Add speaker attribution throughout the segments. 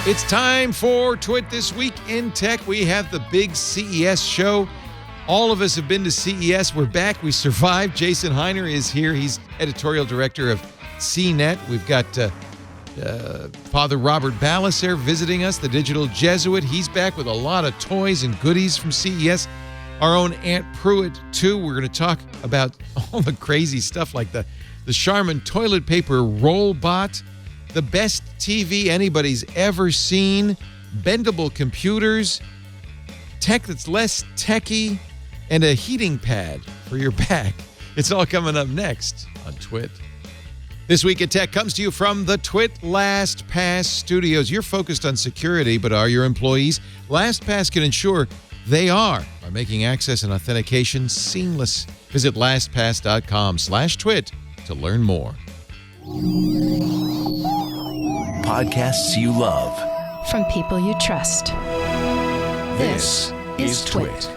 Speaker 1: It's time for Twit This Week in Tech. We have the big CES show. All of us have been to CES. We're back. We survived. Jason Hiner is here. He's editorial director of CNET. We've got Father Robert Ballecer visiting us, the digital Jesuit. He's back with a lot of toys and goodies from CES. Our own Aunt Pruitt, too. We're going to talk about all the crazy stuff like the Charmin toilet paper Rollbot, the best TV anybody's ever seen, bendable computers, tech that's less techy, and a heating pad for your back. It's all coming up next on Twit. This Week in Tech comes to you from the Twit LastPass Studios. You're focused on security, but are your employees? LastPass can ensure they are by making access and authentication seamless. Visit lastpass.com/twit to learn more.
Speaker 2: Podcasts you love.
Speaker 3: From people you trust.
Speaker 2: This is Twit.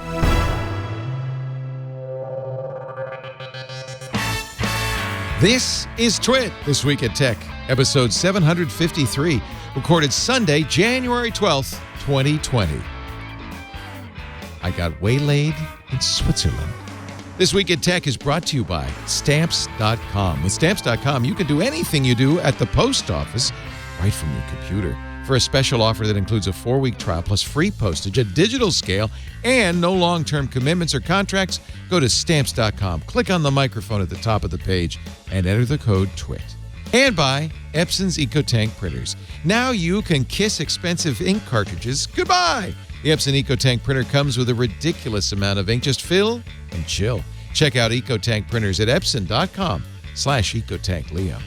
Speaker 1: This is Twit, This Week at Tech, episode 753, recorded Sunday, January 12th, 2020. I got waylaid in Switzerland. This Week at Tech is brought to you by Stamps.com. With Stamps.com, you can do anything you do at the post office right from your computer. For a special offer that includes a 4-week trial plus free postage at digital scale and no long-term commitments or contracts, go to Stamps.com, click on the microphone at the top of the page, and enter the code TWIT. And by Epson's EcoTank printers. Now you can kiss expensive ink cartridges goodbye. The Epson EcoTank printer comes with a ridiculous amount of ink. Just fill and chill. Check out EcoTank printers at Epson.com/EcoTankLeo.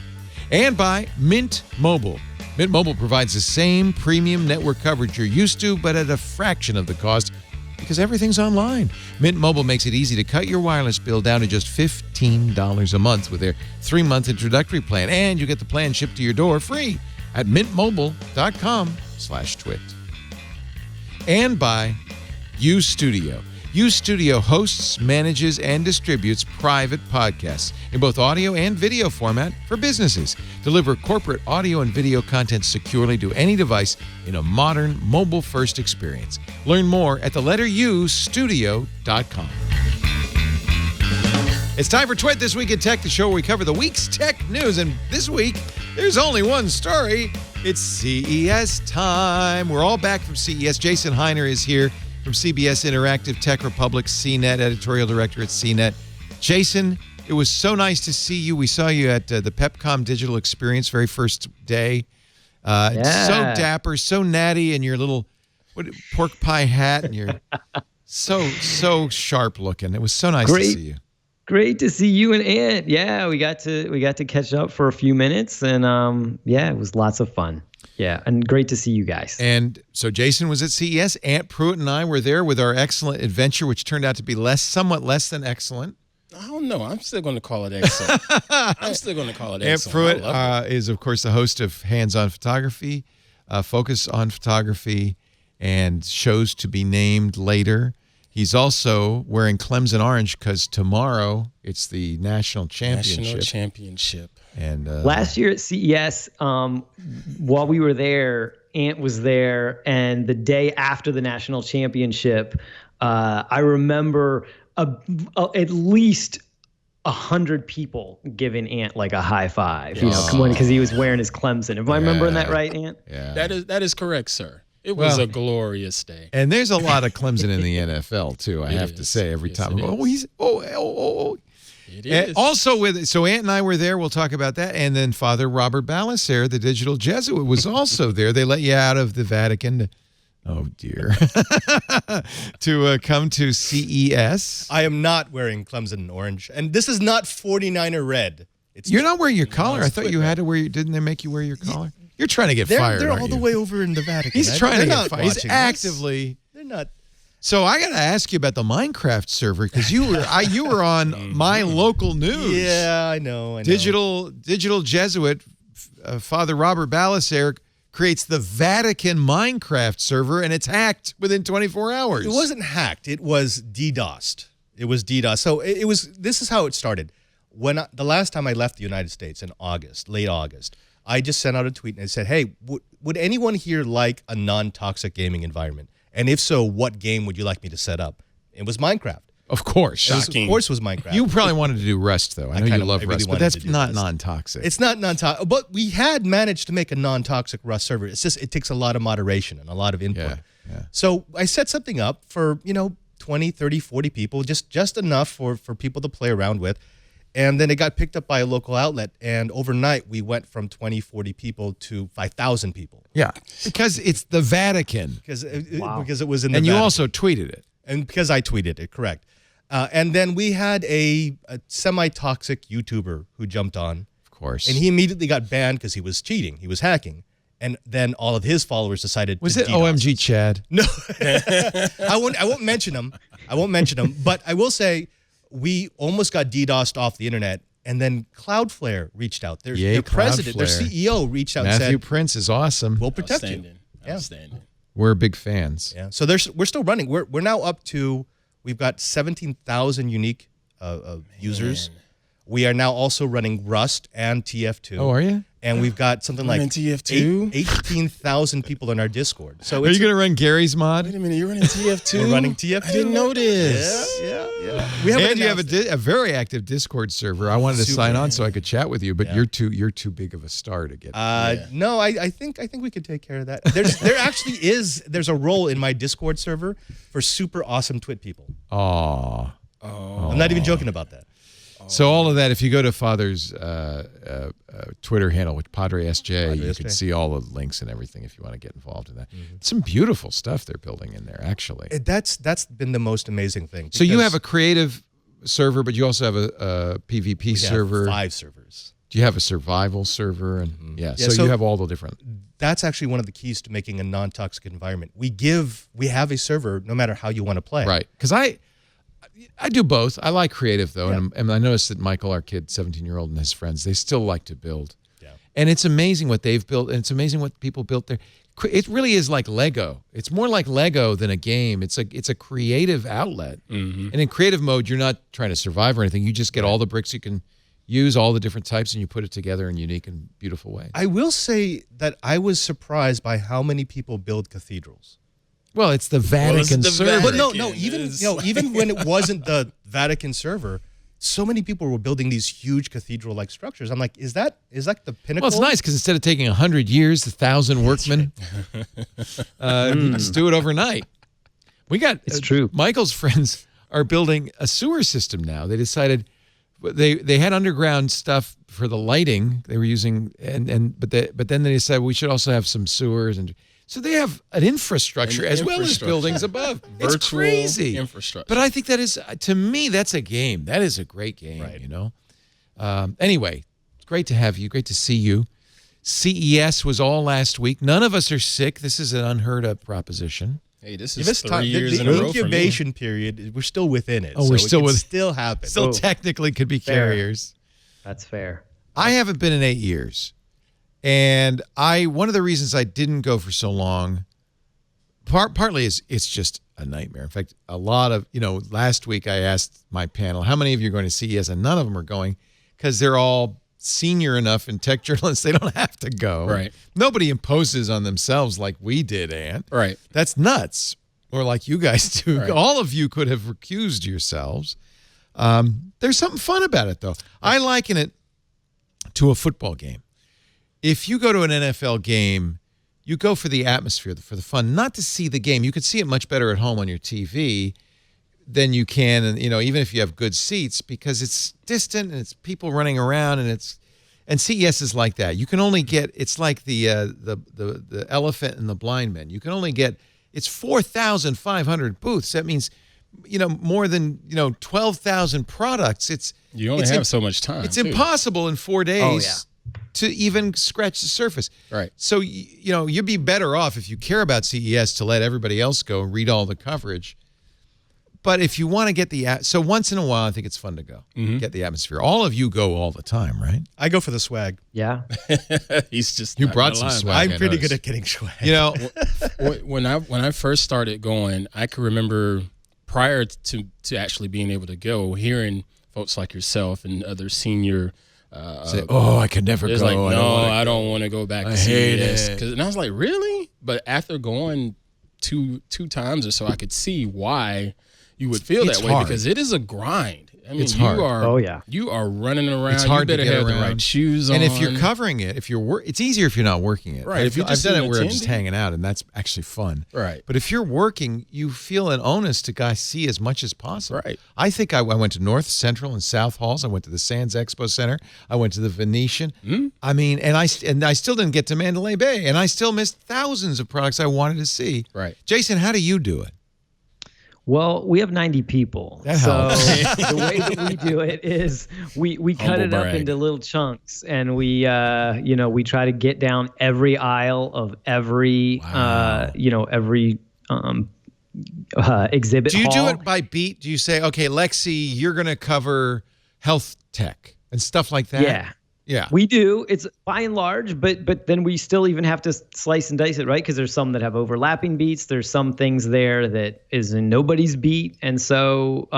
Speaker 1: And by Mint Mobile. Mint Mobile provides the same premium network coverage you're used to, but at a fraction of the cost because everything's online. Mint Mobile makes it easy to cut your wireless bill down to just $15 a month with their 3-month introductory plan. And you get the plan shipped to your door free at mintmobile.com/twit. And by UStudio. UStudio hosts, manages, and distributes private podcasts in both audio and video format for businesses. Deliver corporate audio and video content securely to any device in a modern, mobile-first experience. Learn more at the letter U, studio.com. It's time for Twit This Week in Tech, the show where we cover the week's tech news. And this week, there's only one story. It's CES time. We're all back from CES. Jason Hiner is here from CBS Interactive Tech Republic, CNET, editorial director at CNET. Jason, it was so nice to see you. We saw you at the Pepcom Digital Experience, very first day. So dapper, so natty in your little pork pie hat, and you're so sharp looking. It was so nice to see you.
Speaker 4: Great to see you and Ant. Yeah, we got to catch up for a few minutes, and it was lots of fun. Yeah, and great to see you guys.
Speaker 1: And so Jason was at CES. Aunt Pruitt and I were there with our excellent adventure, which turned out to be somewhat less than excellent.
Speaker 5: I don't know. I'm still going to call it excellent.
Speaker 1: Aunt Pruitt is, of course, the host of Hands-On Photography, Focus on Photography, and shows to be named later. He's also wearing Clemson orange because tomorrow it's the national championship. And
Speaker 4: last year at CES, while we were there, Ant was there, and the day after the national championship, I remember at least 100 people giving Ant like a high five.
Speaker 1: Yes.
Speaker 4: Because he was wearing his Clemson. Am I remembering that right, Ant?
Speaker 1: Yeah.
Speaker 5: That is correct, sir. It was a glorious day.
Speaker 1: And there's a lot of Clemson in the NFL too. I have to say every time.
Speaker 5: It is.
Speaker 1: Also so Ant and I were there. We'll talk about that. And then Father Robert Ballecer, the digital Jesuit, was also there. They let you out of the Vatican. Oh dear. To come to CES.
Speaker 6: I am not wearing Clemson orange, and this is not 49er red.
Speaker 1: You're not wearing your collar. I thought you had to wear. Didn't they make you wear your collar? You're trying to get fired.
Speaker 6: They're all the way over in the Vatican.
Speaker 1: He's trying to get fired. He's actively.
Speaker 6: They're not.
Speaker 1: So I got to ask you about the Minecraft server because you were on my local news.
Speaker 6: Yeah, I know.
Speaker 1: Digital Jesuit, Father Robert Ballecer creates the Vatican Minecraft server, and it's hacked within 24 hours.
Speaker 6: It wasn't hacked. It was DDoSed. So this is how it started. The last time I left the United States in August, late August, I just sent out a tweet and I said, hey, would anyone here like a non-toxic gaming environment? And if so, what game would you like me to set up? It was Minecraft.
Speaker 1: Of course.
Speaker 6: Of course it was Minecraft.
Speaker 1: You probably wanted to do Rust, though. I know you love Rust, but that's not non-toxic.
Speaker 6: It's not non-toxic. But we had managed to make a non-toxic Rust server. It's just it takes a lot of moderation and a lot of input.
Speaker 1: Yeah.
Speaker 6: So I set something up for, 20, 30, 40 people, just enough for people to play around with. And then it got picked up by a local outlet. And overnight, we went from 20, 40 people to 5,000 people.
Speaker 1: Yeah, because it's the Vatican.
Speaker 6: Because it was in the
Speaker 1: And you
Speaker 6: Vatican.
Speaker 1: also tweeted it.
Speaker 6: And because I tweeted it, correct. And then we had a semi-toxic YouTuber who jumped on.
Speaker 1: Of course.
Speaker 6: And he immediately got banned because he was cheating. He was hacking. And then all of his followers decided
Speaker 1: Was
Speaker 6: to
Speaker 1: it OMG Chad?
Speaker 6: No. I won't mention him. But I will say we almost got DDoSed off the internet. And then Cloudflare reached out. Their president, their CEO reached out and said,
Speaker 1: Matthew Prince is awesome.
Speaker 6: we'll protect you.
Speaker 5: Outstanding.
Speaker 1: We're big fans.
Speaker 6: Yeah. So we're still running. We're now up to, we've got 17,000 unique users. We are now also running Rust and TF2.
Speaker 1: Oh, are you?
Speaker 6: And we've got something like
Speaker 5: TF2?
Speaker 6: 18,000 people in our Discord. So
Speaker 1: Are you going to run Gary's mod?
Speaker 5: Wait a minute, you're running TF2?
Speaker 6: We're running TF2.
Speaker 5: I didn't know this.
Speaker 6: Yeah.
Speaker 1: And you have a very active Discord server. I wanted to sign on so I could chat with you, but you're too big of a star to get.
Speaker 6: No, I think we could take care of that. There's a role in my Discord server for super awesome Twit people.
Speaker 1: Oh.
Speaker 6: I'm not even joking about that.
Speaker 1: So all of that, if you go to Father's Twitter handle, which Padre SJ, you can see all the links and everything if you want to get involved in that. Some beautiful stuff they're building in there, actually.
Speaker 6: That's been the most amazing thing.
Speaker 1: So you have a creative server, but you also have a PvP server.
Speaker 6: 5 servers.
Speaker 1: Do you have a survival server? And so you have all the different.
Speaker 6: That's actually one of the keys to making a non-toxic environment. We have a server no matter how you want to play.
Speaker 1: Right, because I do both. I like creative, though, and I noticed that Michael, our kid, 17-year-old, and his friends, they still like to build. Yeah. And it's amazing what they've built, and it's amazing what people built there. It really is like Lego. It's more like Lego than a game. It's a creative outlet. And in creative mode, you're not trying to survive or anything. You just get all the bricks you can use, all the different types, and you put it together in unique and beautiful ways.
Speaker 6: I will say that I was surprised by how many people build cathedrals.
Speaker 1: Well, it's the Vatican server.
Speaker 6: But even when it wasn't the Vatican server, so many people were building these huge cathedral-like structures. I'm like, is that the pinnacle?
Speaker 1: Well, it's nice because instead of taking 100 years, 1,000 workmen, you just do it overnight. It's true. Michael's friends are building a sewer system now. They decided they had underground stuff for the lighting they were using, but then they decided we should also have some sewers and. So they have an infrastructure as well as buildings above. It's crazy.
Speaker 5: Infrastructure.
Speaker 1: But I think that is, to me, that's a game. That is a great game, you know? Anyway, it's great to have you. Great to see you. CES was all last week. None of us are sick. This is an unheard of proposition.
Speaker 5: Hey, this is 3 years in a row for me.
Speaker 6: The incubation period, we're still within it.
Speaker 1: Oh, we're still with it.
Speaker 6: Still happen.
Speaker 1: Still technically could be carriers.
Speaker 4: That's fair.
Speaker 1: I haven't been in 8 years. And one of the reasons I didn't go for so long, partly is it's just a nightmare. In fact, a lot of, last week I asked my panel, how many of you are going to CES? And none of them are going because they're all senior enough in tech journalists. They don't have to go.
Speaker 5: Right. Nobody
Speaker 1: imposes on themselves like we did, Ant.
Speaker 5: Right.
Speaker 1: That's nuts. Or like you guys do.
Speaker 5: Right.
Speaker 1: All of you could have recused yourselves. There's something fun about it, though. I liken it to a football game. If you go to an NFL game, you go for the atmosphere, for the fun, not to see the game. You could see it much better at home on your TV than you can, and even if you have good seats, because it's distant and it's people running around, and CES is like that. You can only get, it's like the elephant and the blind men. You can only get, it's 4,500 booths. That means, more than 12,000 products.
Speaker 5: You only have so much time.
Speaker 1: It's impossible in 4 days. To even scratch the surface.
Speaker 5: Right.
Speaker 1: So, you'd be better off if you care about CES to let everybody else go and read all the coverage. But if you want to get so once in a while, I think it's fun to go, get the atmosphere. All of you go all the time, right?
Speaker 6: I go for the swag.
Speaker 4: Yeah.
Speaker 5: He's just.
Speaker 1: You brought some swag.
Speaker 6: I'm pretty good at getting swag.
Speaker 5: When I first started going, I could remember prior to actually being able to go, hearing folks like yourself and other senior
Speaker 1: Say, I could never go.
Speaker 5: It's like, I
Speaker 1: don't
Speaker 5: don't want to go back to
Speaker 1: hate
Speaker 5: CES.
Speaker 1: it.
Speaker 5: And I was like, really? But after going two times or so, I could see why you would feel that way,
Speaker 1: hard.
Speaker 5: because it is a grind. I mean,
Speaker 1: It's hard.
Speaker 5: You are running around.
Speaker 1: It's hard
Speaker 5: you better
Speaker 1: to get
Speaker 5: have
Speaker 1: around.
Speaker 5: the right shoes on.
Speaker 1: And if you're covering it, it's easier if you're not working it.
Speaker 5: Right. If you're
Speaker 1: I've
Speaker 5: just
Speaker 1: done
Speaker 5: an
Speaker 1: it where I'm just
Speaker 5: attendee.
Speaker 1: hanging out, and that's actually fun.
Speaker 5: Right.
Speaker 1: But if you're working, you feel an onus to see as much as possible.
Speaker 5: Right.
Speaker 1: I think I went to North, Central, and South Halls. I went to the Sands Expo Center. I went to the Venetian. I mean, and I still didn't get to Mandalay Bay, and I still missed thousands of products I wanted to see.
Speaker 5: Right.
Speaker 1: Jason, how do you do it?
Speaker 4: Well, we have 90 people.
Speaker 1: That
Speaker 4: so
Speaker 1: helps.
Speaker 4: the way that we do it is we cut
Speaker 5: Humble
Speaker 4: it up
Speaker 5: brag.
Speaker 4: into little chunks, and we we try to get down every aisle of every exhibit
Speaker 1: Do you
Speaker 4: hall.
Speaker 1: do it by beat? Do you say, okay, Lexi, you're going to cover health tech and stuff like that?
Speaker 4: Yeah.
Speaker 1: Yeah.
Speaker 4: We do. It's by and large, but then we still even have to slice and dice it, right? Because there's some that have overlapping beats. There's some things there that is in nobody's beat. And so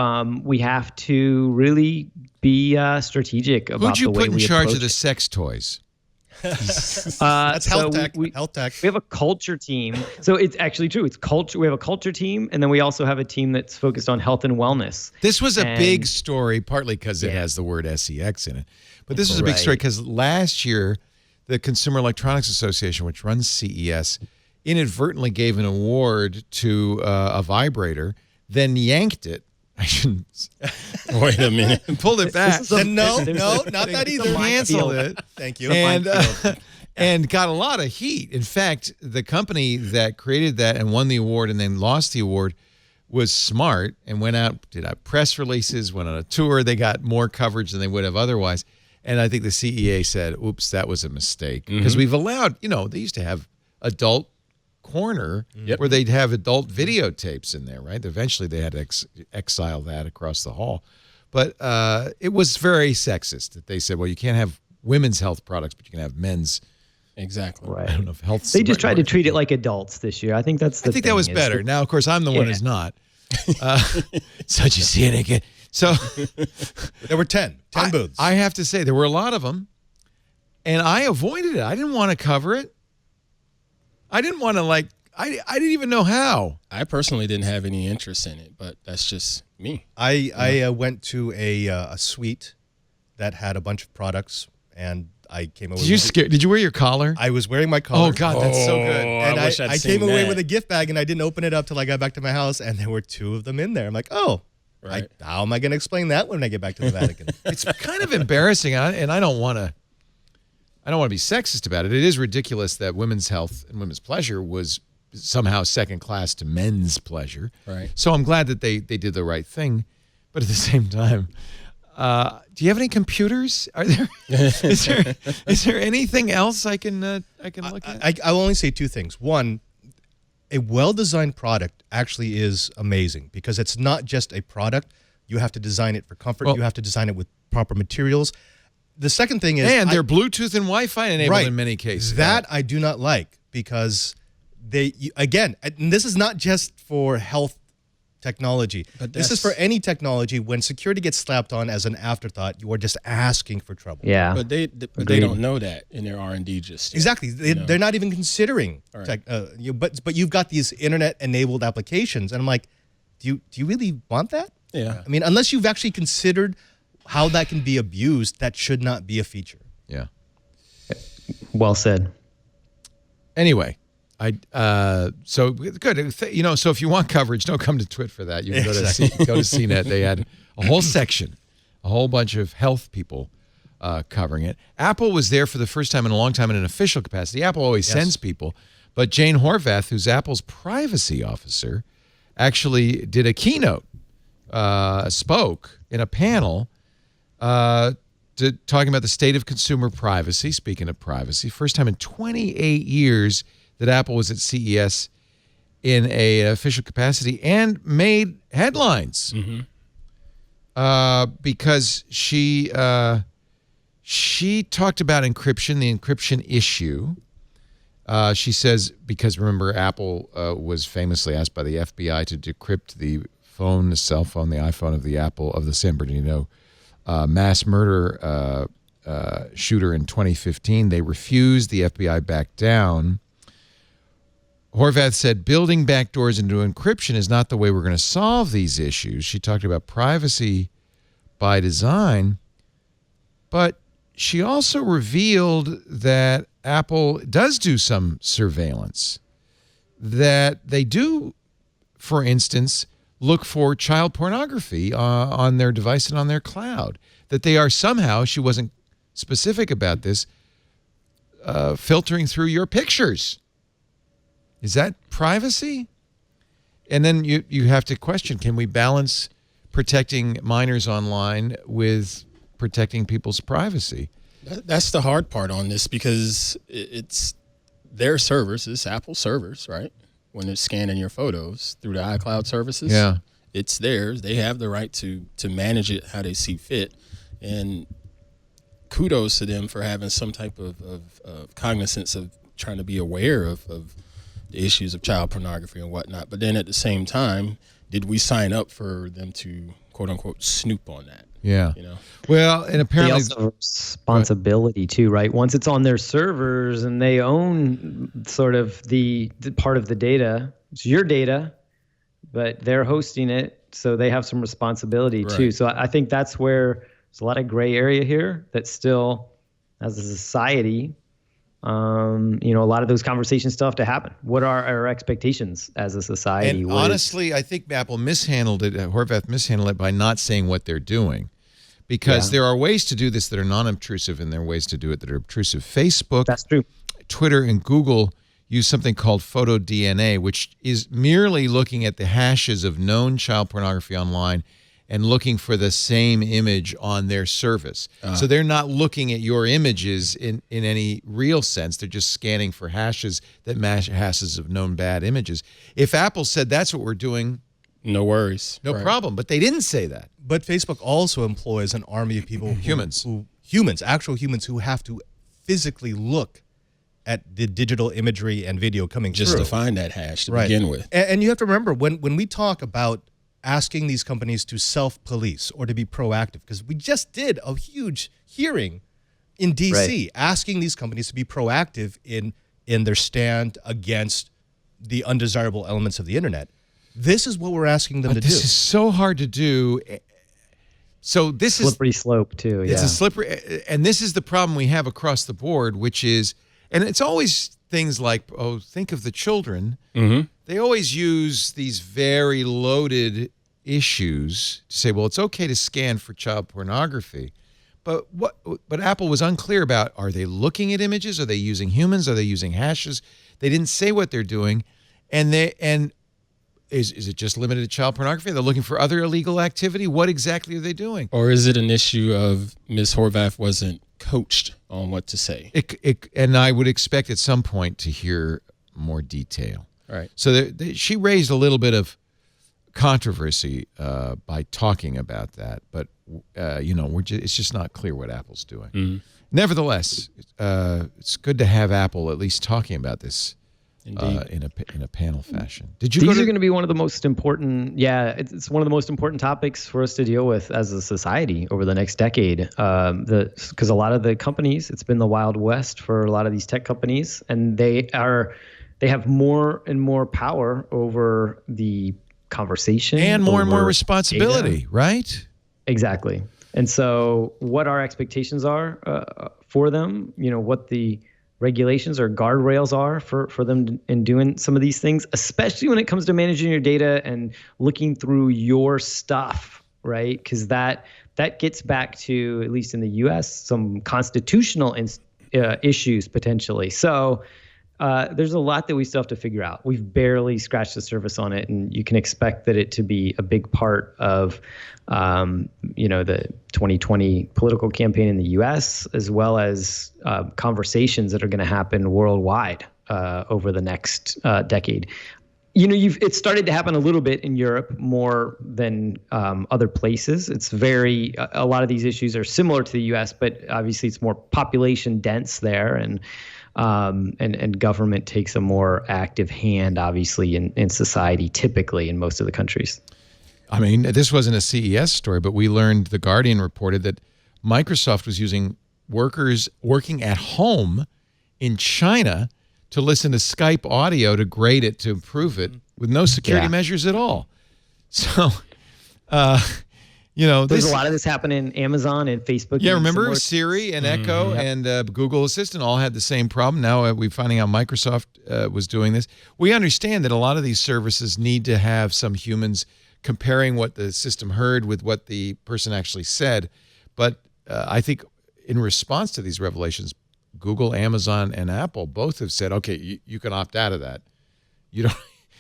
Speaker 4: we have to really be strategic about
Speaker 1: Who'd you
Speaker 4: the way
Speaker 1: put in
Speaker 4: we
Speaker 1: charge
Speaker 4: approach
Speaker 1: of the
Speaker 4: it.
Speaker 1: sex toys?
Speaker 6: That's health tech. Health tech.
Speaker 4: We have a culture team. So it's actually true. It's culture. We have a culture team, and then we also have a team that's focused on health and wellness.
Speaker 1: This was a
Speaker 4: And-
Speaker 1: big story, partly because it has the word SEX in it. But this was a big story because last year, the Consumer Electronics Association, which runs CES, inadvertently gave an award to a vibrator, then yanked it. I shouldn't.
Speaker 5: Wait a minute.
Speaker 1: Pulled it back.
Speaker 6: Then no, not that either.
Speaker 1: Canceled it.
Speaker 6: Thank you.
Speaker 1: And got a lot of heat. In fact, the company that created that and won the award and then lost the award was smart and went out, did press releases, went on a tour. They got more coverage than they would have otherwise. And I think the CEA said, oops, that was a mistake. Because we've allowed, they used to have adult corner where they'd have adult videotapes in there, right? Eventually they had to exile that across the hall. But it was very sexist that they said, well, you can't have women's health products, but you can have men's.
Speaker 5: Exactly.
Speaker 4: Right.
Speaker 1: I don't know if health.
Speaker 4: They just tried to treat it like adults this year. I think that's.
Speaker 1: I think that was better. Now, of course, I'm the one who's not. So did you see it again? So
Speaker 6: There were 10 booths.
Speaker 1: I have to say there were a lot of them, and I avoided it. I didn't want to cover it. I didn't want to I didn't even know how.
Speaker 5: I personally didn't have any interest in it, but that's just me.
Speaker 6: I went to a suite that had a bunch of products, and I came away.
Speaker 1: Did you wear your collar?
Speaker 6: I was wearing my collar.
Speaker 1: Oh God, that's so good.
Speaker 6: And
Speaker 5: I wish I'd
Speaker 6: I
Speaker 5: seen
Speaker 6: came away
Speaker 5: that.
Speaker 6: with a gift bag, and I didn't open it up till I got back to my house, and there were 2 of them in there. I'm like, oh,
Speaker 5: Right.
Speaker 6: how am I going to explain that when I get back to the Vatican?
Speaker 1: It's kind of embarrassing, and I don't want to. I don't want to be sexist about it. It is ridiculous that women's health and women's pleasure was somehow second class to men's pleasure.
Speaker 5: Right.
Speaker 1: So I'm glad that they did the right thing, but at the same time, do you have any computers? Are there? is there anything else I can look at?
Speaker 6: I will only say 2 things. One, a well-designed product actually is amazing because it's not just a product. You have to design it for comfort.
Speaker 1: Well-
Speaker 6: You have to design it with proper materials. The second thing is...
Speaker 1: And they're Bluetooth and Wi-Fi enabled
Speaker 6: right,
Speaker 1: in many cases.
Speaker 6: That I do not like because again, and this is not just for health technology.
Speaker 5: But
Speaker 6: This is for any technology. When security gets slapped on as an afterthought, you are just asking for trouble.
Speaker 4: Yeah.
Speaker 5: But they don't know that in their R&D just yet.
Speaker 6: Exactly. They're not even considering
Speaker 5: Right.
Speaker 6: tech. But you've got these internet-enabled applications, and I'm like, do you really want that?
Speaker 5: Yeah.
Speaker 6: I mean, unless you've actually considered how that can be abused, that should not be a feature.
Speaker 1: Yeah.
Speaker 4: Well said.
Speaker 1: Anyway, so good. So if you want coverage, don't come to Twit for that. You can go to CNET. They had a whole section, a whole bunch of health people covering it. Apple was there for the first time in a long time in an official capacity. Apple always sends people, but Jane Horvath, who's Apple's privacy officer, actually did a keynote, spoke in a panel talking about the state of consumer privacy. Speaking of privacy, first time in 28 years that Apple was at CES in an official capacity and made headlines because she talked about encryption, the encryption issue. She says, because remember, Apple was famously asked by the FBI to decrypt the cell phone, the iPhone of the San Bernardino mass murder shooter in 2015. They refused. The FBI backed down. Horvath said building backdoors into encryption is not the way we're going to solve these issues. She talked about privacy by design, but she also revealed that Apple does do some surveillance, that they do, for instance, look for child pornography on their device and on their cloud, that they are somehow, she wasn't specific about this, filtering through your pictures. Is that privacy? And then you have to question, can we balance protecting minors online with protecting people's privacy?
Speaker 5: That's the hard part on this, because it's their servers, it's Apple servers, right? When they're scanning your photos through the iCloud services,
Speaker 1: yeah,
Speaker 5: it's theirs. They have the right to manage it how they see fit. And kudos to them for having some type of cognizance of trying to be aware of the issues of child pornography and whatnot. But then at the same time, did we sign up for them to quote unquote snoop on that?
Speaker 1: Yeah.
Speaker 5: You know?
Speaker 1: Well, and
Speaker 4: They
Speaker 1: apparently
Speaker 4: also have responsibility too, right? Once it's on their servers and they own sort of the part of the data, it's your data, but they're hosting it, so they have some responsibility too.
Speaker 5: Right.
Speaker 4: So I think that's where there's a lot of gray area here that still, as a society, a lot of those conversations still have to happen. What are our expectations as a society?
Speaker 1: And honestly, I think Apple mishandled it. Horvath mishandled it by not saying what they're doing, because there are ways to do this that are non-obtrusive, and there are ways to do it that are obtrusive. Facebook,
Speaker 4: That's true.
Speaker 1: Twitter, and Google use something called photo DNA, which is merely looking at the hashes of known child pornography online and looking for the same image on their service. So they're not looking at your images in any real sense. They're just scanning for hashes that match hashes of known bad images. If Apple said that's what we're doing,
Speaker 5: No worries.
Speaker 1: no
Speaker 5: Right.
Speaker 1: problem. But they didn't say that.
Speaker 6: But Facebook also employs an army of people, actual humans who have to physically look at the digital imagery and video coming
Speaker 5: Just
Speaker 6: through.
Speaker 5: to find that hash to begin with.
Speaker 6: And you have to remember, when we talk about asking these companies to self-police or to be proactive, because we just did a huge hearing in D.C. asking these companies to be proactive in their stand against the undesirable elements of the internet. This is what we're asking them to do.
Speaker 1: This is so hard to do. So this is
Speaker 4: Slippery slope too.
Speaker 1: It's
Speaker 4: Yeah.
Speaker 1: a slippery, and this is the problem we have across the board, which is, and it's always things like, oh, think of the children.
Speaker 5: Mm-hmm.
Speaker 1: They always use these very loaded issues to say, well, it's okay to scan for child pornography. But Apple was unclear about, are they looking at images? Are they using humans? Are they using hashes? They didn't say what they're doing. And is it just limited to child pornography? They're looking for other illegal activity? What exactly are they doing?
Speaker 5: Or is it an issue of Ms. Horvath wasn't coached on what to say?
Speaker 1: And I would expect at some point to hear more detail.
Speaker 5: Right.
Speaker 1: So she raised a little bit of controversy by talking about that, but it's just not clear what Apple's doing.
Speaker 5: Mm-hmm.
Speaker 1: Nevertheless, it's good to have Apple at least talking about this in a panel fashion. Did you?
Speaker 4: These are going to be one of the most important. Yeah, it's one of the most important topics for us to deal with as a society over the next decade. Because a lot of the companies, it's been the Wild West for a lot of these tech companies, and they have more and more power over the conversation
Speaker 1: and more
Speaker 4: over
Speaker 1: responsibility,
Speaker 4: data.
Speaker 1: right?
Speaker 4: Exactly. And so what our expectations are for them, what the regulations or guardrails are for them in doing some of these things, especially when it comes to managing your data and looking through your stuff, right? Because that gets back to, at least in the US, some constitutional issues potentially. So there's a lot that we still have to figure out. We've barely scratched the surface on it, and you can expect that it to be a big part of, the 2020 political campaign in the U.S., as well as conversations that are going to happen worldwide over the next decade. It started to happen a little bit in Europe more than other places. It's a lot of these issues are similar to the U.S., but obviously it's more population dense there, and government takes a more active hand, obviously, in society, typically in most of the countries.
Speaker 1: I mean, this wasn't a CES story, but we learned, The Guardian reported that Microsoft was using workers working at home in China to listen to Skype audio to grade it, to improve it, with no security measures at all. So,
Speaker 4: there's a lot of this happening in Amazon and Facebook.
Speaker 1: Yeah, remember Siri and Echo and Google Assistant all had the same problem. Now we're finding out Microsoft was doing this. We understand that a lot of these services need to have some humans comparing what the system heard with what the person actually said. But I think in response to these revelations, Google, Amazon, and Apple both have said, okay, you can opt out of that. You don't,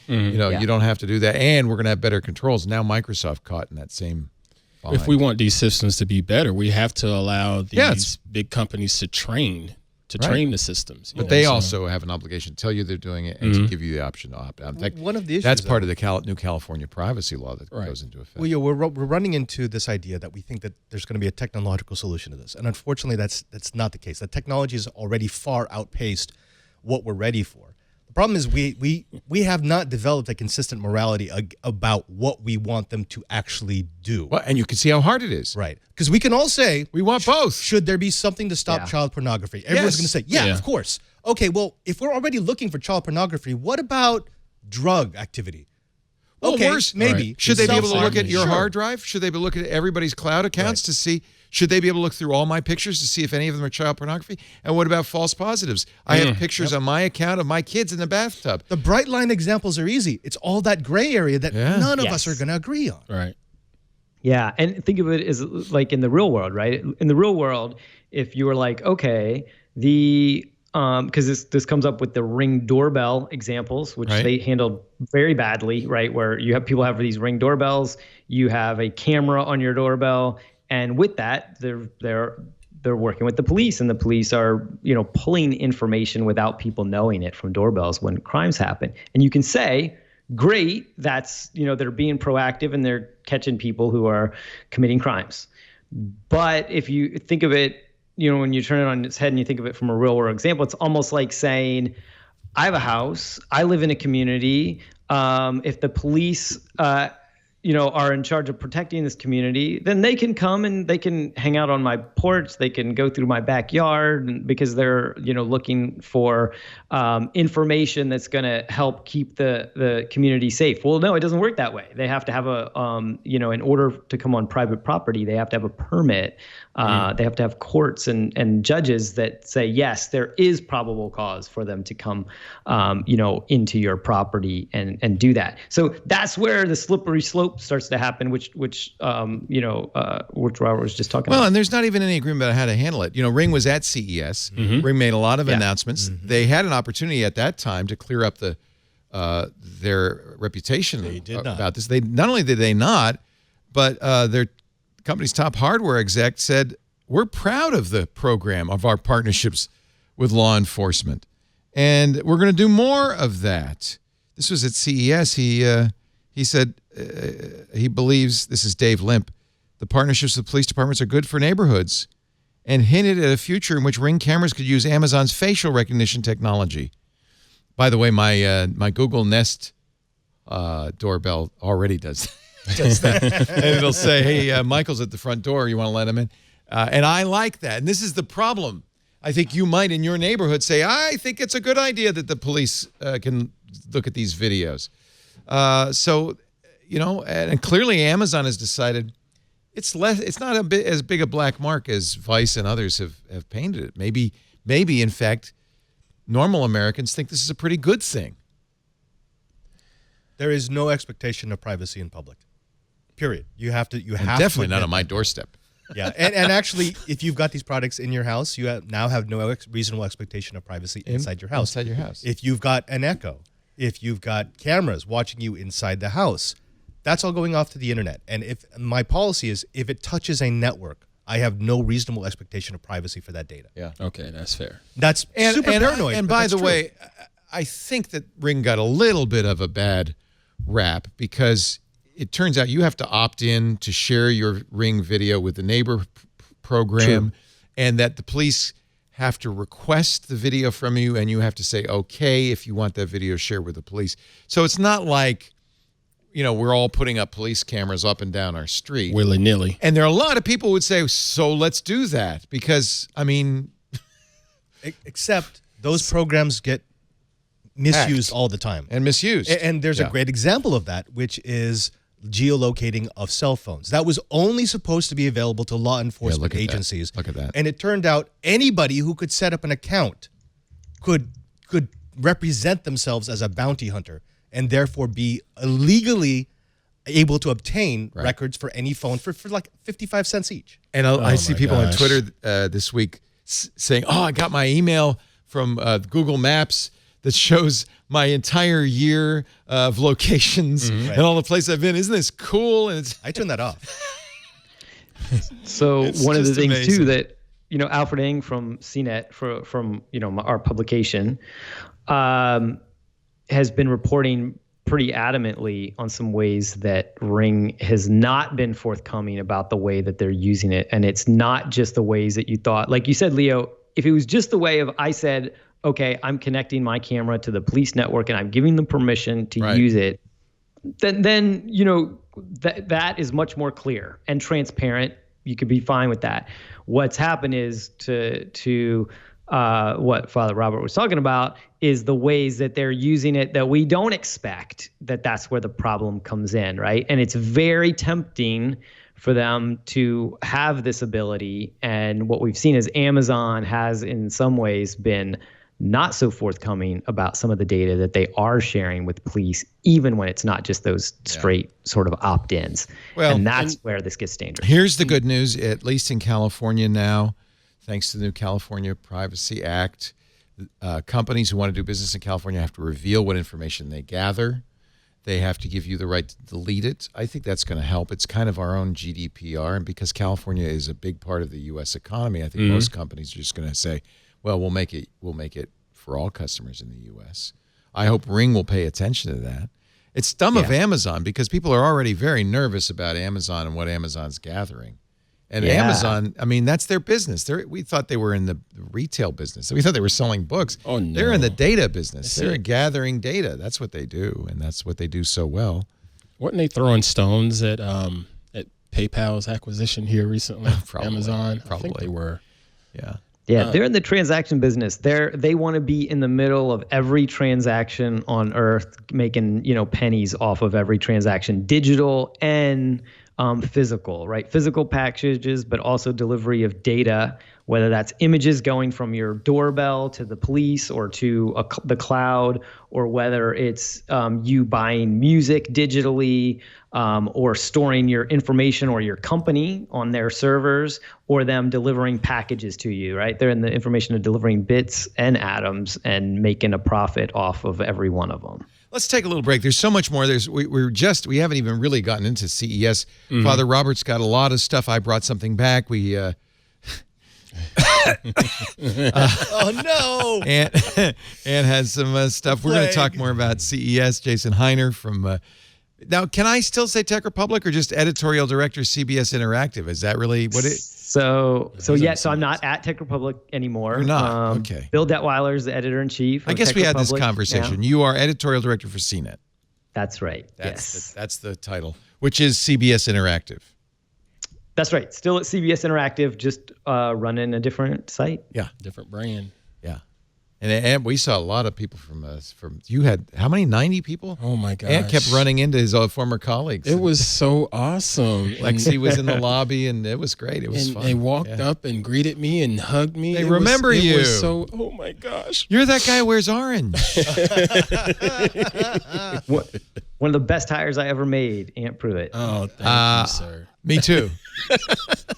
Speaker 1: you don't have to do that. And we're going to have better controls. Now Microsoft caught in that same bind.
Speaker 5: If we want these systems to be better, we have to allow these big companies to train the systems.
Speaker 1: But they also have an obligation to tell you they're doing it and to give you the option to opt out. In fact,
Speaker 6: one of the issues,
Speaker 1: that's part of the new California privacy law that goes into effect.
Speaker 6: Well, we're running into this idea that we think that there's going to be a technological solution to this. And unfortunately, that's not the case. The technology is already far outpaced what we're ready for. The problem is we have not developed a consistent morality about what we want them to actually do.
Speaker 1: Well, and you can see how hard it is.
Speaker 6: Right. Because we can all say,
Speaker 1: we want both.
Speaker 6: Should there be something to stop child pornography? Everyone's going to say, yeah, of course. Okay, well, if we're already looking for child pornography, what about drug activity?
Speaker 1: Well,
Speaker 6: okay,
Speaker 1: worse,
Speaker 6: maybe.
Speaker 1: Right. Should they be able to look at your hard drive? Should they be looking at everybody's cloud accounts to see? Should they be able to look through all my pictures to see if any of them are child pornography? And what about false positives? I have pictures on my account of my kids in the bathtub.
Speaker 6: The bright line examples are easy. It's all that gray area that none of us are going to agree on.
Speaker 5: Right.
Speaker 4: Yeah, and think of it as like in the real world, right? In the real world, if you were like, okay, because this comes up with the Ring doorbell examples, which they handled very badly, right? Where you have people have these Ring doorbells, you have a camera on your doorbell, and with that, they're working with the police, and the police are pulling information without people knowing it from doorbells when crimes happen. And you can say, great, that's they're being proactive and they're catching people who are committing crimes. But if you think of it, when you turn it on its head and you think of it from a real world example, it's almost like saying, I have a house, I live in a community. If the police are in charge of protecting this community, then they can come and they can hang out on my porch. They can go through my backyard because they're, looking for information that's going to help keep the community safe. Well, no, it doesn't work that way. They have to have in order to come on private property, they have to have a permit. They have to have courts and judges that say, yes, there is probable cause for them to come, into your property and do that. So that's where the slippery slope starts to happen, which Robert was just talking about.
Speaker 1: Well, and there's not even any agreement about how to handle it. Ring was at CES. Ring made a lot of announcements. They had an opportunity at that time to clear up their reputation about this. They not only did they not, but their company's top hardware exec said, we're proud of the program, of our partnerships with law enforcement, and we're going to do more of that. This was at CES. He said he believes, this is Dave Limp, the partnerships with police departments are good for neighborhoods, and hinted at a future in which Ring cameras could use Amazon's facial recognition technology. By the way, my Google Nest doorbell already does that. And it'll say, hey, Michael's at the front door. You want to let him in? And I like that. And this is the problem. I think you might in your neighborhood say, I think it's a good idea that the police can look at these videos. And clearly Amazon has decided it's not as big a black mark as Vice and others have painted it. Maybe in fact, normal Americans think this is a pretty good thing.
Speaker 6: There is no expectation of privacy in public. Period. You have
Speaker 1: definitely not on my doorstep.
Speaker 6: Yeah, and actually, if you've got these products in your house, you now have no reasonable expectation of privacy inside your house.
Speaker 1: Inside your house.
Speaker 6: If you've got an Echo, if you've got cameras watching you inside the house, that's all going off to the internet. And if my policy is, if it touches a network, I have no reasonable expectation of privacy for that data.
Speaker 1: Yeah.
Speaker 5: Okay, that's fair.
Speaker 6: That's super paranoid.
Speaker 1: And by the way, I think that Ring got a little bit of a bad rap because it turns out you have to opt in to share your Ring video with the neighbor program, and that the police have to request the video from you, and you have to say okay if you want that video shared with the police. So it's not like we're all putting up police cameras up and down our street.
Speaker 5: Willy-nilly.
Speaker 1: And there are a lot of people who would say, so let's do that. Because, I mean...
Speaker 6: Except those programs get misused all the time.
Speaker 1: And misused.
Speaker 6: And there's a great example of that, which is geolocating of cell phones. That was only supposed to be available to law enforcement agencies.
Speaker 1: Look at that.
Speaker 6: And it turned out anybody who could set up an account could represent themselves as a bounty hunter and therefore be illegally able to obtain records for any phone for like 55 cents each.
Speaker 1: And I see people on Twitter this week saying, I got my email from Google Maps that shows my entire year of locations and all the places I've been. Isn't this cool? And
Speaker 6: I turned that off.
Speaker 4: So one of the things
Speaker 1: amazing.
Speaker 4: too that Alfred Ng from CNET from our publication has been reporting pretty adamantly on some ways that Ring has not been forthcoming about the way that they're using it. And it's not just the ways that you thought. Like you said, Leo, if it was just the way of I said, okay, I'm connecting my camera to the police network and I'm giving them permission to use it, then that is much more clear and transparent. You could be fine with that. What's happened is to what Father Robert was talking about is the ways that they're using it that we don't expect, that's where the problem comes in, right? And it's very tempting for them to have this ability. And what we've seen is Amazon has in some ways been not so forthcoming about some of the data that they are sharing with police, even when it's not just those straight sort of opt-ins.
Speaker 1: Well,
Speaker 4: and that's where this gets dangerous.
Speaker 1: Here's the good news, at least in California now, thanks to the new California Privacy Act, companies who want to do business in California have to reveal what information they gather. They have to give you the right to delete it. I think that's going to help. It's kind of our own GDPR. And because California is a big part of the U.S. economy, I think most companies are just going to say, well, we'll make it for all customers in the U.S. I hope Ring will pay attention to that. It's dumb of Amazon because people are already very nervous about Amazon and what Amazon's gathering. And Amazon, I mean, that's their business. We thought they were in the retail business. We thought they were selling books. Oh, no. They're in the data business. They're gathering data. That's what they do, and that's what they do so well.
Speaker 5: Weren't they throwing stones at PayPal's acquisition here recently?
Speaker 1: Probably,
Speaker 5: Amazon?
Speaker 1: Probably.
Speaker 5: I think they were.
Speaker 1: Yeah.
Speaker 4: Yeah, they're in the transaction business. They want to be in the middle of every transaction on Earth, making pennies off of every transaction, digital and physical, right? Physical packages, but also delivery of data, whether that's images going from your doorbell to the police or to the cloud, or whether it's you buying music digitally or storing your information or your company on their servers, or them delivering packages to you, right? They're in the information of delivering bits and atoms and making a profit off of every one of them.
Speaker 1: Let's take a little break. There's so much more. We haven't even really gotten into CES. Father Robert's got a lot of stuff. I brought something back. Oh
Speaker 6: no!
Speaker 1: Ann has some stuff. We're going to talk more about CES. Jason Hiner from. Now, can I still say Tech Republic or just editorial director CBS Interactive? Is that really what it?
Speaker 4: So I'm not at Tech Republic anymore.
Speaker 1: You're not. Okay.
Speaker 4: Bill Detweiler's the editor-in-chief.
Speaker 1: I guess
Speaker 4: Tech
Speaker 1: we had this
Speaker 4: Republic
Speaker 1: conversation.
Speaker 4: now.
Speaker 1: You are editorial director for CNET.
Speaker 4: That's right.
Speaker 1: That's the title, which is CBS Interactive.
Speaker 4: That's right. Still at CBS Interactive, just running a different site.
Speaker 1: Yeah.
Speaker 5: Different brand.
Speaker 1: Yeah. And we saw a lot of people from you had how many? 90 people?
Speaker 5: Oh my gosh.
Speaker 1: And kept running into his former colleagues.
Speaker 5: It was so awesome.
Speaker 1: Lexi was in the lobby and it was great. It was fun.
Speaker 5: They walked up and greeted me and hugged me.
Speaker 1: They remember you.
Speaker 5: It was so, oh my gosh.
Speaker 1: You're that guy who wears orange.
Speaker 4: One of the best hires I ever made, Aunt Pruitt.
Speaker 5: Oh, thank you, sir.
Speaker 1: Me too.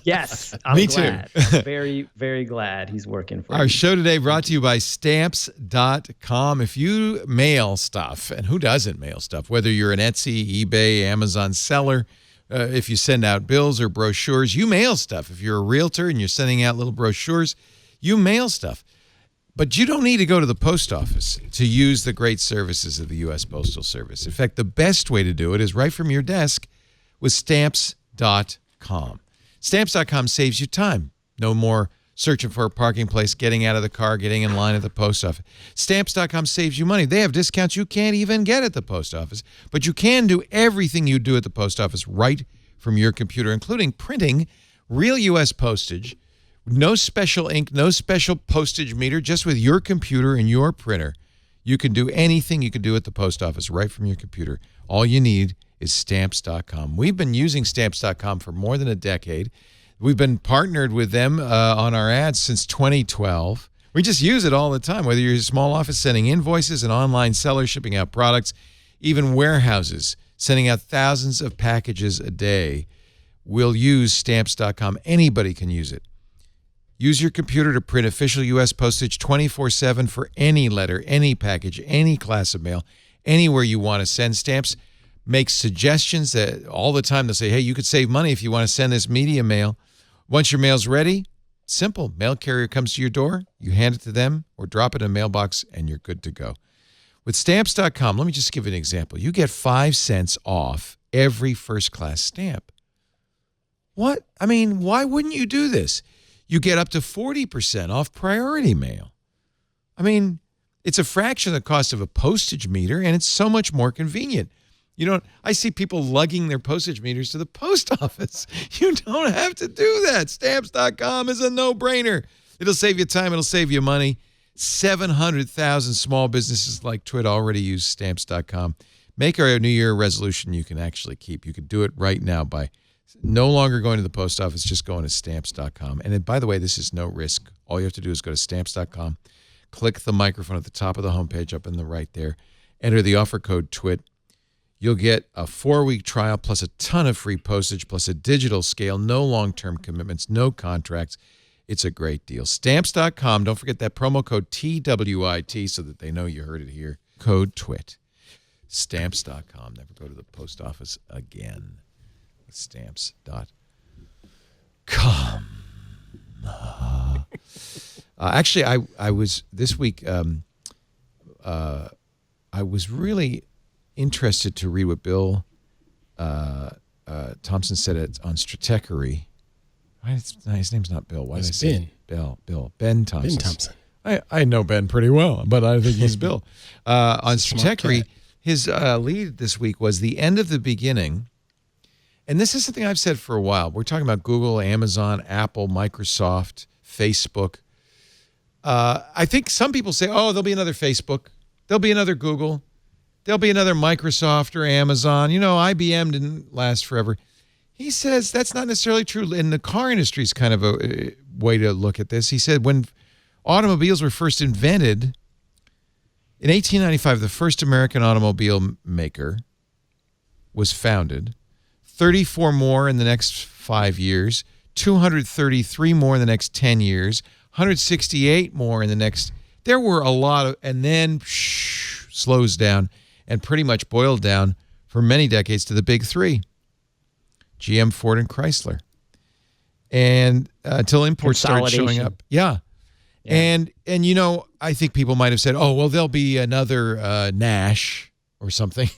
Speaker 4: Yes, I'm
Speaker 1: Me
Speaker 4: glad.
Speaker 1: too.
Speaker 4: I'm very, very glad he's working for
Speaker 1: Our
Speaker 4: me.
Speaker 1: show today brought to you by Stamps.com. If you mail stuff, and who doesn't mail stuff, whether you're an Etsy, eBay, Amazon seller, if you send out bills or brochures, you mail stuff. If you're a realtor and you're sending out little brochures, you mail stuff. But you don't need to go to the post office to use the great services of the U.S. Postal Service. In fact, the best way to do it is right from your desk with Stamps.com. Stamps.com saves you time. No more searching for a parking place, getting out of the car, getting in line at the post office. Stamps.com saves you money. They have discounts you can't even get at the post office, but you can do everything you do at the post office right from your computer, including printing real U.S. postage, no special ink, no special postage meter, just with your computer and your printer. You can do anything you can do at the post office right from your computer. All you need is Stamps.com. We've been using Stamps.com for more than a decade. We've been partnered with them on our ads since 2012. We just use it all the time, whether you're a small office sending invoices, an online seller shipping out products, even warehouses sending out thousands of packages a day. We'll use Stamps.com. Anybody can use it. Use your computer to print official U.S. postage 24/7 for any letter, any package, any class of mail, anywhere you want to send. Stamps makes suggestions that all the time. They'll say, hey, you could save money if you want to send this media mail. Once your mail's ready, simple. Mail carrier comes to your door, you hand it to them or drop it in a mailbox, and you're good to go. With Stamps.com, let me just give you an example. You get 5 cents off every first-class stamp. What? I mean, why wouldn't you do this? You get up to 40% off priority mail. I mean, it's a fraction of the cost of a postage meter, and it's so much more convenient. I see people lugging their postage meters to the post office. You don't have to do that. Stamps.com is a no-brainer. It'll save you time. It'll save you money. 700,000 small businesses like Pruitt already use Stamps.com. Make our New Year resolution you can actually keep. You can do it right now by no longer going to the post office, just going to Stamps.com. And then, by the way, this is no risk. All you have to do is go to Stamps.com, click the microphone at the top of the homepage up in the right there, enter the offer code TWIT. You'll get a 4-week trial plus a ton of free postage plus a digital scale, no long-term commitments, no contracts. It's a great deal. Stamps.com. Don't forget that promo code TWIT so that they know you heard it here. Code TWIT. Stamps.com. Never go to the post office again. Stamps.com. Actually, I was this week. I was really interested to read what Bill Thompson said on Stratechery. His name's not Bill. Why did I say Ben? Bill. Ben Thompson.
Speaker 5: Ben Thompson.
Speaker 1: I know Ben pretty well, but I think he's Bill. On Stratechery, his lead this week was the end of the beginning. And this is something I've said for a while. We're talking about Google, Amazon, Apple, Microsoft, Facebook. I think some people say, oh, there'll be another Facebook. There'll be another Google. There'll be another Microsoft or Amazon. IBM didn't last forever. He says that's not necessarily true. And the car industry is kind of a way to look at this. He said when automobiles were first invented, in 1895, the first American automobile maker was founded. 34 more in the next 5 years, 233 more in the next 10 years, 168 more in the next. There were a lot of, and then slows down and pretty much boiled down for many decades to the big three: GM, Ford, and Chrysler. And until imports started showing up. Yeah. And I think people might have said, oh, well, there'll be another Nash or something.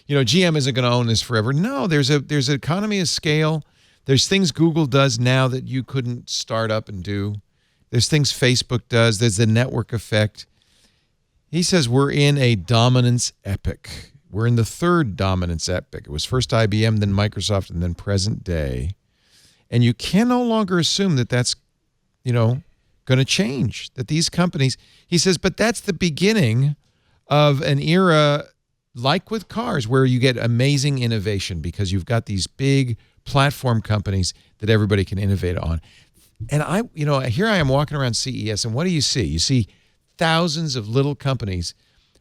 Speaker 1: GM isn't going to own this forever. No, there's an economy of scale. There's things Google does now that you couldn't start up and do. There's things Facebook does. There's the network effect. He says we're in a dominance epic. We're in the third dominance epic. It was first IBM, then Microsoft, and then present day. And you can no longer assume that that's, going to change, that these companies, he says, but that's the beginning of an era like with cars where you get amazing innovation because you've got these big platform companies that everybody can innovate on. And here I am walking around CES, and what do you see? You see thousands of little companies,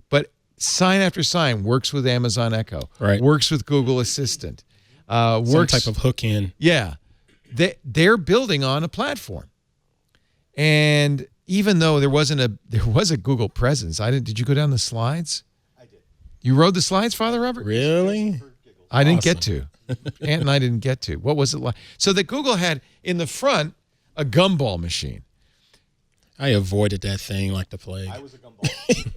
Speaker 1: but sign after sign works with Amazon Echo,
Speaker 5: right?
Speaker 1: Works with Google Assistant,
Speaker 5: some type of hook in.
Speaker 1: Yeah, they're building on a platform, and even though there was a Google presence, did you go down the slides?
Speaker 6: I did.
Speaker 1: You rode the slides, Father Robert?
Speaker 5: Really?
Speaker 1: I didn't get to. Ant and I didn't get to. What was it like? So that Google had in the front a gumball machine.
Speaker 5: I avoided that thing like the plague.
Speaker 6: I was a gumball.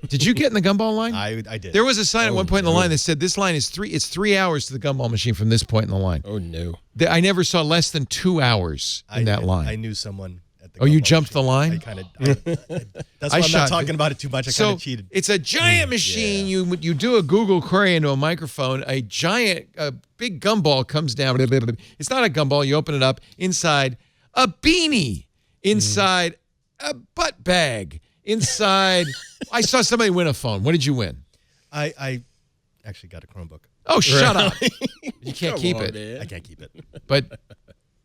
Speaker 1: Did you get in the gumball line?
Speaker 6: I did.
Speaker 1: There was a sign at one point in the line that said this line is 3 hours to the gumball machine from this point in the line.
Speaker 5: Oh, no.
Speaker 1: I never saw less than 2 hours in that line.
Speaker 6: I knew someone at the
Speaker 1: Oh, you
Speaker 6: gumball
Speaker 1: jumped the
Speaker 6: machine.
Speaker 1: line?
Speaker 6: I kind of. That's why I'm not talking about it too much. I kind of cheated.
Speaker 1: It's a giant machine. You do a Google query into a microphone. A big gumball comes down. It's not a gumball. You open it up. Inside, a beanie. Inside, a butt bag. Inside, I saw somebody win a phone. What did you win?
Speaker 6: I actually got a Chromebook.
Speaker 1: Oh, shut up. You can't keep it.
Speaker 5: Man.
Speaker 6: I can't keep it.
Speaker 1: But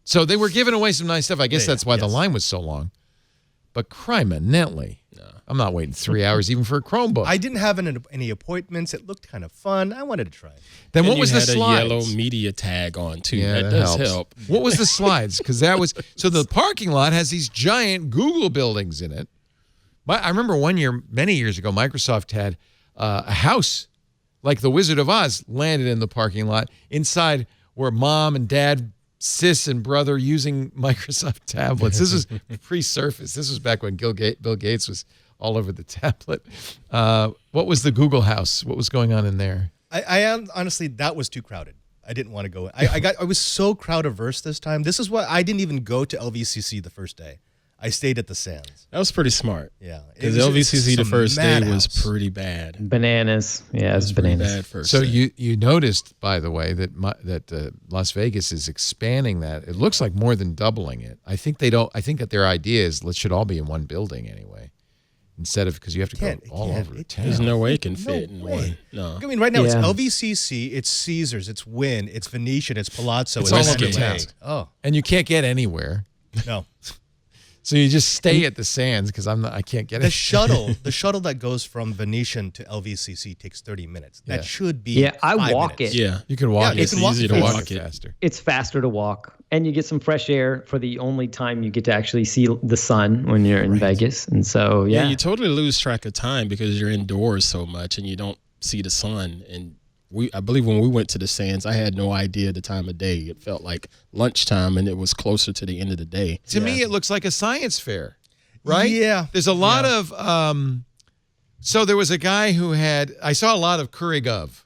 Speaker 1: so they were giving away some nice stuff. I guess
Speaker 6: Yeah,
Speaker 1: that's why the
Speaker 6: yes.
Speaker 1: line was so long. But criminally, I'm not waiting 3 hours even for a Chromebook.
Speaker 6: I didn't have any appointments. It looked kind of fun. I wanted to try it.
Speaker 1: Then
Speaker 5: And
Speaker 1: what was
Speaker 5: you
Speaker 1: the
Speaker 5: had
Speaker 1: slides?
Speaker 5: a yellow media tag on too.
Speaker 1: Yeah,
Speaker 5: that does
Speaker 1: helps.
Speaker 5: help.
Speaker 1: What was the slides? Because that was so the parking lot has these giant Google buildings in it. I remember one year, many years ago, Microsoft had a house like the Wizard of Oz landed in the parking lot. Inside were mom and dad, sis and brother using Microsoft tablets. This was pre-Surface. This was back when Bill Gates was all over the tablet. What was the Google house? What was going on in there?
Speaker 6: I honestly, that was too crowded. I didn't want to go. I was so crowd averse this time. This is why I didn't even go to LVCC the first day. I stayed at the Sands.
Speaker 5: That was pretty smart.
Speaker 6: Yeah,
Speaker 5: Because
Speaker 6: It was
Speaker 5: LVCC the
Speaker 6: some
Speaker 5: first day was
Speaker 6: madhouse.
Speaker 5: pretty bad.
Speaker 4: Bananas. Yeah, it's
Speaker 5: Pretty
Speaker 4: bananas.
Speaker 5: bad first.
Speaker 1: So
Speaker 5: day.
Speaker 1: you noticed, by the way, that Las Vegas is expanding that. It looks like more than doubling it. I think that their idea is it should all be in one building anyway, instead of because you have to go
Speaker 6: It
Speaker 1: all
Speaker 6: can't.
Speaker 1: over
Speaker 6: It
Speaker 1: town.
Speaker 5: There's no way it can fit
Speaker 6: No
Speaker 5: in
Speaker 6: way.
Speaker 5: one. No.
Speaker 6: I mean, right now it's
Speaker 4: Yeah.
Speaker 6: LVCC, it's Caesars, it's Wynn, it's Venetian, it's Palazzo,
Speaker 1: It's
Speaker 6: it's
Speaker 1: all over
Speaker 6: Mandalay.
Speaker 1: town.
Speaker 6: Oh
Speaker 1: And you can't get anywhere,
Speaker 6: no,
Speaker 1: so you just stay at the Sands because I can't get
Speaker 6: the
Speaker 1: it.
Speaker 6: shuttle that goes from Venetian to LVCC takes 30 minutes. That
Speaker 1: Yeah.
Speaker 6: should be
Speaker 4: Yeah, I
Speaker 6: 5
Speaker 4: walk
Speaker 6: minutes.
Speaker 4: it.
Speaker 5: Yeah.
Speaker 1: You can walk.
Speaker 6: Yeah,
Speaker 1: it.
Speaker 6: you can walk
Speaker 5: easy to
Speaker 6: fast.
Speaker 5: walk it.
Speaker 1: faster.
Speaker 4: It's faster to walk, and you get some fresh air for the only time you get to actually see the sun when you're in Vegas. And so,
Speaker 5: Yeah, you totally lose track of time because you're indoors so much and you don't see the sun. And I believe when we went to the Sands, I had no idea the time of day. It felt like lunchtime and it was closer to the end of the day.
Speaker 1: To me, it looks like a science fair, right?
Speaker 6: Yeah.
Speaker 1: There's a lot of. So there was a guy who I saw a lot of Keurig of.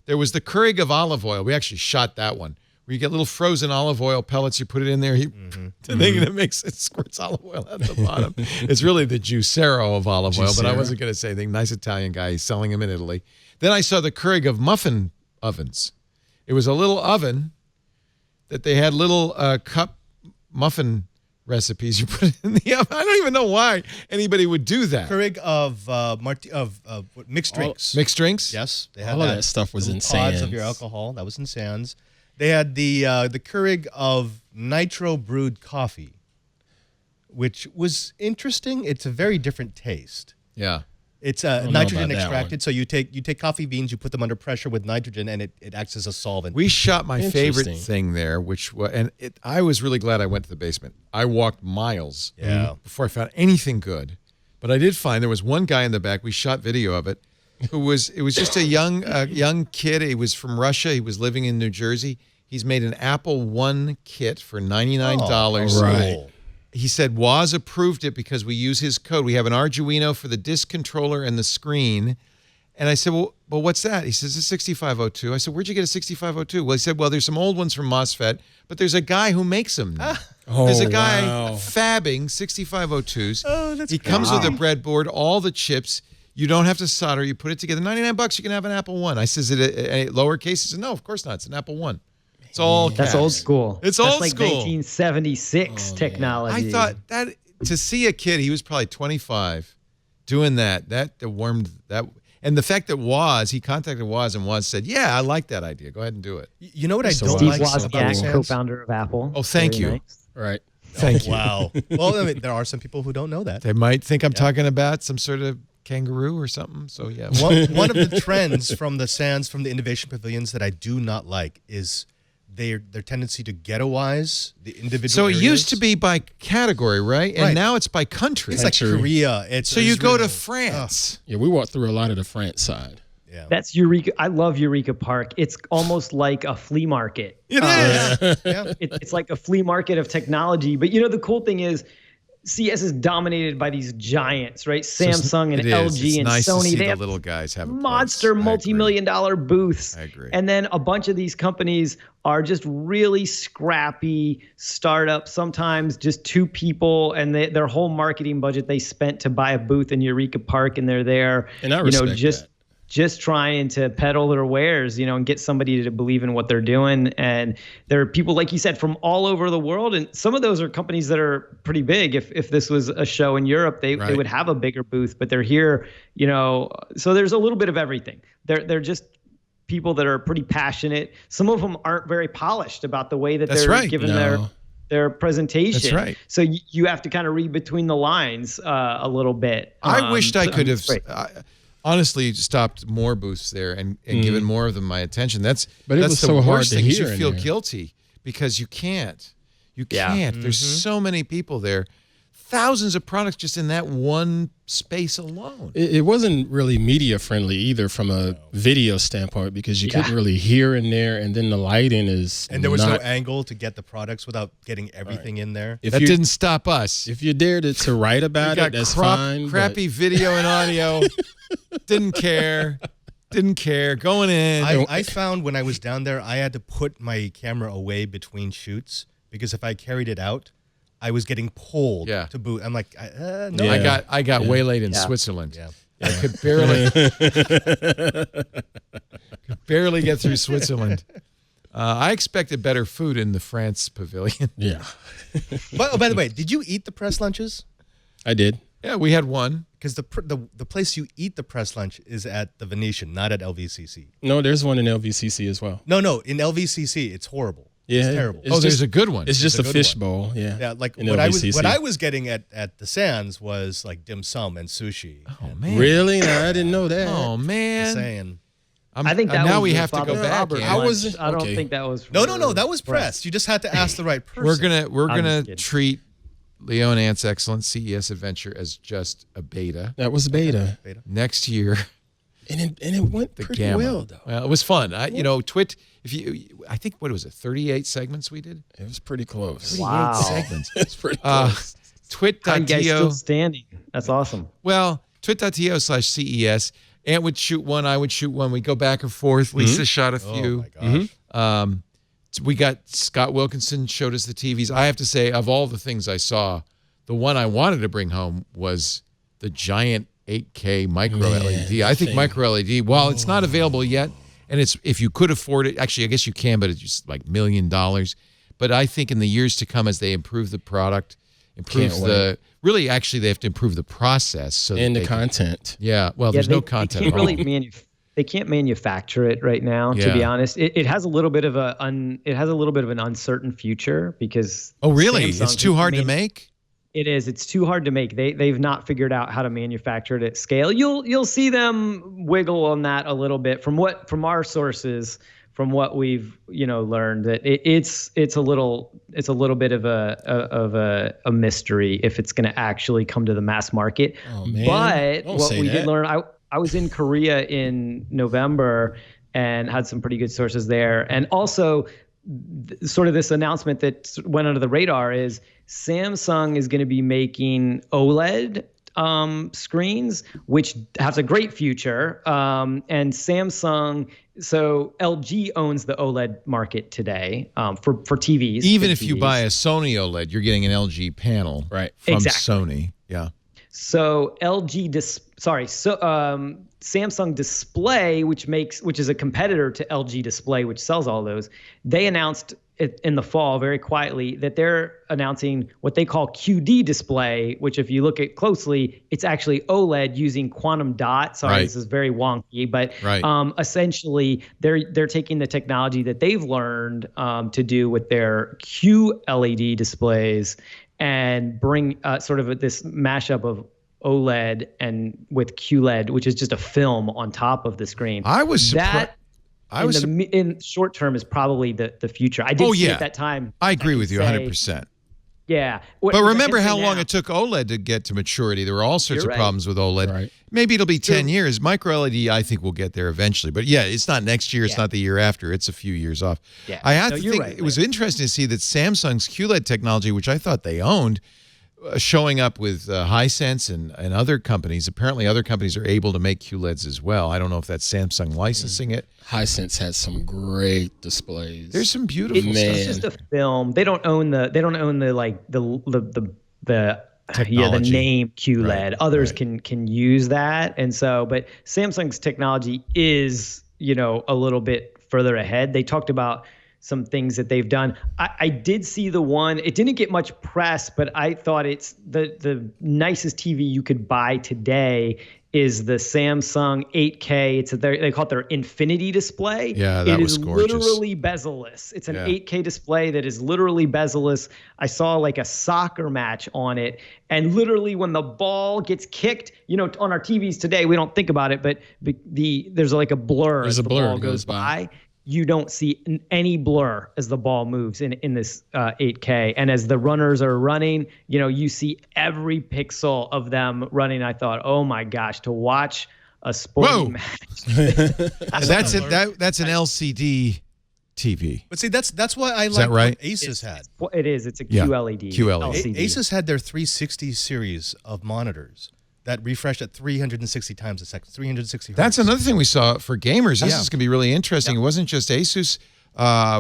Speaker 1: There was the Keurig of olive oil. We actually shot that one. Where you get little frozen olive oil pellets, you put it in there, the thing that makes it squirts olive oil at the bottom. It's really the Juicero of olive oil, but I
Speaker 5: Juicero.
Speaker 1: wasn't going to say anything. Nice Italian guy. He's selling them in Italy. Then I saw the Keurig of muffin ovens. It was a little oven that they had little cup muffin recipes. You put it in the oven. I don't even know why anybody would do that.
Speaker 6: Keurig of mixed drinks.
Speaker 1: Mixed drinks?
Speaker 6: Yes, they had
Speaker 5: All of that stuff was
Speaker 6: little
Speaker 5: in
Speaker 6: pods
Speaker 5: Sands.
Speaker 6: of your alcohol. That was in Sands. They had the Keurig of nitro brewed coffee, which was interesting. It's a very different taste.
Speaker 1: Yeah.
Speaker 6: It's
Speaker 5: know
Speaker 6: nitrogen
Speaker 5: about that
Speaker 6: extracted, so you take coffee beans, you put them under pressure with nitrogen, and it acts as a solvent.
Speaker 1: We shot my favorite
Speaker 5: Interesting.
Speaker 1: thing there, I was really glad I went to the basement. I walked miles before I found anything good. But I did find there was one guy in the back, we shot video of it, it was just a young kid. He was from Russia. He was living in New Jersey. He's made an Apple One kit for $99.
Speaker 5: right.
Speaker 1: He said Woz approved it because we use his code. We have an Arduino for the disc controller and the screen. And I said, well, what's that? He says, it's 6502. I said, where'd you get a 6502? Well, he said, well, there's some old ones from MOSFET, but there's a guy who makes them now. There's a guy fabbing 6502s.
Speaker 6: Oh, that's
Speaker 1: He comes with a breadboard, all the chips. You don't have to solder. You put it together. $99, you can have an Apple One. I says, is it a lowercase? He said, no, of course not. It's an Apple One. It's all
Speaker 4: that's
Speaker 1: caps.
Speaker 4: old school.
Speaker 1: It's
Speaker 4: That's
Speaker 1: old
Speaker 4: like
Speaker 1: school.
Speaker 4: 1976 technology.
Speaker 1: I thought that to see a kid, he was probably 25, doing that warmed that. And the fact that he contacted Woz and Woz said, yeah, I like that idea. Go ahead and do it.
Speaker 6: You know what I
Speaker 5: So
Speaker 6: don't
Speaker 4: Steve
Speaker 6: like about
Speaker 4: Wozniak,
Speaker 6: Sands?
Speaker 4: co-founder of Apple.
Speaker 1: Oh, thank
Speaker 4: Very
Speaker 1: you.
Speaker 4: nice.
Speaker 5: Right.
Speaker 1: Thank you.
Speaker 6: Wow. Well, I mean, there are some people who don't know that.
Speaker 1: They might think I'm talking about some sort of kangaroo or something. So, yeah.
Speaker 6: One of the trends from the Sands, from the innovation pavilions that I do not like is their tendency to ghettoize the individual
Speaker 1: So it
Speaker 6: areas.
Speaker 1: used to be by category, right? And
Speaker 6: Right.
Speaker 1: now it's by country.
Speaker 6: It's like Korea. It's
Speaker 1: so you go to
Speaker 6: Israel.
Speaker 1: France.
Speaker 5: Yeah, we walked through a lot of the France side.
Speaker 6: Yeah.
Speaker 4: That's Eureka. I love Eureka Park. It's almost like a flea market.
Speaker 1: It is.
Speaker 6: Yeah.
Speaker 4: It's like a flea market of technology. But the cool thing is, CES is dominated by these giants, right?
Speaker 1: So
Speaker 4: Samsung and
Speaker 1: it is.
Speaker 4: LG
Speaker 1: It's
Speaker 4: and
Speaker 1: nice to
Speaker 4: Sony.
Speaker 1: see
Speaker 4: They
Speaker 1: the
Speaker 4: have
Speaker 1: little guys have a place.
Speaker 4: monster
Speaker 1: I agree.
Speaker 4: multi-million-dollar booths.
Speaker 1: I agree.
Speaker 4: And then a bunch of these companies are just really scrappy startups, sometimes just two people, and their whole marketing budget they spent to buy a booth in Eureka Park, and they're there,
Speaker 5: And I respect that.
Speaker 4: just trying to peddle their wares, and get somebody to believe in what they're doing. And there are people, like you said, from all over the world. And some of those are companies that are pretty big. If this was a show in Europe, they would have a bigger booth, but they're here, so there's a little bit of everything. They're just people that are pretty passionate. Some of them aren't very polished about the way that they're giving their presentation.
Speaker 1: That's right.
Speaker 4: So you have to kind of read between the lines a little bit.
Speaker 1: I wished I could have...
Speaker 4: great.
Speaker 1: Honestly, stopped more booths there and given more of them my attention. But
Speaker 5: it was
Speaker 1: the
Speaker 5: so hard
Speaker 1: worst
Speaker 5: to
Speaker 1: thing is
Speaker 5: hear
Speaker 1: you
Speaker 5: in
Speaker 1: feel
Speaker 5: there.
Speaker 1: guilty because you can't. You
Speaker 4: Yeah.
Speaker 1: can't. There's so many people there. Thousands of products just in that one space alone.
Speaker 5: It wasn't really media friendly either from a video standpoint because you couldn't really hear in there, and then the lighting is
Speaker 6: And there was no
Speaker 5: not,
Speaker 6: angle to get the products without getting everything in there.
Speaker 5: if
Speaker 1: That
Speaker 5: you
Speaker 1: didn't stop us.
Speaker 5: if you dare to write about
Speaker 1: We
Speaker 5: it, that's fine.
Speaker 1: Crappy video and audio. Didn't care. Going in.
Speaker 6: I found when I was down there, I had to put my camera away between shoots because if I carried it out, I was getting pulled to boot. I'm like, no.
Speaker 5: Yeah.
Speaker 1: I got waylaid in Switzerland.
Speaker 6: Yeah.
Speaker 1: I could barely get through Switzerland. I expected better food in the France pavilion.
Speaker 5: Yeah,
Speaker 6: But by the way, did you eat the press lunches?
Speaker 5: I did.
Speaker 1: Yeah, we had one.
Speaker 6: Because the place you eat the press lunch is at the Venetian, not at LVCC.
Speaker 5: No, there's one in LVCC as well.
Speaker 6: No, in LVCC, it's horrible.
Speaker 5: Yeah,
Speaker 6: it's terrible.
Speaker 1: There's a good one.
Speaker 5: It's just a
Speaker 6: a good
Speaker 5: fish
Speaker 6: one.
Speaker 5: bowl. Yeah,
Speaker 6: Yeah, like
Speaker 5: in
Speaker 6: what
Speaker 5: LVCC.
Speaker 6: I was getting at the Sands was like dim sum and sushi.
Speaker 1: Oh man.
Speaker 5: Really? No, I didn't know that.
Speaker 1: Oh
Speaker 6: Just
Speaker 1: man.
Speaker 6: saying.
Speaker 4: I think that
Speaker 1: now
Speaker 4: was
Speaker 1: we
Speaker 4: the
Speaker 1: have to go
Speaker 4: Father
Speaker 1: back.
Speaker 4: Robert
Speaker 1: Ann.
Speaker 5: How
Speaker 4: lunch.
Speaker 5: was it?
Speaker 4: I don't
Speaker 5: Okay.
Speaker 4: think that was.
Speaker 6: No, that was press. You just had to ask the right person.
Speaker 1: We're
Speaker 4: I'm
Speaker 1: gonna
Speaker 4: just kidding.
Speaker 1: treat Leo and Ant's excellent CES adventure as just a beta.
Speaker 5: That was beta,
Speaker 1: Next year,
Speaker 5: and it went
Speaker 1: the
Speaker 5: pretty
Speaker 1: gamma.
Speaker 5: well though.
Speaker 1: Well, it was fun. Twit. I think what was it? 38 segments we did.
Speaker 5: It was pretty close.
Speaker 4: Wow.
Speaker 1: Segments.
Speaker 5: It's pretty close.
Speaker 4: How you guys still
Speaker 1: Twit.to.
Speaker 4: standing? That's awesome.
Speaker 1: Well, twit.to/CES. Ant would shoot one. I would shoot one. We go back and forth. Lisa shot a few.
Speaker 6: Oh my gosh.
Speaker 1: We got Scott Wilkinson showed us the TVs. I have to say, of all the things I saw, the one I wanted to bring home was the giant 8K micro LED. I think micro LED, while it's not available yet, and it's if you could afford it, actually, I guess you can, but it's just like $1 million. But I think in the years to come, as they improve the product, really, actually, they have to improve the process so
Speaker 5: And
Speaker 1: that
Speaker 5: the content.
Speaker 1: Yeah, well, there's no content.
Speaker 4: They can't
Speaker 1: at all.
Speaker 4: really they can't manufacture it right now.
Speaker 1: Yeah.
Speaker 4: To be honest, it has a little bit of an uncertain future because.
Speaker 1: Oh, really?
Speaker 4: Samsung
Speaker 1: It's too hard to
Speaker 4: made-
Speaker 1: make?
Speaker 4: It is. It's too hard to make. They've not figured out how to manufacture it at scale. You'll see them wiggle on that a little bit from our sources, from what we've learned, that it's a little bit of a mystery if it's going to actually come to the mass market.
Speaker 5: Oh, man.
Speaker 4: But
Speaker 5: Don't
Speaker 4: what
Speaker 5: say
Speaker 4: we
Speaker 5: that.
Speaker 4: did learn, I was in Korea in November and had some pretty good sources there, and also sort of this announcement that went under the radar is Samsung is going to be making OLED screens, which has a great future. And Samsung, so LG owns the OLED market today for TVs.
Speaker 1: Even
Speaker 4: big
Speaker 1: if you
Speaker 4: TVs.
Speaker 1: buy a Sony OLED, you're getting an LG panel
Speaker 5: Right.
Speaker 1: from
Speaker 4: Exactly.
Speaker 1: Sony. Yeah.
Speaker 4: So Samsung Display, which is a competitor to LG Display, which sells all those, they announced in the fall very quietly that they're announcing what they call QD display, which if you look at closely, it's actually OLED using quantum dot. Sorry,
Speaker 1: Right.
Speaker 4: this is very wonky, but
Speaker 1: Right.
Speaker 4: Essentially they're taking the technology that they've learned to do with their QLED displays and bring sort of this mashup of OLED and with QLED, which is just a film on top of the screen.
Speaker 1: I was surprised.
Speaker 4: In short term is probably the future. I did see at that time.
Speaker 1: I agree with you
Speaker 4: say-
Speaker 1: 100%.
Speaker 4: Yeah.
Speaker 1: But remember how long it took OLED to get to maturity. There were all sorts
Speaker 4: You're
Speaker 1: of
Speaker 4: right.
Speaker 1: problems with OLED.
Speaker 5: Right.
Speaker 1: Maybe it'll be 10 years. Micro LED, I think, will get there eventually. But yeah, it's not next year. It's not the year after. It's a few years off.
Speaker 4: Yeah.
Speaker 1: I have
Speaker 4: No,
Speaker 1: to
Speaker 4: you're
Speaker 1: think
Speaker 4: right,
Speaker 1: it was interesting to see that Samsung's QLED technology, which I thought they owned, showing up with Hisense and other companies. Apparently, other companies are able to make QLEDs as well. I don't know if that's Samsung licensing it.
Speaker 5: Hisense has some great displays.
Speaker 1: There's some beautiful stuff.
Speaker 4: It's just a film. They don't own the
Speaker 1: Technology.
Speaker 4: the name QLED.
Speaker 1: Right,
Speaker 4: Others
Speaker 1: right.
Speaker 4: can use that, and so but Samsung's technology is a little bit further ahead. They talked about some things that they've done. I did see the one. It didn't get much press, but I thought it's the nicest TV you could buy today is the Samsung 8K. They call it their Infinity display.
Speaker 1: Yeah, that was gorgeous.
Speaker 4: It is literally bezel-less. It's an
Speaker 1: Yeah.
Speaker 4: 8K display that is literally bezel-less. I saw like a soccer match on it, and literally when the ball gets kicked, on our TVs today, we don't think about it, but there's like a blur
Speaker 5: There's
Speaker 4: as
Speaker 5: a
Speaker 4: the
Speaker 5: blur
Speaker 4: ball
Speaker 5: that
Speaker 4: goes
Speaker 5: goes by.
Speaker 4: You don't see any blur as the ball moves in this 8K. And as the runners are running, you see every pixel of them running. I thought, oh my gosh, to watch a sporting match.
Speaker 1: That's it. That's an LCD TV.
Speaker 6: But see, that's why I
Speaker 1: that
Speaker 6: like
Speaker 1: right?
Speaker 6: what Asus had.
Speaker 4: It is. It's a
Speaker 1: Yeah,
Speaker 4: QLED.
Speaker 1: QLED.
Speaker 4: LCD.
Speaker 6: Asus had their 360 series of monitors that refreshed at 360 times a second, 360 hertz.
Speaker 1: That's another thing we saw for gamers. This
Speaker 6: Yeah.
Speaker 1: is going to be really interesting. It wasn't just Asus.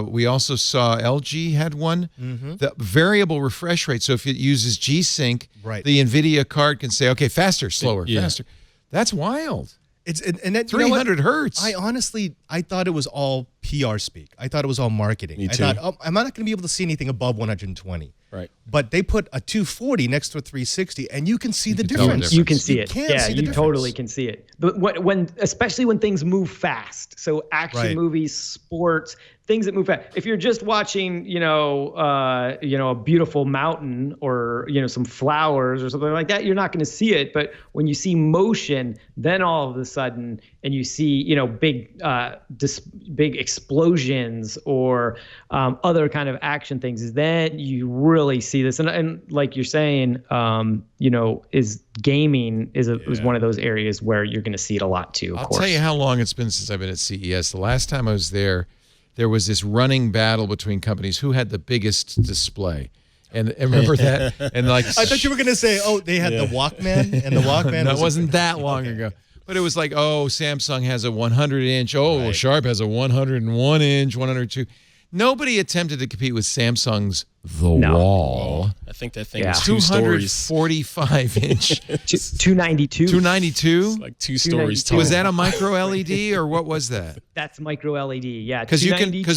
Speaker 1: We also saw LG had one. The variable refresh rate. So if it uses G-Sync,
Speaker 6: Right.
Speaker 1: the NVIDIA card can say, okay, faster, slower,
Speaker 5: Yeah.
Speaker 1: faster. That's wild.
Speaker 6: And that,
Speaker 1: 300 hertz.
Speaker 6: I thought it was all PR speak. I thought it was all marketing.
Speaker 5: Me
Speaker 6: I
Speaker 5: too.
Speaker 6: thought, I'm not going to be able to see anything above 120.
Speaker 5: Right.
Speaker 6: But they put a 240 next to a 360, and you can see the
Speaker 1: can tell the
Speaker 6: difference.
Speaker 4: You can see
Speaker 6: You
Speaker 4: it.
Speaker 6: can
Speaker 4: Yeah,
Speaker 6: see the
Speaker 4: you
Speaker 6: difference.
Speaker 4: totally can see it. But especially when things move fast. So action
Speaker 6: Right.
Speaker 4: movies, sports, things that move fast. If you're just watching, a beautiful mountain or some flowers or something like that, you're not going to see it. But when you see motion, then all of a sudden, and you see big explosions or other kind of action things, then you really see this. And like you're saying, is gaming is one of those areas where you're going to see it a lot too. Of
Speaker 1: I'll
Speaker 4: course.
Speaker 1: tell you how long it's been since I've been at CES. The last time I was there was this running battle between companies who had the biggest display. And remember that? And like,
Speaker 6: I thought you were going to say, they had the Walkman, and the Walkman
Speaker 1: no, it wasn't that long ago. But it was like, Samsung has a 100-inch.
Speaker 6: Right.
Speaker 1: Sharp has a 101-inch, 102. Nobody attempted to compete with Samsung's The Wall.
Speaker 5: I think that thing
Speaker 4: Yeah.
Speaker 5: is 2 stories.
Speaker 1: 245-inch.
Speaker 4: 292.
Speaker 1: 292?
Speaker 5: It's like 2 stories tall.
Speaker 1: Was that a micro LED or what was that?
Speaker 4: That's micro LED. Yeah.
Speaker 1: Because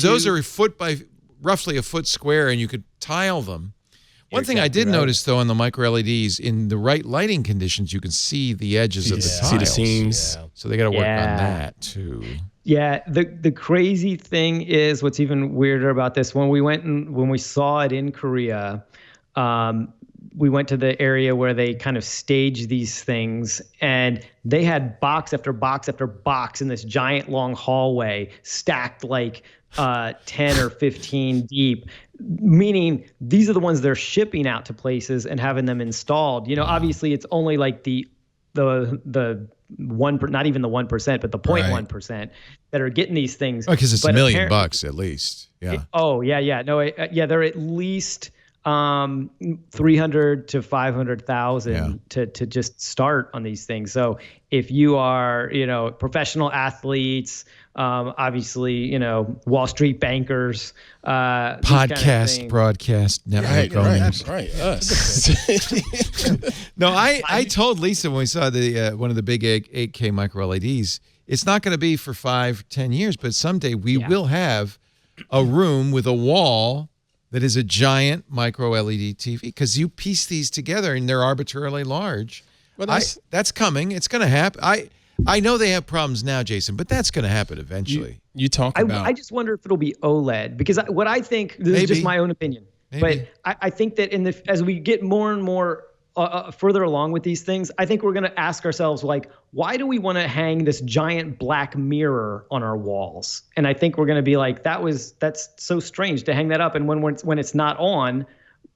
Speaker 1: those
Speaker 4: 292.
Speaker 1: are roughly a foot square, and you could tile them. One thing I did notice though on the micro LEDs, in the right lighting conditions, you can see the edges of the tiles.
Speaker 5: See the seams.
Speaker 6: Yeah.
Speaker 1: So they got to work on
Speaker 4: Yeah.
Speaker 1: that too.
Speaker 4: Yeah, the crazy thing is what's even weirder about this. When we saw it in Korea, we went to the area where they kind of stage these things, and they had box after box after box in this giant long hallway stacked like 10 or 15 deep, meaning these are the ones they're shipping out to places and having them installed. Obviously it's only like the 1%, not even the 1%, but the 0.1% that are getting these things.
Speaker 1: Because it's
Speaker 4: But
Speaker 1: $1 million
Speaker 4: apparently-
Speaker 1: at least. Yeah.
Speaker 4: They're at least 300 to 500,000 to just start on these things. So if you are, professional athletes, obviously, Wall Street bankers,
Speaker 1: Podcast, broadcast, network owners.
Speaker 5: Right. Us.
Speaker 1: No, I told Lisa when we saw the one of the big 8K micro LEDs, it's not going to be for 5-10 years, but someday we will have a room with a wall that is a giant micro LED TV, because you piece these together and they're arbitrarily large.
Speaker 5: Well,
Speaker 1: that's coming. It's going to happen. I know they have problems now, Jason, but that's going to happen eventually.
Speaker 5: You talk about.
Speaker 4: I just wonder if it'll be OLED, because what I think, this is just my own opinion, but I think that as we get more and more further along with these things, I think we're going to ask ourselves, like, why do we want to hang this giant black mirror on our walls? And I think we're going to be like, that's so strange to hang that up. And when it's not on,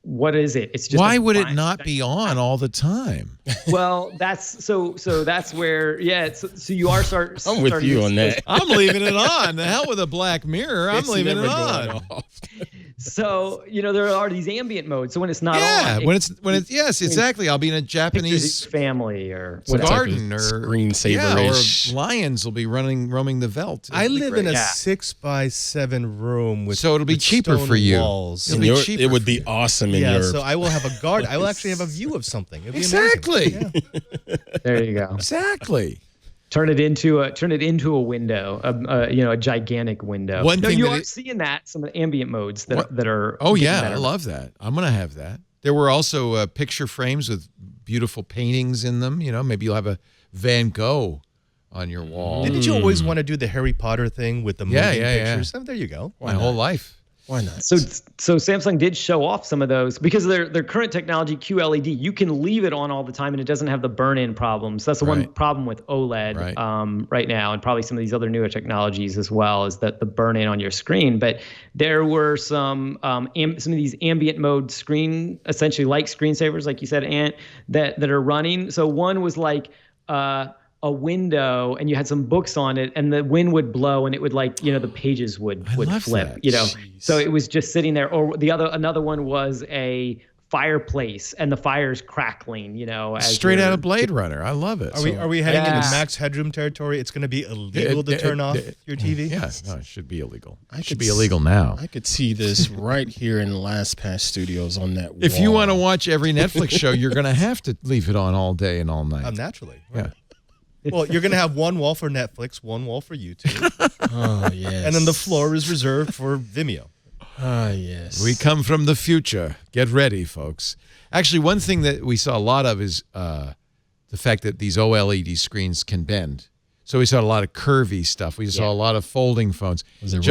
Speaker 4: what is it? It's just
Speaker 1: why would it not be on all the time?
Speaker 4: Well, that's so that's where so you are
Speaker 5: I'm with you on that.
Speaker 1: I'm leaving it on. The hell with a black mirror. I'm leaving it on.
Speaker 4: So, there are these ambient modes. So when it's not on.
Speaker 1: Yes, exactly. I'll be in a Japanese
Speaker 4: family or
Speaker 1: garden or
Speaker 5: screensaver-ish.
Speaker 1: or lions will be roaming the veldt.
Speaker 6: I live in a 6x7 room with
Speaker 1: so it'll be
Speaker 6: with
Speaker 1: cheaper
Speaker 6: stone
Speaker 1: for you.
Speaker 6: walls.
Speaker 1: It'll be cheaper.
Speaker 5: It would be awesome in your.
Speaker 6: So I will have a garden. I will actually have a view of something. It'd be
Speaker 1: Exactly.
Speaker 6: amazing. Yeah.
Speaker 4: There you go.
Speaker 1: Exactly.
Speaker 4: Turn it into a window, a gigantic window.
Speaker 1: One thing
Speaker 4: you
Speaker 1: that
Speaker 4: are seeing that some of the ambient modes that are.
Speaker 1: Oh
Speaker 4: getting
Speaker 1: yeah,
Speaker 4: better.
Speaker 1: I love that. I'm gonna have that. There were also picture frames with beautiful paintings in them. Maybe you'll have a Van Gogh on your wall.
Speaker 6: Didn't you always want to do the Harry Potter thing with the moving pictures? Oh, there you go.
Speaker 1: My whole life.
Speaker 5: Why not?
Speaker 4: So Samsung did show off some of those because their current technology QLED, you can leave it on all the time and it doesn't have the burn-in problems. That's the one problem with OLED right now, and probably some of these other newer technologies as well, is that the burn-in on your screen. But there were some of these ambient mode essentially like screensavers, like you said, Ant, that are running. So one was like a window and you had some books on it and the wind would blow and it would the pages would flip, so it was just sitting there. Or another one was a fireplace and the fire's crackling,
Speaker 1: straight out of Blade Runner. I love it.
Speaker 6: Are we heading into Max Headroom territory? It's going to be illegal to turn off your TV?
Speaker 1: Yeah, no, it should be illegal. It should be illegal now.
Speaker 5: I could see this right here in LastPass Studios on that wall.
Speaker 1: If you want to watch every Netflix show, you're going to have to leave it on all day and all night.
Speaker 6: Naturally.
Speaker 1: Yeah.
Speaker 6: Well, you're going to have one wall for Netflix, one wall for YouTube.
Speaker 5: Oh, yes.
Speaker 6: And then the floor is reserved for Vimeo.
Speaker 5: Ah, yes.
Speaker 1: We come from the future. Get ready, folks. Actually, one thing that we saw a lot of is the fact that these OLED screens can bend. So we saw a lot of curvy stuff. We saw a lot of folding phones.
Speaker 5: Was it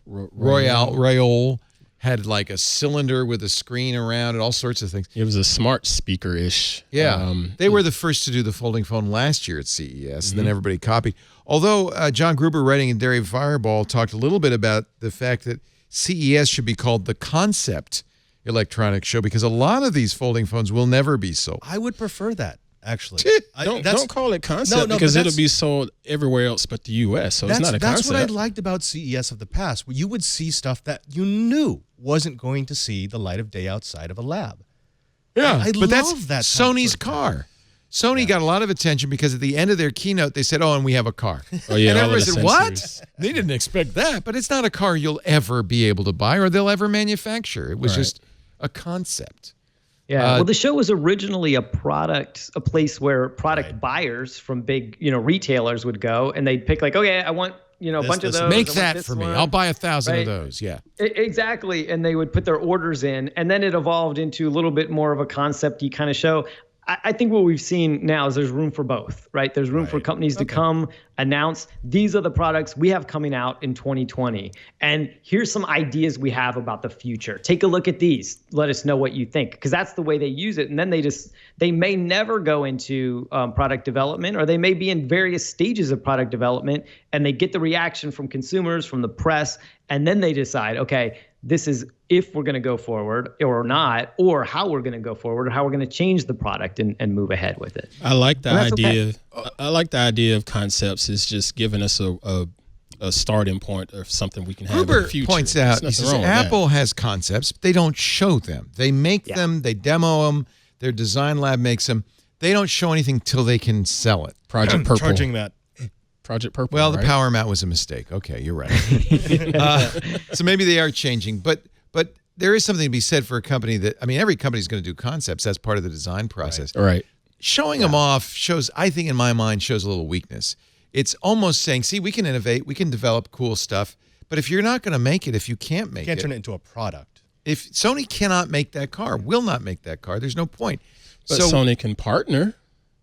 Speaker 1: Royale had like a cylinder with a screen around it, all sorts of things.
Speaker 5: It was a smart speaker-ish.
Speaker 1: Yeah. They were the first to do the folding phone last year at CES, and then everybody copied. Although John Gruber, writing in Dairy Fireball, talked a little bit about the fact that CES should be called the Concept Electronics Show because a lot of these folding phones will never be sold.
Speaker 6: I would prefer that, actually.
Speaker 5: Don't call it Concept because it'll be sold everywhere else but the U.S., so it's not a concept.
Speaker 6: That's what I liked about CES of the past, where you would see stuff that you knew wasn't going to see the light of day outside of a lab.
Speaker 1: Yeah,
Speaker 6: I
Speaker 1: but
Speaker 6: love
Speaker 1: that's
Speaker 6: that
Speaker 1: Sony's car. Sony got a lot of attention because at the end of their keynote, they said, and we have a car.
Speaker 5: Oh, yeah,
Speaker 1: and
Speaker 5: all of
Speaker 1: everybody
Speaker 5: the
Speaker 1: said,
Speaker 5: sensors.
Speaker 1: what? They didn't expect that, but it's not a car you'll ever be able to buy or they'll ever manufacture. It was just a concept.
Speaker 4: Yeah, well, the show was originally a place where product buyers from big, retailers would go and they'd pick okay, I want, a bunch of those.
Speaker 1: Make that for me. I'll buy 1,000 of those. Yeah.
Speaker 4: Exactly. And they would put their orders in, and then it evolved into a little bit more of a concept-y kind of show. I think what we've seen now is there's room for both, right? There's room for companies to come announce these are the products we have coming out in 2020. And here's some ideas we have about the future. Take a look at these. Let us know what you think, because that's the way they use it. And then they may never go into product development, or they may be in various stages of product development, and they get the reaction from consumers, from the press, and then they decide, okay, this is if we're going to go forward or not, or how we're going to go forward, or how we're going to change the product and move ahead with it.
Speaker 5: I like the idea. Okay. I like the idea of concepts. It's just giving us a starting point of something we can have in the future.
Speaker 1: Points out, he says Apple has concepts, but they don't show them. They make them, they demo them, their design lab makes them. They don't show anything till they can sell it.
Speaker 5: Project Purple.
Speaker 6: Charging that.
Speaker 5: Project Purple.
Speaker 1: Well, the power mat was a mistake. Okay, you're right. So maybe they are changing, but there is something to be said for a company that, every company's going to do concepts. That's part of the design process.
Speaker 5: Right.
Speaker 1: Showing them off shows, I think in my mind, shows a little weakness. It's almost saying, see, we can innovate, we can develop cool stuff, but if you're not going to make it, if you can't make it.
Speaker 6: You can't turn it into a product.
Speaker 1: If Sony cannot make that car, will not make that car, there's no point.
Speaker 5: But Sony can partner.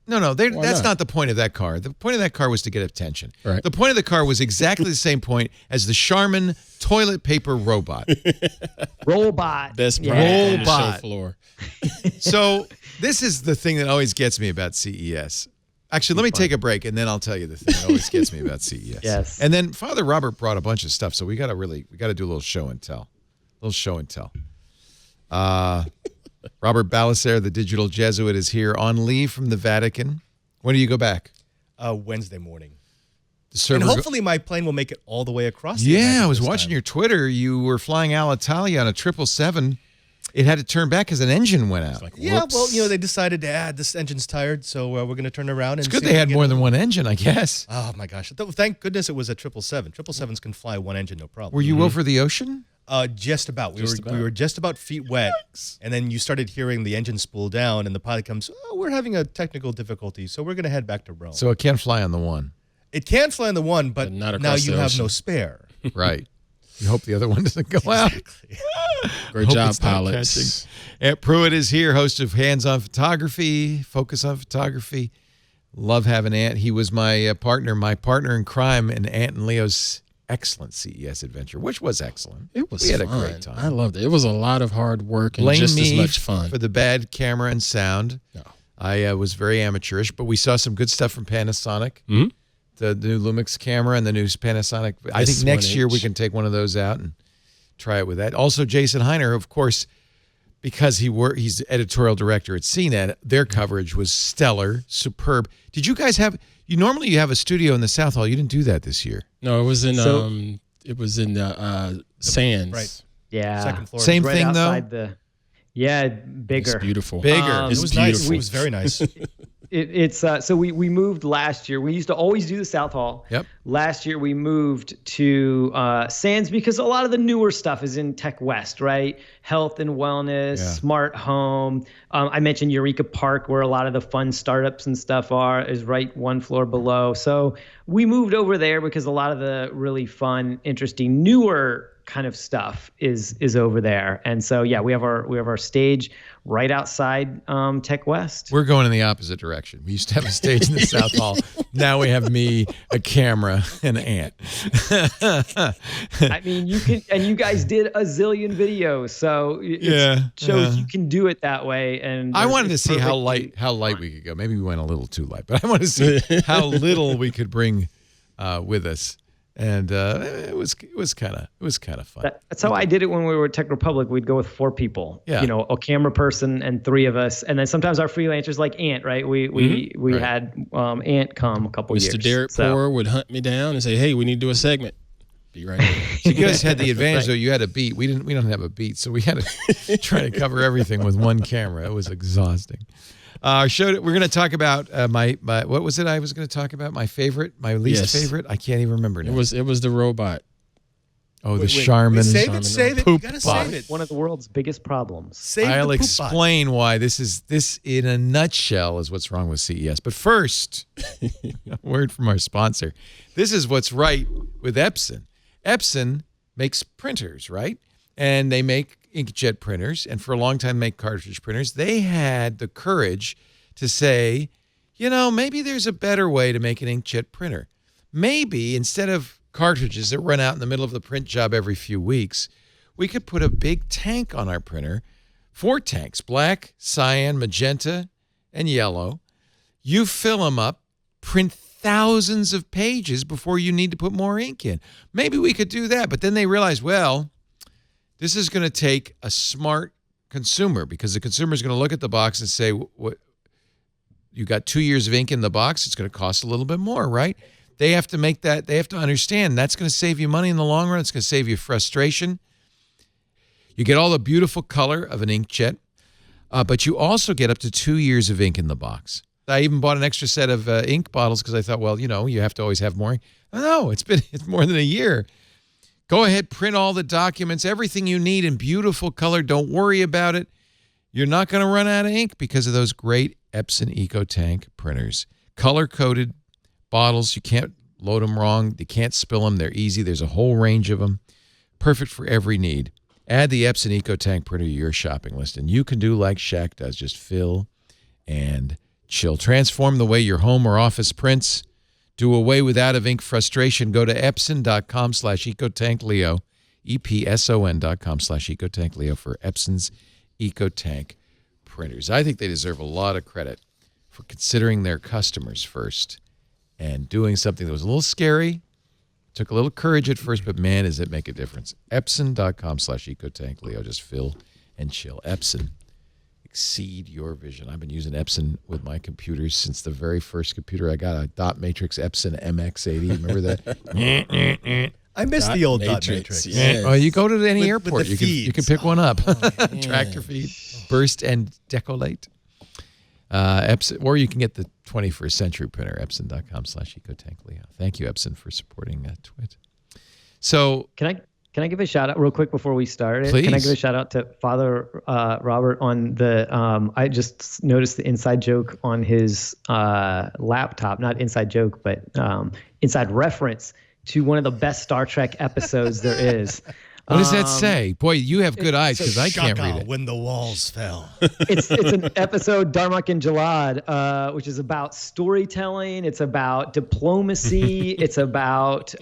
Speaker 1: No, that's not the point of that car. The point of that car was to get attention.
Speaker 5: Right.
Speaker 1: The point of the car was exactly the same point as the Charmin toilet paper robot.
Speaker 4: Rollbot.
Speaker 5: Best product on the show floor.
Speaker 1: So this is the thing that always gets me about CES. Actually, let me take a break, and then I'll tell you the thing that always gets me about CES.
Speaker 4: Yes.
Speaker 1: And then Father Robert brought a bunch of stuff, so we got to do a little show and tell. Robert Ballecer, the digital Jesuit, is here on leave from the Vatican. When do you go back?
Speaker 6: Wednesday morning.
Speaker 1: the server.
Speaker 6: And hopefully my plane will make it all the way across. The
Speaker 1: Yeah,
Speaker 6: Atlantic
Speaker 1: I was
Speaker 6: this
Speaker 1: watching
Speaker 6: time.
Speaker 1: your Twitter. You were flying Alitalia on a 777. It had to turn back because an engine went out.
Speaker 5: Like,
Speaker 6: Yeah,
Speaker 5: whoops.
Speaker 6: well, they decided to this engine's tired, so we're going to turn around. And
Speaker 1: It's good
Speaker 6: see
Speaker 1: they
Speaker 6: if we
Speaker 1: had
Speaker 6: can
Speaker 1: more
Speaker 6: get
Speaker 1: than one engine, I guess.
Speaker 6: Oh my gosh! Thank goodness it was a 777. 777s can fly one engine, no problem.
Speaker 1: Were you over the ocean?
Speaker 6: Just about. We were just about feet wet, and then you started hearing the engine spool down, and the pilot comes, "Oh, we're having a technical difficulty, so we're going to head back to Rome."
Speaker 1: So it can't fly on the one.
Speaker 6: It can fly on the one, but
Speaker 5: But not
Speaker 6: now
Speaker 5: across
Speaker 6: you
Speaker 5: the
Speaker 6: have
Speaker 5: ocean.
Speaker 6: no spare.
Speaker 1: Right. You hope the other one doesn't go out.
Speaker 5: Great
Speaker 1: Hope
Speaker 5: job,
Speaker 1: it's not
Speaker 5: pilots.
Speaker 1: catching. Aunt Pruitt is here, host of Hands on Photography, Focus on Photography. Love having Ant. He was my partner in crime in Ant and Leo's excellent CES adventure, which was excellent.
Speaker 5: It was
Speaker 1: We had
Speaker 5: fun.
Speaker 1: a great time.
Speaker 5: I loved it. It was a lot of hard work and
Speaker 1: Blame
Speaker 5: just
Speaker 1: me
Speaker 5: as much fun.
Speaker 1: for the bad camera and sound.
Speaker 5: No.
Speaker 1: I was very amateurish, but we saw some good stuff from Panasonic.
Speaker 5: Mhm.
Speaker 1: The new Lumix camera and the new Panasonic. I
Speaker 5: This
Speaker 1: think next year we
Speaker 5: 1H.
Speaker 1: can take one of those out and try it with that. Also, Jason Hiner, of course, because he's editorial director at CNET, their coverage was stellar, superb. Did you guys have? Normally you have a studio in the South Hall. You didn't do that this year.
Speaker 5: No, it was in
Speaker 4: So-
Speaker 5: Sands.
Speaker 6: Right.
Speaker 4: Yeah.
Speaker 6: Second floor.
Speaker 1: Same
Speaker 4: Right
Speaker 1: thing though.
Speaker 4: outside the. Yeah, bigger.
Speaker 5: It's beautiful.
Speaker 1: Bigger.
Speaker 6: It
Speaker 5: It's
Speaker 6: was nice.
Speaker 5: beautiful.
Speaker 6: It was very nice.
Speaker 4: It's so we moved last year. We used to always do the South Hall.
Speaker 1: Yep.
Speaker 4: Last year we moved to Sands because a lot of the newer stuff is in Tech West, right? Health and wellness,
Speaker 1: Yeah.
Speaker 4: smart home. I mentioned Eureka Park, where a lot of the fun startups and stuff is right one floor below. So we moved over there because a lot of the really fun, interesting, newer kind of stuff is over there. And so yeah, we have our stage right outside Tech West.
Speaker 1: We're going in the opposite direction. We used to have a stage in the South Hall. Now we have me, a camera, and an Ant.
Speaker 4: I mean, you can, and you guys did a zillion videos, so it shows you can do it that way. And
Speaker 1: I wanted to
Speaker 4: it's
Speaker 1: see how
Speaker 4: perfectly
Speaker 1: light
Speaker 4: fine.
Speaker 1: we could go. Maybe we went a little too light, but I want to see how little we could bring with us. And it was kind of fun.
Speaker 4: That's how I did it when we were at Tech Republic. We'd go with 4 people,
Speaker 1: Yeah.
Speaker 4: a camera person and 3 of us, and then sometimes our freelancers like Ant, right? We
Speaker 1: Right.
Speaker 4: had Ant come a couple years.
Speaker 5: Mr. Derek
Speaker 4: So-
Speaker 5: Poor would hunt me down and say, "Hey, we need to do a segment." Be right there.
Speaker 1: So you guys had the advantage
Speaker 4: Right.
Speaker 1: though. You had a beat. We don't have a beat, so we had to try to cover everything with one camera. It was exhausting. Our show. We're going to talk about my what was it? I was going to talk about my least
Speaker 5: Yes.
Speaker 1: favorite. I can't even remember now.
Speaker 5: It was the robot.
Speaker 1: the Charmin.
Speaker 6: Save it. Save it. You
Speaker 1: Poop
Speaker 6: gotta
Speaker 1: bot.
Speaker 6: save it.
Speaker 4: One of the world's biggest problems.
Speaker 6: Save
Speaker 1: I'll
Speaker 6: the poop bot.
Speaker 1: explain why this in a nutshell is what's wrong with CES. But first, a word from our sponsor. This is what's right with Epson. Epson makes printers, right? And they make inkjet printers, and for a long time make cartridge printers. They had the courage to say, maybe there's a better way to make an inkjet printer. Maybe instead of cartridges that run out in the middle of the print job every few weeks, we could put a big tank on our printer, 4 tanks, black, cyan, magenta, and yellow. You fill them up, print thousands of pages before you need to put more ink in. Maybe we could do that. But then they realized, well, this is going to take a smart consumer, because the consumer is going to look at the box and say, "What? You got 2 years of ink in the box. It's going to cost a little bit more, right?" They have to make that. They have to understand that's going to save you money in the long run. It's going to save you frustration. You get all the beautiful color of an inkjet, but you also get up to 2 years of ink in the box. I even bought an extra set of ink bottles because I thought, well, you have to always have more ink. No, it's more than a year. Go ahead, print all the documents, everything you need in beautiful color. Don't worry about it. You're not going to run out of ink because of those great Epson EcoTank printers. Color-coded bottles. You can't load them wrong. You can't spill them. They're easy. There's a whole range of them. Perfect for every need. Add the Epson EcoTank printer to your shopping list, and you can do like Shaq does. Just fill and chill. Transform the way your home or office prints. Do away with out-of-ink frustration. Go to epson.com/EcoTankLeo, EPSON.com/EcoTankLeo for Epson's EcoTank printers. I think they deserve a lot of credit for considering their customers first and doing something that was a little scary. Took a little courage at first, but man, does it make a difference. Epson.com/EcoTankLeo. Just fill and chill. Epson. exceed your vision. I've been using Epson with my computers since the very first computer I got, a dot matrix Epson MX80. Remember that?
Speaker 6: I miss the old dot matrix.
Speaker 5: Yes.
Speaker 1: Well, you go to any
Speaker 6: With
Speaker 1: airport,
Speaker 6: the
Speaker 1: you can
Speaker 6: feeds.
Speaker 1: pick one up. Tractor feed, burst and decolate. Epson, or you can get the 21st century printer, epson.com/ecotank. Leo. Thank you, Epson, for supporting Twit. So
Speaker 4: Can I give a shout out real quick before we start it?
Speaker 1: Please.
Speaker 4: Can I give a shout out to Father Robert on the? I just noticed the inside joke on his laptop. Not inside joke, but inside reference to one of the best Star Trek episodes there is.
Speaker 1: what does that say? Boy, you have good eyes because I can't
Speaker 6: Shaka
Speaker 1: read it.
Speaker 6: when the walls fell.
Speaker 4: It's an episode, Darmok and Jalad, which is about storytelling. It's about diplomacy. It's about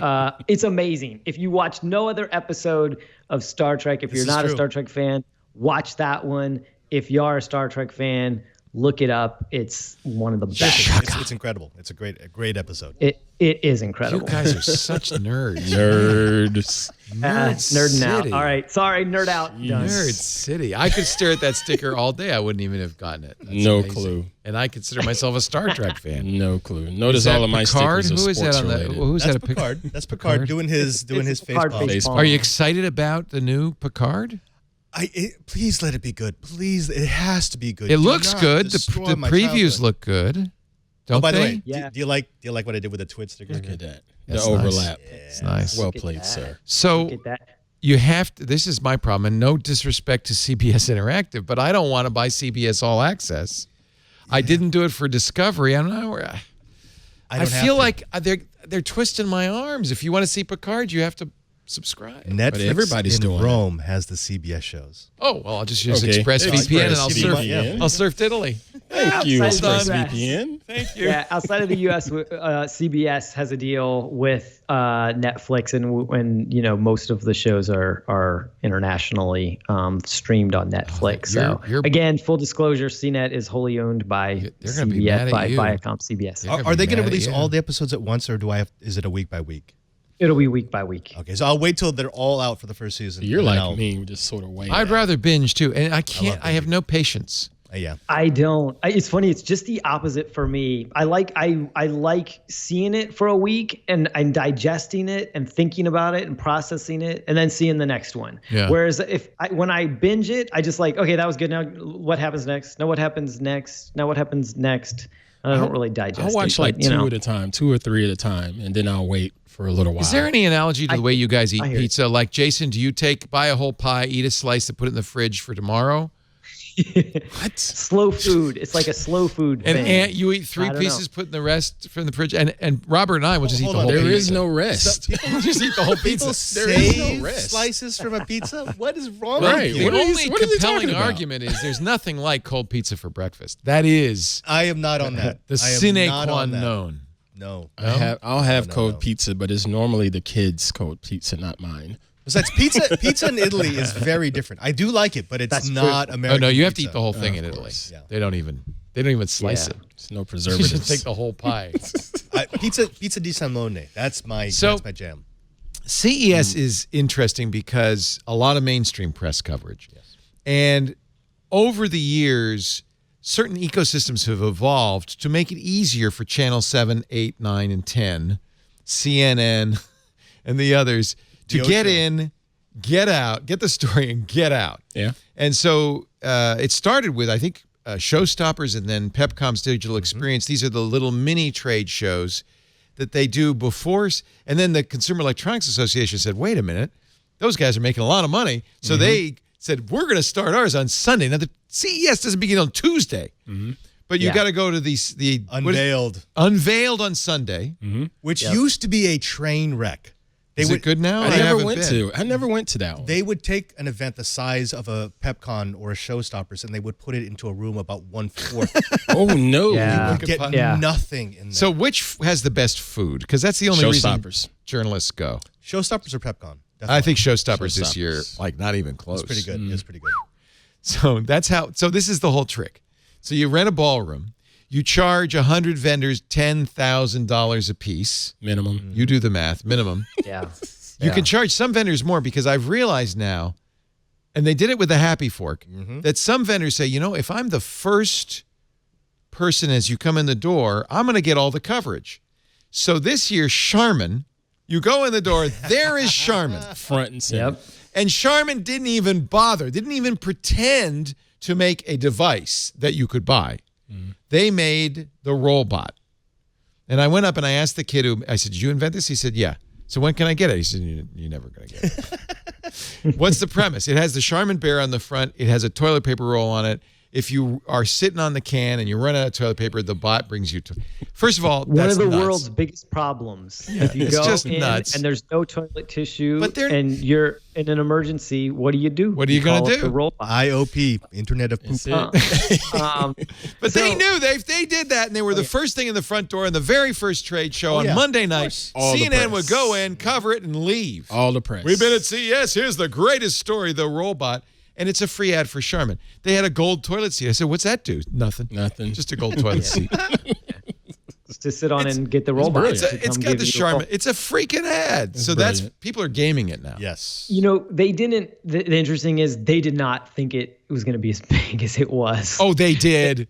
Speaker 4: it's amazing. If you watch no other episode of Star Trek, if you're not a Star Trek fan, watch that one. If you are a Star Trek fan, look it up. It's one of the best.
Speaker 6: It's incredible. It's a great episode.
Speaker 4: It is
Speaker 1: You
Speaker 4: incredible.
Speaker 1: guys are such nerds.
Speaker 5: Nerds.
Speaker 4: Nerding out.
Speaker 1: City.
Speaker 4: All right, sorry, nerd out. Done.
Speaker 1: Nerd City. I could stare at that sticker all day. I wouldn't even have gotten it. That's
Speaker 5: No
Speaker 1: amazing.
Speaker 5: clue.
Speaker 1: And I consider myself a Star Trek fan.
Speaker 5: No clue. Notice
Speaker 1: Is that
Speaker 5: all of my
Speaker 1: Picard?
Speaker 5: stickers are
Speaker 1: Who is that
Speaker 5: sports
Speaker 1: on the?
Speaker 5: related.
Speaker 1: Who's
Speaker 6: That's
Speaker 1: that?
Speaker 6: Picard. That's Picard doing his face
Speaker 4: Picard
Speaker 6: palm.
Speaker 4: face palm.
Speaker 1: Are you excited about the new Picard?
Speaker 6: Please let it be good. Please, it has to be good.
Speaker 1: It
Speaker 6: Do
Speaker 1: looks
Speaker 6: not
Speaker 1: good. The
Speaker 6: destroy my
Speaker 1: previews
Speaker 6: childhood.
Speaker 1: look good. Don't
Speaker 6: Oh, by the
Speaker 1: they?
Speaker 6: way,
Speaker 4: Yeah.
Speaker 6: do you like what I did with the Twit sticker?
Speaker 5: Look at that. The
Speaker 1: That's
Speaker 5: overlap.
Speaker 1: It's nice.
Speaker 5: Well
Speaker 4: Look at
Speaker 5: played,
Speaker 4: that.
Speaker 5: sir.
Speaker 1: So
Speaker 4: Look at that.
Speaker 1: you have to. This is my problem, and no disrespect to CBS Interactive, but I don't want to buy CBS All Access. I didn't do it for Discovery. I don't know. I
Speaker 6: don't have
Speaker 1: feel
Speaker 6: to.
Speaker 1: like they're twisting my arms. If you want to see Picard, you have to subscribe.
Speaker 6: Netflix
Speaker 5: everybody's
Speaker 6: in
Speaker 5: doing it.
Speaker 6: Rome has the CBS shows.
Speaker 1: Oh well, I'll just use
Speaker 5: Okay.
Speaker 1: ExpressVPN and I'll surf.
Speaker 5: ExpressVPN.
Speaker 1: I'll surf to Italy.
Speaker 5: Thank you,
Speaker 4: Outside the US.
Speaker 5: ExpressVPN.
Speaker 1: Thank you.
Speaker 4: Yeah, outside of the U.S., CBS has a deal with Netflix, and you know most of the shows are internationally streamed on Netflix.
Speaker 1: you're-
Speaker 4: again, full disclosure, CNET is wholly owned by
Speaker 1: They're gonna be mad
Speaker 4: CBS
Speaker 1: at
Speaker 4: by
Speaker 1: you.
Speaker 4: Viacom CBS.
Speaker 1: Yeah.
Speaker 6: Are they going to
Speaker 1: mad at
Speaker 6: release
Speaker 1: you.
Speaker 6: all the episodes at once, or is it a week by week?
Speaker 4: It'll be week by week.
Speaker 6: Okay, so I'll wait till they're all out for the first season.
Speaker 5: You're
Speaker 6: and then
Speaker 5: like
Speaker 6: I'll-
Speaker 5: me, just sort of waiting.
Speaker 1: I'd rather binge too, and I can't.
Speaker 6: love
Speaker 1: I have no patience.
Speaker 6: Yeah.
Speaker 4: I don't. It's funny. It's just the opposite for me. I like seeing it for a week and I'm digesting it and thinking about it and processing it and then seeing the next one.
Speaker 1: Yeah.
Speaker 4: Whereas when I binge it, I just like, okay, that was good. Now what happens next? Now what happens next? Now what happens next? I don't really digest
Speaker 5: I'll watch
Speaker 4: it.
Speaker 5: like
Speaker 4: but, you know.
Speaker 5: two at a time, 2 or 3 at a time, and then I'll wait for a little while.
Speaker 1: Is there any analogy to the way you guys eat
Speaker 4: I hear you.
Speaker 1: pizza? Like Jason, do you buy a whole pie, eat a slice, and put it in the fridge for tomorrow?
Speaker 5: What?
Speaker 4: Slow food. It's like a slow food
Speaker 1: And
Speaker 4: thing.
Speaker 1: Aunt, you eat 3
Speaker 4: I don't
Speaker 1: pieces,
Speaker 4: know.
Speaker 1: put in the rest from the fridge, and Robert and I will just eat
Speaker 6: Hold
Speaker 1: the
Speaker 6: on.
Speaker 1: whole
Speaker 5: There
Speaker 1: pizza.
Speaker 5: is no rest.
Speaker 1: We'll just eat the whole pizza.
Speaker 6: People
Speaker 5: There is no
Speaker 6: save
Speaker 5: rest.
Speaker 6: slices from a pizza? What is wrong
Speaker 5: Right.
Speaker 6: with you?
Speaker 5: What
Speaker 1: The
Speaker 5: are you-
Speaker 1: only
Speaker 5: what are they
Speaker 1: compelling
Speaker 5: talking about?
Speaker 1: argument is there's nothing like cold pizza for breakfast. That is
Speaker 6: I am not on that.
Speaker 1: the
Speaker 6: I am
Speaker 1: sine
Speaker 6: not
Speaker 1: qua
Speaker 6: on that.
Speaker 1: non.
Speaker 6: No.
Speaker 5: I'll have
Speaker 6: No,
Speaker 5: cold
Speaker 6: no.
Speaker 5: pizza, but it's normally the kids' cold pizza, not mine.
Speaker 6: Besides, pizza in Italy is very different. I do like it, but it's
Speaker 4: That's true.
Speaker 6: not
Speaker 1: Oh
Speaker 6: American.
Speaker 1: no, you have to
Speaker 6: pizza.
Speaker 1: eat the whole thing in
Speaker 5: of
Speaker 1: Italy.
Speaker 5: course.
Speaker 6: Yeah.
Speaker 1: They don't even slice
Speaker 4: Yeah.
Speaker 1: it.
Speaker 5: It's no
Speaker 1: You
Speaker 5: preservatives.
Speaker 1: just take the whole pie.
Speaker 6: Pizza di Salmone. That's my jam.
Speaker 1: CES is interesting because a lot of mainstream press coverage. And over the years, certain ecosystems have evolved to make it easier for Channel 7, 8, 9, and 10, CNN, and the others to
Speaker 6: The
Speaker 1: get
Speaker 6: Ocho.
Speaker 1: in, get out, get the story, and get out.
Speaker 5: Yeah.
Speaker 1: And so it started with, I think, Showstoppers and then Pepcom's Digital Experience. These are the little mini trade shows that they do before. And then the Consumer Electronics Association said, wait a minute, those guys are making a lot of money. So they said, we're going to start ours on Sunday. Now, the CES doesn't begin on Tuesday, but you
Speaker 4: Yeah.
Speaker 1: got to go to the unveiled on Sunday.
Speaker 6: Which used to be a train wreck.
Speaker 1: Is it good now?
Speaker 5: I never went to that one.
Speaker 6: They would take an event the size of a PepCon or a Showstoppers, and they would put it into a room about 1/4.
Speaker 5: Oh no.
Speaker 4: Yeah.
Speaker 6: Get
Speaker 4: Yeah.
Speaker 6: nothing in there.
Speaker 1: So which has the best food? Because that's the only reason
Speaker 5: Showstoppers.
Speaker 1: journalists go.
Speaker 6: Showstoppers or PepCon?
Speaker 1: I think Showstoppers this year,
Speaker 5: Showstoppers.
Speaker 1: like not even close.
Speaker 6: It's pretty good. It's pretty good.
Speaker 1: So that's how. So this is the whole trick. So you rent a ballroom, you charge 100 vendors $10,000 a piece.
Speaker 5: Minimum.
Speaker 1: You do the math. Minimum.
Speaker 4: Yeah.
Speaker 1: You can charge some vendors more because I've realized now and they did it with a happy fork,
Speaker 6: Mm-hmm.
Speaker 1: that some vendors say, if I'm the first person as you come in the door, I'm going to get all the coverage. So this year, Charmin, you go in the door, there is Charmin.
Speaker 5: Front and center.
Speaker 4: Yep.
Speaker 1: And Charmin didn't even bother, didn't even pretend to make a device that you could buy. They made the Rollbot. And I went up and I asked the kid I said, did you invent this? He said, yeah. So when can I get it? He said, you're never going to get it. What's the premise? It has the Charmin bear on the front. It has a toilet paper roll on it. If you are sitting on the can and you run out of toilet paper, the bot brings you to. First of all,
Speaker 4: One
Speaker 1: that's
Speaker 4: of the
Speaker 1: nuts.
Speaker 4: world's biggest problems. If you
Speaker 1: it's
Speaker 4: go
Speaker 1: just
Speaker 4: in
Speaker 1: nuts.
Speaker 4: and there's no toilet tissue
Speaker 1: But they're-
Speaker 4: and you're in an emergency, what do you do?
Speaker 1: What are you gonna
Speaker 4: call up
Speaker 1: do?
Speaker 4: The robot.
Speaker 6: IOP, Internet of Poop.
Speaker 5: That's it.
Speaker 1: But they knew they did that, and they were the first thing in the front door in the very first trade show on
Speaker 6: yeah,
Speaker 1: Monday
Speaker 6: of
Speaker 1: night.
Speaker 6: course.
Speaker 5: All the
Speaker 1: CNN
Speaker 5: press.
Speaker 1: would go in, cover it, and leave.
Speaker 5: All the press.
Speaker 1: We've been at CES. Here's the greatest story, the Rollbot. And it's a free ad for Charmin. They had a gold toilet seat. I said, what's that do? Nothing.
Speaker 5: Nothing.
Speaker 1: Just a gold toilet seat.
Speaker 4: Just to sit on and get the robot.
Speaker 1: It's
Speaker 4: to
Speaker 1: it's
Speaker 4: come
Speaker 1: got
Speaker 4: give
Speaker 1: the
Speaker 4: you
Speaker 1: Charmin. It's a freaking ad. So that's
Speaker 5: brilliant.
Speaker 1: people are gaming it now.
Speaker 6: Yes.
Speaker 4: They didn't. The interesting is they did not think it was going to be as big as it was.
Speaker 1: Oh, they did.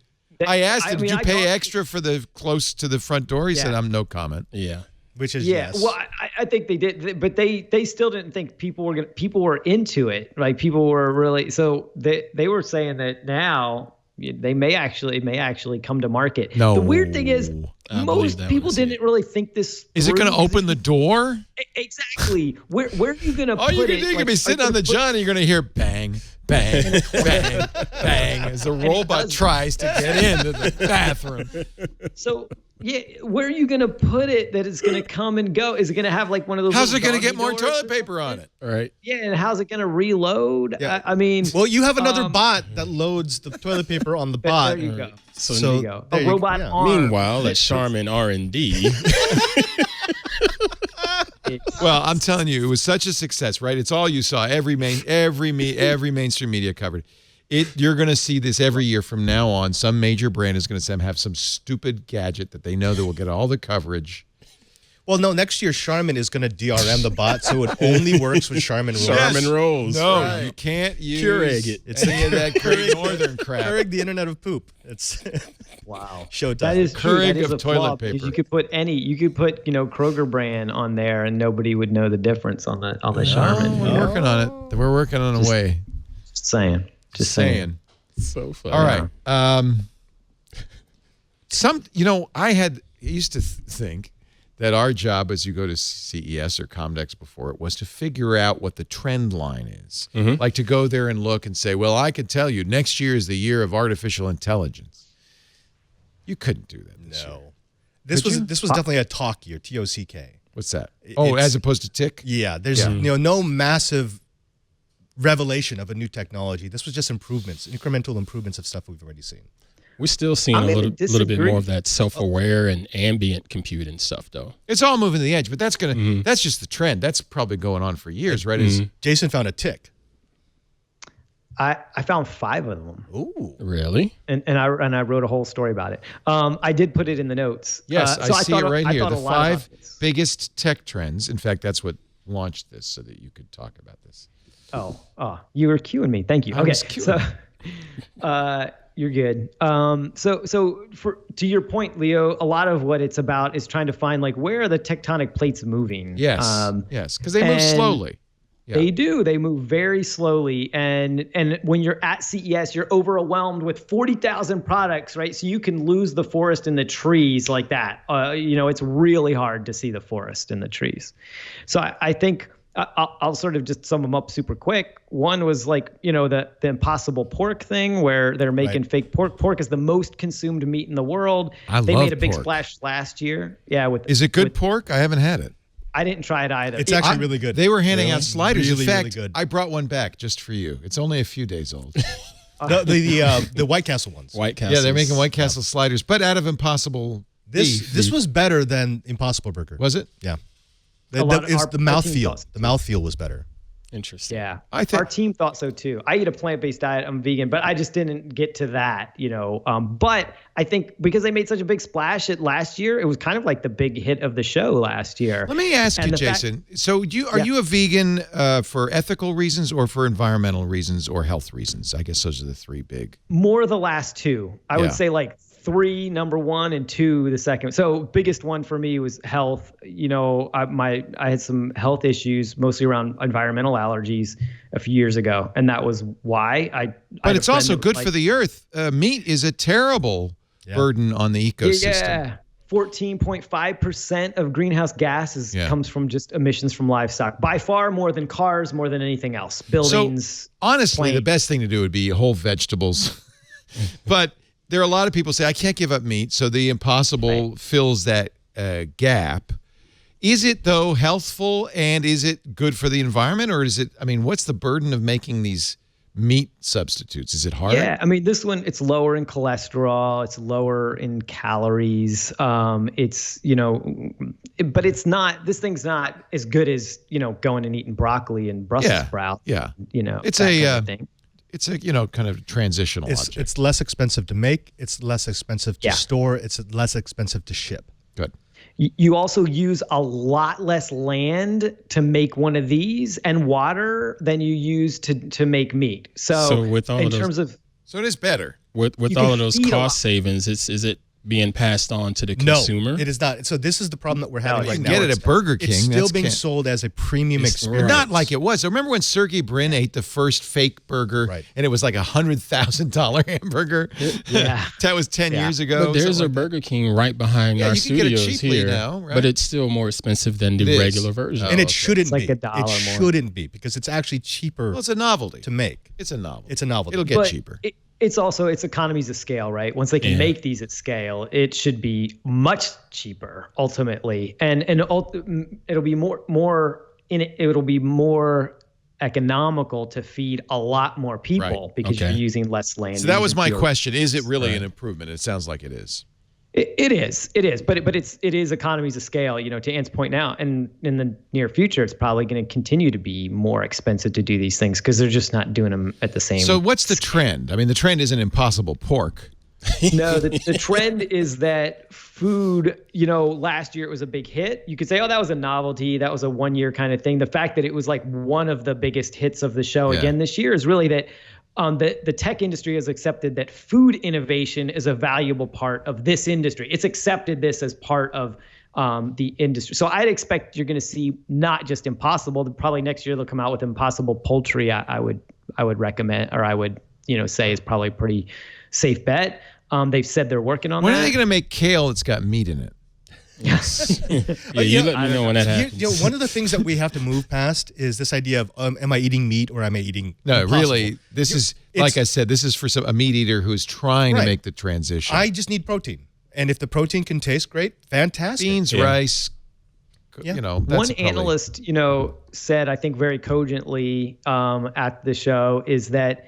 Speaker 1: I asked him,
Speaker 4: I mean,
Speaker 1: did you
Speaker 4: I
Speaker 1: pay
Speaker 4: talked-
Speaker 1: extra for the close to the front door? He said,
Speaker 4: Yeah.
Speaker 1: I'm no comment.
Speaker 5: Yeah.
Speaker 6: Which is
Speaker 4: yeah.
Speaker 6: yes.
Speaker 4: Well, I think they did, but they still didn't think people were into it. Like people were really. So they were saying that now they may actually come to market.
Speaker 1: No.
Speaker 4: The weird thing is
Speaker 5: I believe
Speaker 4: most
Speaker 5: that
Speaker 4: people
Speaker 5: was
Speaker 4: didn't
Speaker 5: it.
Speaker 4: really think this.
Speaker 1: Is it going to
Speaker 4: through.
Speaker 1: open the door?
Speaker 4: Exactly. Where are you going to
Speaker 1: All
Speaker 4: put
Speaker 1: you
Speaker 4: it?
Speaker 1: can do, you're going to be
Speaker 4: Like,
Speaker 1: sitting
Speaker 4: are you
Speaker 1: on the
Speaker 4: gonna put-
Speaker 1: john and you're going to hear bang, bang, bang, bang as the robot
Speaker 4: does.
Speaker 1: tries to get into the bathroom.
Speaker 4: So yeah, where are you going to put it that it's going to come and go? Is it going to have like one of those?
Speaker 1: How's it
Speaker 4: little
Speaker 1: going to get
Speaker 4: doggy
Speaker 1: more
Speaker 4: doors
Speaker 1: toilet
Speaker 4: or
Speaker 1: paper on
Speaker 4: something?
Speaker 1: it?
Speaker 5: All right.
Speaker 4: Yeah, and how's it going to reload?
Speaker 6: Yeah.
Speaker 4: I mean,
Speaker 6: Well, you have another bot that loads the toilet paper on the bot.
Speaker 4: there you go.
Speaker 5: So,
Speaker 6: So
Speaker 4: There you go.
Speaker 6: there
Speaker 4: A
Speaker 6: you-
Speaker 4: robot
Speaker 6: yeah.
Speaker 4: arm.
Speaker 5: meanwhile, at Charmin R&D,
Speaker 1: Well, I'm telling you, it was such a success, right? It's all you saw. Every mainstream media covered it. You're going to see this every year from now on. Some major brand is going to have some stupid gadget that they know that will get all the coverage.
Speaker 6: Well, no, next year Charmin is going to DRM the bot, so it only works with Charmin rolls.
Speaker 5: Charmin rolls.
Speaker 1: No,
Speaker 5: Right.
Speaker 1: you can't use
Speaker 5: Keurig it.
Speaker 6: It's
Speaker 1: any of that Great Northern crap.
Speaker 6: Keurig, the Internet of Poop. It's
Speaker 4: Wow.
Speaker 6: showtime.
Speaker 4: That is true. That
Speaker 1: Keurig
Speaker 4: is
Speaker 1: of
Speaker 4: a
Speaker 1: toilet
Speaker 4: flaw, because
Speaker 1: paper.
Speaker 4: You could put Kroger brand on there and nobody would know the difference on the Charmin.
Speaker 1: We're working on it. We're working on a way.
Speaker 4: Just saying. Just saying.
Speaker 5: So fun.
Speaker 1: All right. I used to think that our job as you go to CES or Comdex before it was to figure out what the trend line is. Like to go there and look and say, well, I could tell you next year is the year of artificial intelligence. You couldn't do that this year.
Speaker 6: No. This was definitely a talk year, TOCK.
Speaker 1: What's that? Oh,
Speaker 6: It's-
Speaker 1: as opposed to tick?
Speaker 6: Yeah, there's no massive revelation of a new technology. This was just improvements, incremental improvements of stuff we've already seen.
Speaker 5: We're still seeing
Speaker 4: I'm
Speaker 5: a
Speaker 4: gonna
Speaker 5: little bit
Speaker 4: disagree.
Speaker 5: more of that self-aware and ambient computing stuff, though.
Speaker 1: It's all moving to the edge, but that's that's just the trend. That's probably going on for years, right?
Speaker 6: Jason found a tick.
Speaker 4: I found 5 of them.
Speaker 6: Ooh.
Speaker 5: Really?
Speaker 4: And I wrote a whole story about it. I did put it in the notes.
Speaker 1: Yes,
Speaker 4: So
Speaker 1: I see
Speaker 4: thought-
Speaker 1: it right
Speaker 4: I
Speaker 1: here.
Speaker 4: thought
Speaker 1: The
Speaker 4: a lot about
Speaker 1: 5
Speaker 4: this.
Speaker 1: biggest tech trends. In fact, that's what launched this so that you could talk about this.
Speaker 4: Oh, you were cueing me. Thank you.
Speaker 1: I
Speaker 4: Okay,
Speaker 1: was cueing.
Speaker 4: so you're good. So to your point, Leo, a lot of what it's about is trying to find like where are the tectonic plates moving.
Speaker 1: Yes, yes, because they move
Speaker 4: and
Speaker 1: slowly. Yeah.
Speaker 4: They do. They move very slowly, and when you're at CES, you're overwhelmed with 40,000 products, right? So you can lose the forest in the trees like that. It's really hard to see the forest in the trees. So I think I'll sort of just sum them up super quick. One was like the Impossible Pork thing, where they're making fake pork. Pork is the most consumed meat in the world. They
Speaker 1: love
Speaker 4: made a big
Speaker 1: pork.
Speaker 4: splash last year. Yeah,
Speaker 1: Is it good pork? I haven't had it.
Speaker 4: I didn't try it either.
Speaker 6: It's actually really good.
Speaker 1: They were handing out sliders.
Speaker 6: Really,
Speaker 1: In fact,
Speaker 6: really good.
Speaker 1: I brought one back just for you. It's only a few days old.
Speaker 6: The White Castle ones.
Speaker 5: White Castle.
Speaker 1: Yeah, they're making White Castle sliders, but out of Impossible beef.
Speaker 6: This was better than Impossible Burger.
Speaker 1: Was it?
Speaker 6: Yeah.
Speaker 4: A lot of our
Speaker 6: The
Speaker 4: protein
Speaker 6: mouthfeel.
Speaker 4: sauce.
Speaker 6: The mouthfeel was better.
Speaker 5: Interesting.
Speaker 4: Yeah,
Speaker 1: I think
Speaker 4: our team thought so too. I eat a plant-based diet. I'm vegan, but I just didn't get to that, But I think because they made such a big splash at last year, it was kind of like the big hit of the show last year.
Speaker 1: Let me ask you, Jason. So are you a vegan for ethical reasons or for environmental reasons or health reasons? I guess those are the three big.
Speaker 4: More the last two. I would say like 3, number 1, and 2, the second. So biggest one for me was health. I had some health issues, mostly around environmental allergies a few years ago. And that was why
Speaker 1: But it's also good for the earth. Meat is a terrible burden on the ecosystem.
Speaker 4: Yeah. 14.5% of greenhouse gases comes from just emissions from livestock. By far more than cars, more than anything else. Buildings.
Speaker 1: So, honestly, the best thing to do would be whole vegetables. But there are a lot of people say, I can't give up meat, so the Impossible fills that gap. Is it, though, healthful, and is it good for the environment, or is it, what's the burden of making these meat substitutes? Is it hard?
Speaker 4: Yeah, this one, it's lower in cholesterol, it's lower in calories, it's, but it's not, this thing's not as good as, going and eating broccoli and Brussels sprouts.
Speaker 1: Yeah.
Speaker 4: It's kind of thing.
Speaker 1: It's a, kind of transitional object.
Speaker 6: It's less expensive to make. It's less expensive to store. It's less expensive to ship.
Speaker 1: Good.
Speaker 4: You also use a lot less land to make one of these and water than you use to make meat. So
Speaker 5: with all
Speaker 4: in
Speaker 5: of those,
Speaker 4: terms of,
Speaker 1: so it is better.
Speaker 5: With all of those cost savings, is it being passed on to the consumer?
Speaker 6: No, it is not. So this is the problem that we're having right now.
Speaker 1: You can get it at Burger King.
Speaker 6: It's still being sold as a premium experience.
Speaker 1: Not like it was. I remember when Sergey Brin ate the first fake burger, and it was like $100,000 hamburger.
Speaker 4: Yeah.
Speaker 1: That was 10 years ago.
Speaker 5: But there's a Burger King right behind our studios here.
Speaker 1: Now, right?
Speaker 5: But it's still more expensive than the regular version.
Speaker 6: And it shouldn't
Speaker 4: be. It's like $1 more.
Speaker 6: It shouldn't be, because it's actually cheaper.
Speaker 1: Well, it's a novelty
Speaker 6: to make.
Speaker 1: It's a novelty.
Speaker 6: It's a novelty.
Speaker 1: It'll get cheaper.
Speaker 4: It's economies of scale, right? Once they can make these at scale, it should be much cheaper ultimately, and it'll be it'll be more economical to feed a lot it people because you're using less land.
Speaker 1: So that was my question: is it really an improvement? It sounds like it is.
Speaker 4: It is, but it is economies of scale. To Ant's point now, and in the near future, it's probably going to continue to be more expensive to do these things because they're just not doing them at the same.
Speaker 1: So what's the trend? The trend isn't Impossible Pork.
Speaker 4: No, the trend is that food. Last year it was a big hit. You could say, oh, that was a novelty. That was a 1-year kind of thing. The fact that it was like one of the biggest hits of the show again this year is really that. The tech industry has accepted that food innovation is a valuable part of this industry. It's accepted this as part of the industry. So I'd expect you're going to see not just Impossible. Probably next year they'll come out with Impossible Poultry. I would recommend, or I would say is probably a pretty safe bet. They've said they're working on that.
Speaker 1: When are they going to make kale that's got meat in it?
Speaker 4: Yes.
Speaker 5: You let me know when that happens.
Speaker 6: One of the things that we have to move past is this idea of am I eating meat or am I eating Impossible?
Speaker 1: Really, this is, like I said, this is for a meat eater who's trying to make the transition.
Speaker 6: I just need protein. And if the protein can taste great, fantastic.
Speaker 1: Beans, rice, that's
Speaker 4: one analyst, said, I think very cogently at the show, is that,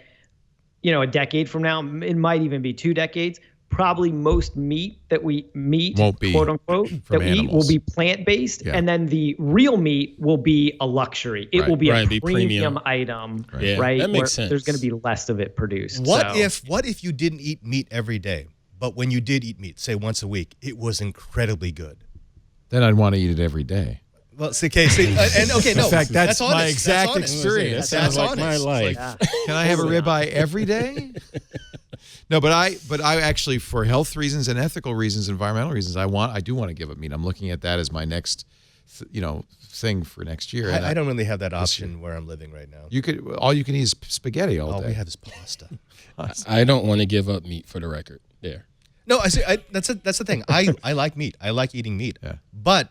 Speaker 4: a decade from now, it might even be 2 decades, probably most meat that we
Speaker 1: won't be,
Speaker 4: quote unquote, that we eat will be plant-based, and then the real meat will be a luxury. It will be a premium item, right?
Speaker 5: That makes sense.
Speaker 4: There's going to be less of it produced.
Speaker 6: What if you didn't eat meat every day, but when you did eat meat, say once a week, it was incredibly good?
Speaker 1: Then I'd want to eat it every day.
Speaker 6: Well, in fact,
Speaker 1: that's my
Speaker 6: honest.
Speaker 1: exact experience.
Speaker 5: That sounds like my life.
Speaker 1: Can I have a ribeye every day? No, but I actually, for health reasons and ethical reasons, environmental reasons, I do want to give up meat. I'm looking at that as my next, thing for next year.
Speaker 6: I don't really have that option where I'm living right now.
Speaker 1: All you can eat is spaghetti all day.
Speaker 6: All we have is pasta.
Speaker 5: I don't want to give up meat, for the record. There.
Speaker 6: No, that's the thing. I like meat. I like eating meat.
Speaker 1: Yeah.
Speaker 6: But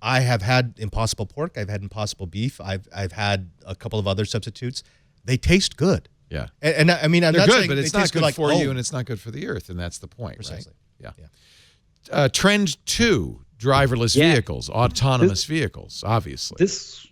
Speaker 6: I have had Impossible Pork. I've had Impossible Beef. I've had a couple of other substitutes. They taste good.
Speaker 1: Yeah,
Speaker 6: and I'm
Speaker 1: they're
Speaker 6: not
Speaker 1: good,
Speaker 6: saying
Speaker 1: but it's
Speaker 6: they
Speaker 1: not
Speaker 6: taste
Speaker 1: good
Speaker 6: like,
Speaker 1: for you, and it's not good for the earth, and that's the point,
Speaker 6: precisely.
Speaker 1: right? Yeah. Trend 2: driverless vehicles, autonomous vehicles. Obviously,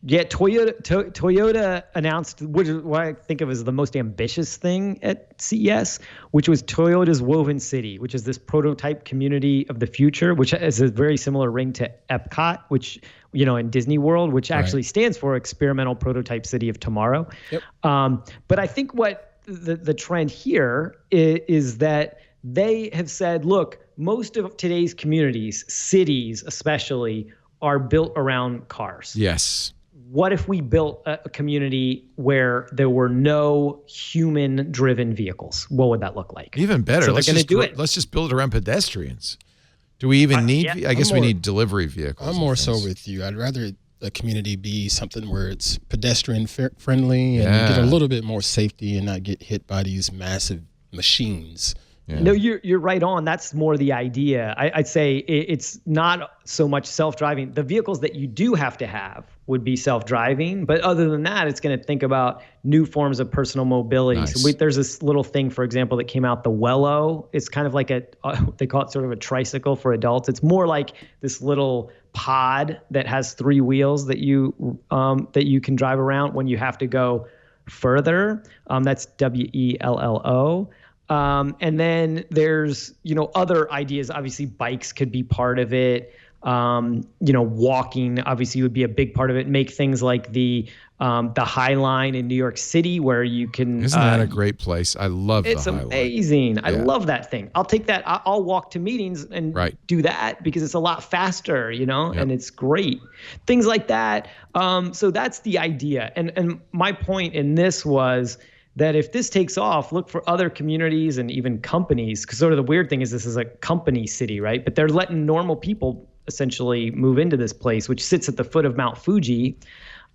Speaker 4: Toyota announced what I think of as the most ambitious thing at CES, which was Toyota's Woven City, which is this prototype community of the future, which is a very similar ring to Epcot, which in Disney World, which actually stands for Experimental Prototype City of Tomorrow.
Speaker 5: Yep.
Speaker 4: But I think what the trend here is that they have said, look, most of today's communities, cities especially, are built around cars.
Speaker 1: Yes.
Speaker 4: What if we built a community where there were no human-driven vehicles? What would that look like?
Speaker 1: Even better.
Speaker 4: So
Speaker 1: Let's just build it around pedestrians. Do we even need? I guess we need delivery vehicles.
Speaker 5: I'm more so with you. I'd rather a community be something where it's pedestrian friendly and you get a little bit more safety and not get hit by these massive machines.
Speaker 1: Yeah.
Speaker 4: No, you're right on. That's more the idea. I'd say it's not so much self-driving. The vehicles that you do have to have would be self-driving. But other than that, it's going to think about new forms of personal mobility.
Speaker 1: Nice.
Speaker 4: So there's this little thing, for example, that came out, the Wello. It's kind of like they call it sort of a tricycle for adults. It's more like this little pod that has 3 wheels that you can drive around when you have to go further. That's WELLO. And then there's, other ideas. Obviously, bikes could be part of it. Walking obviously would be a big part of it. Make things like the High Line in New York City, where you can.
Speaker 1: Isn't that a great place? I love the High Line.
Speaker 4: It's amazing. I love that thing. I'll take that. I'll walk to meetings and do that because it's a lot faster, and it's great. Things like that. So that's the idea. And my point in this was that if this takes off, look for other communities and even companies, because sort of the weird thing is this is a company city, right? But they're letting normal people essentially move into this place, which sits at the foot of Mount Fuji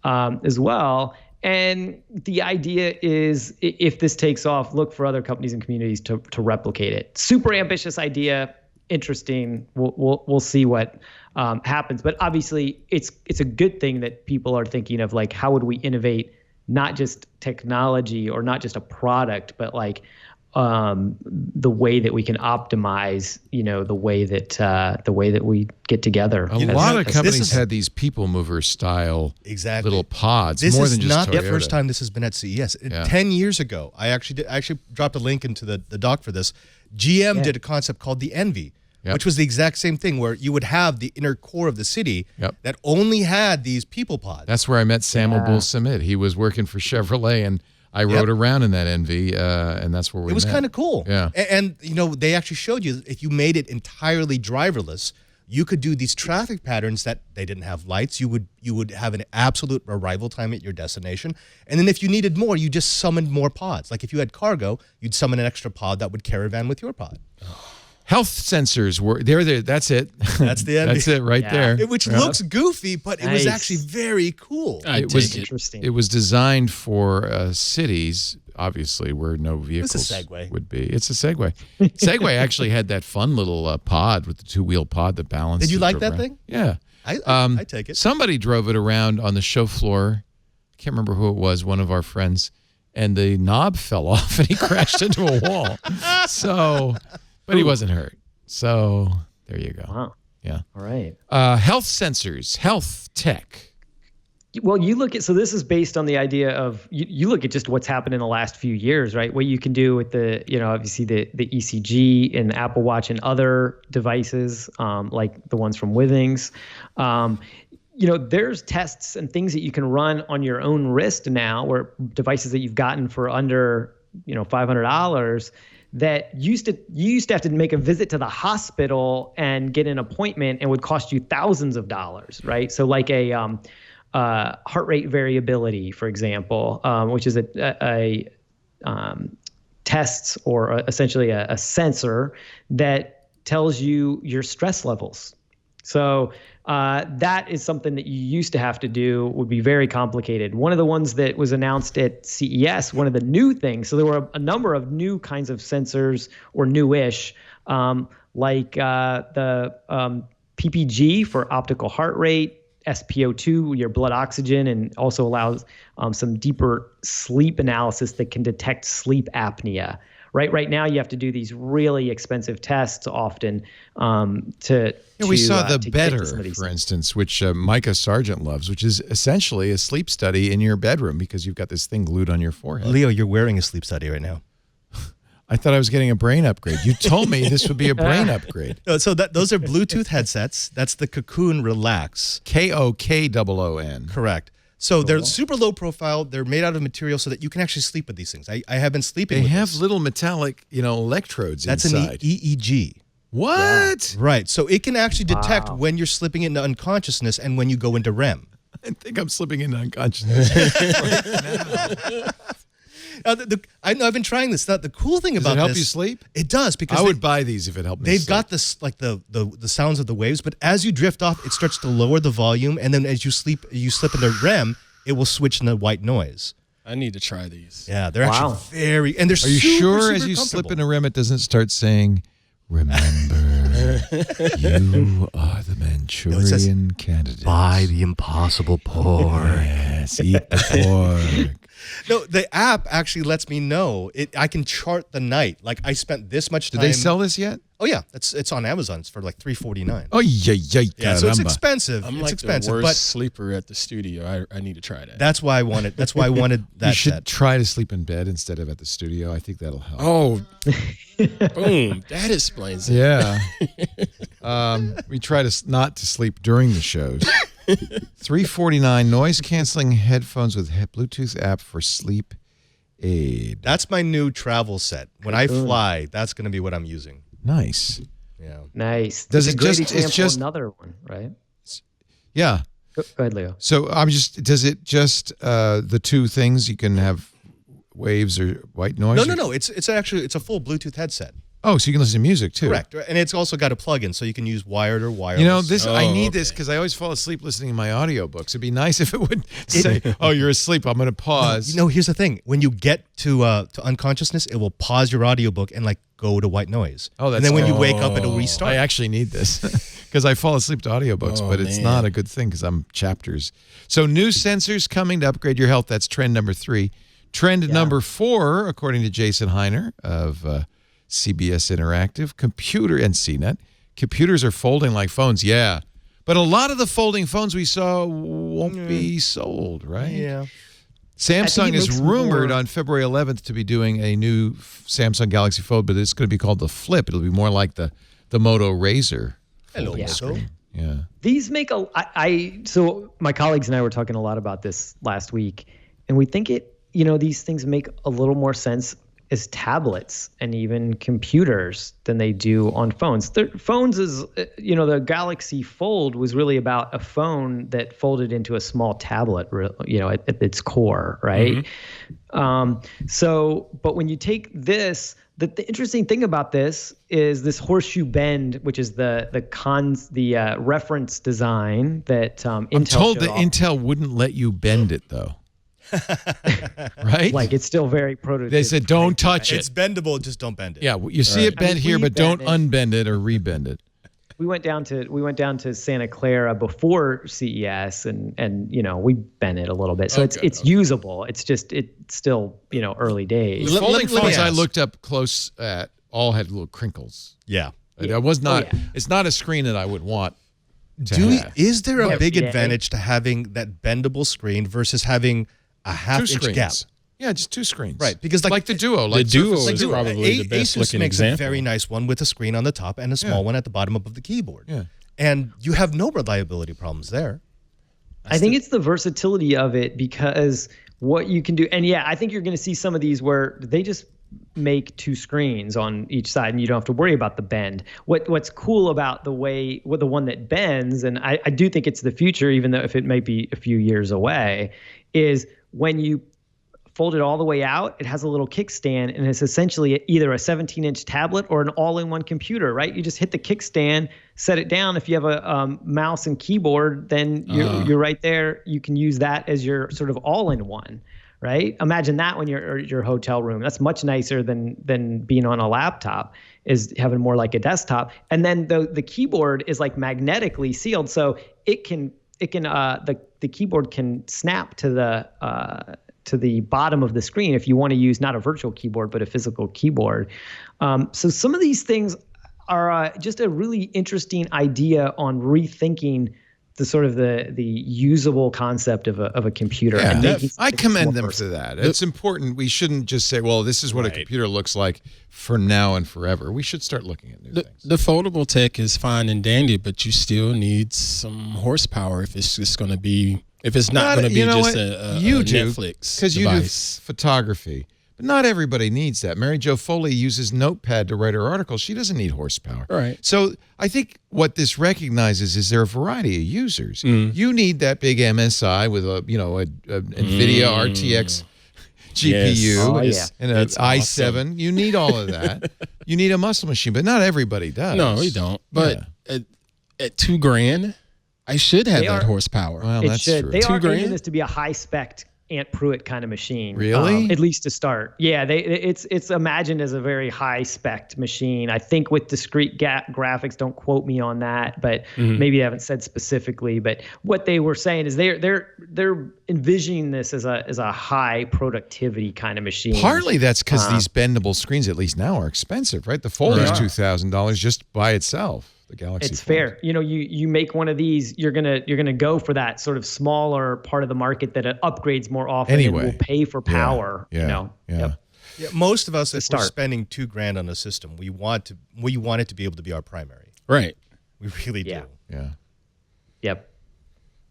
Speaker 4: as well. And the idea is if this takes off, look for other companies and communities to replicate it. Super ambitious idea, interesting. We'll see what happens. But obviously, it's a good thing that people are thinking of, like, how would we innovate not just technology or not just a product, but like the way that we can optimize, the way that we get together.
Speaker 1: A lot of companies had these people mover style little pods.
Speaker 6: This
Speaker 1: more
Speaker 6: is
Speaker 1: than just
Speaker 6: not
Speaker 1: Toyota.
Speaker 6: the first time this has been at CES. 10 years ago, I actually dropped a link into the doc for this. GM did a concept called the Envy. Which was the exact same thing, where you would have the inner core of the city that only had these people pods.
Speaker 1: That's where I met Sam Abul Samid. He was working for Chevrolet, and I rode around in that Envy, and that's where we met.
Speaker 6: It was kind of cool.
Speaker 1: Yeah.
Speaker 6: And they actually showed you if you made it entirely driverless, you could do these traffic patterns that they didn't have lights. You would have an absolute arrival time at your destination. And then if you needed more, you just summoned more pods. Like if you had cargo, you'd summon an extra pod that would caravan with your pod.
Speaker 1: Health sensors were there. That's it.
Speaker 6: That's the end.
Speaker 1: That's it right there.
Speaker 6: Which looks goofy, but it was actually very cool.
Speaker 1: It was interesting. It was designed for cities, obviously, where no vehicles
Speaker 6: It's a segue.
Speaker 1: would be. It's a Segway. Segway actually had that fun little pod with the 2-wheel pod that balanced.
Speaker 6: Did you like that
Speaker 1: around.
Speaker 6: thing?
Speaker 1: Yeah.
Speaker 6: I take it.
Speaker 1: Somebody drove it around on the show floor. I can't remember who it was, one of our friends, and the knob fell off and he crashed into a wall. So... But he wasn't hurt. So there you go.
Speaker 4: Wow.
Speaker 1: Yeah.
Speaker 4: All right.
Speaker 1: Health sensors, health tech.
Speaker 4: Well, you look at, so this is based on the idea of, you look at just what's happened in the last few years, right? What you can do with the, obviously the ECG and Apple Watch and other devices, like the ones from Withings. There's tests and things that you can run on your own wrist now, where devices that you've gotten for under, $500 that you used to have to make a visit to the hospital and get an appointment, and would cost you thousands of dollars, right? So like a heart rate variability, for example, which is a tests or essentially a sensor that tells you your stress levels. So that is something that you used to have to do, would be very complicated. One of the ones that was announced at CES, one of the new things, so there were a number of new kinds of sensors, or newish, like the PPG for optical heart rate, SpO2, your blood oxygen, and also allows some deeper sleep analysis that can detect sleep apnea. Right now, you have to do these really expensive tests often
Speaker 1: we saw the Better,
Speaker 4: for
Speaker 1: for instance, which Micah Sargent loves, which is essentially a sleep study in your bedroom because you've got this thing glued on your forehead.
Speaker 6: Leo, you're wearing a sleep study right now.
Speaker 1: I thought I was getting a brain upgrade. You told me this would be a brain upgrade.
Speaker 6: So those are Bluetooth headsets. That's the Cocoon Relax.
Speaker 1: KOKOON.
Speaker 6: Correct. So they're super low profile. They're made out of material so that you can actually sleep with these things. I have been sleeping.
Speaker 1: They
Speaker 6: with
Speaker 1: have
Speaker 6: this.
Speaker 1: little metallic, electrodes
Speaker 6: That's
Speaker 1: inside.
Speaker 6: an EEG.
Speaker 1: What?
Speaker 6: Right. So it can actually detect when you're slipping into unconsciousness and when you go into REM.
Speaker 1: I think I'm slipping into unconsciousness right now.
Speaker 6: I know I've been trying this. The cool thing
Speaker 1: Does
Speaker 6: about
Speaker 1: it help
Speaker 6: this,
Speaker 1: you sleep?
Speaker 6: It does, because
Speaker 1: I would buy these if it helped me
Speaker 6: they've
Speaker 1: sleep.
Speaker 6: got this like the sounds of the waves, but as you drift off, it starts to lower the volume, and then as you slip into REM, it will switch into white noise.
Speaker 5: I need to try these.
Speaker 6: Yeah, they're actually very, and they're
Speaker 1: Are you
Speaker 6: super,
Speaker 1: sure
Speaker 6: super
Speaker 1: as you slip
Speaker 6: comfortable.
Speaker 1: into REM, it doesn't start saying, remember, you are the Manchurian candidate.
Speaker 6: Buy the impossible pork.
Speaker 1: Yes, eat the pork.
Speaker 6: No, the app actually lets me know. I can chart the night. Like I spent this much time.
Speaker 1: Do they sell this yet?
Speaker 6: Oh yeah, it's on Amazon. It's for like $3.49.
Speaker 1: Oh, yeah,
Speaker 6: Yeah, so it's
Speaker 1: caramba.
Speaker 6: expensive.
Speaker 5: I'm
Speaker 6: it's
Speaker 5: like
Speaker 6: expensive,
Speaker 5: the worst
Speaker 6: but
Speaker 5: sleeper at the studio. I need to try that.
Speaker 6: that's why I wanted. That's why I wanted that.
Speaker 1: You should
Speaker 6: set.
Speaker 1: try to sleep in bed instead of at the studio. I think that'll help.
Speaker 5: Oh, boom! That explains it.
Speaker 1: Yeah. We try not to sleep during the shows. $3.49 noise canceling headphones with Bluetooth app for sleep aid.
Speaker 6: That's my new travel set. When I fly, that's going to be what I'm using.
Speaker 1: Nice.
Speaker 6: Yeah.
Speaker 4: Nice.
Speaker 1: Does
Speaker 4: It's
Speaker 1: it
Speaker 4: a great
Speaker 1: just- it's
Speaker 4: example of
Speaker 1: just-
Speaker 4: another one, right?
Speaker 1: Yeah.
Speaker 4: Go ahead, Leo.
Speaker 1: So does it just the two things you can have waves or white noise?
Speaker 6: No. It's actually a full Bluetooth headset.
Speaker 1: Oh, so you can listen to music too.
Speaker 6: Correct. And it's also got a plug-in, so you can use wired or wireless.
Speaker 1: I need
Speaker 5: okay.
Speaker 1: this because I always fall asleep listening to my audiobooks. It'd be nice if it would say, "Oh, you're asleep. I'm going to pause."
Speaker 6: Here's the thing. When you get to unconsciousness, it will pause your audiobook and like go to white noise.
Speaker 1: Oh, that's
Speaker 6: and then when you
Speaker 1: cool.
Speaker 6: wake up, it'll restart.
Speaker 1: I actually need this because I fall asleep to audiobooks, but it's
Speaker 5: man.
Speaker 1: not a good thing because I'm chapters. So new sensors coming to upgrade your health. That's trend number 3. Trend number 4, according to Jason Hiner of CBS Interactive, computer and CNET. Computers are folding like phones. Yeah. But a lot of the folding phones we saw won't be sold, right?
Speaker 6: Yeah.
Speaker 1: Samsung
Speaker 4: it
Speaker 1: is
Speaker 4: makes
Speaker 1: rumored
Speaker 4: more-
Speaker 1: on February 11th to be doing a new Samsung Galaxy Fold, but it's going to be called the Flip. It'll be more like the Moto Razr.
Speaker 6: Hello,
Speaker 4: Yeah.
Speaker 6: Moto.
Speaker 1: Yeah.
Speaker 4: These make so my colleagues and I were talking a lot about this last week, and we think these things make a little more sense as tablets and even computers than they do on phones. Phones is, the Galaxy Fold was really about a phone that folded into a small tablet, at its core, right? But when you take this, the interesting thing about this is this horseshoe bend, which is the reference design that Intel
Speaker 1: I'm told
Speaker 4: showed
Speaker 1: that
Speaker 4: off.
Speaker 1: Intel wouldn't let you bend it, though. Right?
Speaker 4: Like it's still very prototype.
Speaker 1: They said, don't touch
Speaker 6: It's
Speaker 1: it.
Speaker 6: bendable, just don't bend it.
Speaker 1: Yeah, you see it bent here,
Speaker 4: we
Speaker 1: but don't
Speaker 4: bend
Speaker 1: unbend it or rebend it.
Speaker 4: We went down to Santa Clara before CES, and we bent it a little bit, so it's usable. It's still early days.
Speaker 1: The folding
Speaker 6: let me
Speaker 1: phones I
Speaker 6: ask.
Speaker 1: looked up close at all had little crinkles.
Speaker 6: Yeah.
Speaker 1: It was not.
Speaker 4: yeah.
Speaker 1: It's not a screen that I would want. To have.
Speaker 6: Is there a
Speaker 4: Yeah.
Speaker 6: big
Speaker 4: Yeah.
Speaker 6: advantage to having that bendable screen versus having a
Speaker 1: Two
Speaker 6: half-inch
Speaker 1: screens.
Speaker 6: gap?
Speaker 1: Yeah, just two screens.
Speaker 6: Right, because
Speaker 1: like the Duo.
Speaker 5: The Duo
Speaker 1: Surface.
Speaker 5: is probably the best
Speaker 6: Asus
Speaker 5: looking
Speaker 6: makes
Speaker 5: example.
Speaker 6: a very nice one with a screen on the top and a small one at the bottom of the keyboard.
Speaker 1: Yeah.
Speaker 6: And you have no reliability problems there.
Speaker 4: I think it's the versatility of it, because what you can do, and I think you're going to see some of these where they just make two screens on each side and you don't have to worry about the bend. What's cool about the one that bends, and I do think it's the future, even though if it might be a few years away, is when you fold it all the way out, it has a little kickstand, and it's essentially either a 17-inch tablet or an all-in-one computer, right? You just hit the kickstand, set it down. If you have a mouse and keyboard, then you're right there. You can use that as your sort of all-in-one, right? Imagine that when you're at your hotel room. That's much nicer than being on a laptop, is having more like a desktop. And then the keyboard is like magnetically sealed, so the keyboard can snap to the bottom of the screen if you want to use not a virtual keyboard but a physical keyboard. So some of these things are just a really interesting idea on rethinking sort of the usable concept of a computer.
Speaker 1: Yeah,
Speaker 4: And
Speaker 1: I commend them for that. It's important. We shouldn't just say, well, this is what a computer looks like for now and forever. We should start looking at new things.
Speaker 5: The foldable tech is fine and dandy, but you still need some horsepower if it's just going to be, if it's not going to be just a Netflix
Speaker 1: because you do
Speaker 5: device.
Speaker 1: photography. But not everybody needs that. Mary Jo Foley uses Notepad to write her articles. She doesn't need horsepower.
Speaker 5: Right.
Speaker 1: So I think what this recognizes is there are a variety of users. You need that big MSI with a NVIDIA RTX GPU and an
Speaker 5: It's
Speaker 1: i7.
Speaker 5: awesome.
Speaker 1: You need all of that. You need a muscle machine, but not everybody does.
Speaker 5: No, we don't. But at $2,000, I should have that horsepower.
Speaker 1: Well,
Speaker 4: It
Speaker 1: that's
Speaker 4: should.
Speaker 1: true.
Speaker 4: They are
Speaker 5: $2,000?
Speaker 4: aiming this to be a high-spec Aunt Pruitt kind of machine.
Speaker 1: Really?
Speaker 4: At least to start. Yeah, it's imagined as a very high-spec machine. I think with discrete graphics, don't quote me on that, but maybe they haven't said specifically. But what they were saying is they're envisioning this as a high productivity kind of machine.
Speaker 1: Partly that's because these bendable screens, at least now, are expensive, right? The Fold is $2,000 just by itself. The Galaxy
Speaker 4: It's
Speaker 1: Fold.
Speaker 4: fair. You make one of these, you're gonna go for that sort of smaller part of the market that upgrades more often
Speaker 1: Anyway.
Speaker 4: and will pay for power.
Speaker 1: Yeah.
Speaker 4: Yep.
Speaker 6: Yeah, most of us, if we're
Speaker 4: start.
Speaker 6: spending $2,000 on a system, we want it to be able to be our primary.
Speaker 5: Right.
Speaker 6: We really do.
Speaker 4: Yeah.
Speaker 1: Yeah.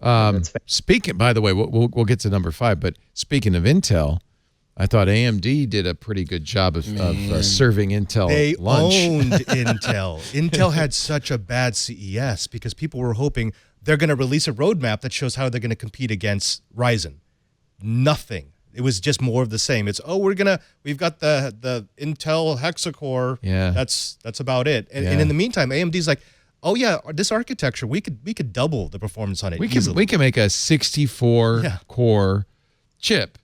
Speaker 4: Yep.
Speaker 1: Speaking, by the way, we'll get to number 5. But speaking of Intel, I thought AMD did a pretty good job of serving Intel
Speaker 6: They
Speaker 1: lunch.
Speaker 6: owned Intel. Intel had such a bad CES because people were hoping they're going to release a roadmap that shows how they're going to compete against Ryzen. Nothing. It was just more of the same. It's we've got the Intel hexa-core.
Speaker 1: Yeah.
Speaker 6: That's about it. And in the meantime, AMD's like, oh yeah, this architecture, we could double the performance on it.
Speaker 1: We can make a 64 core chip.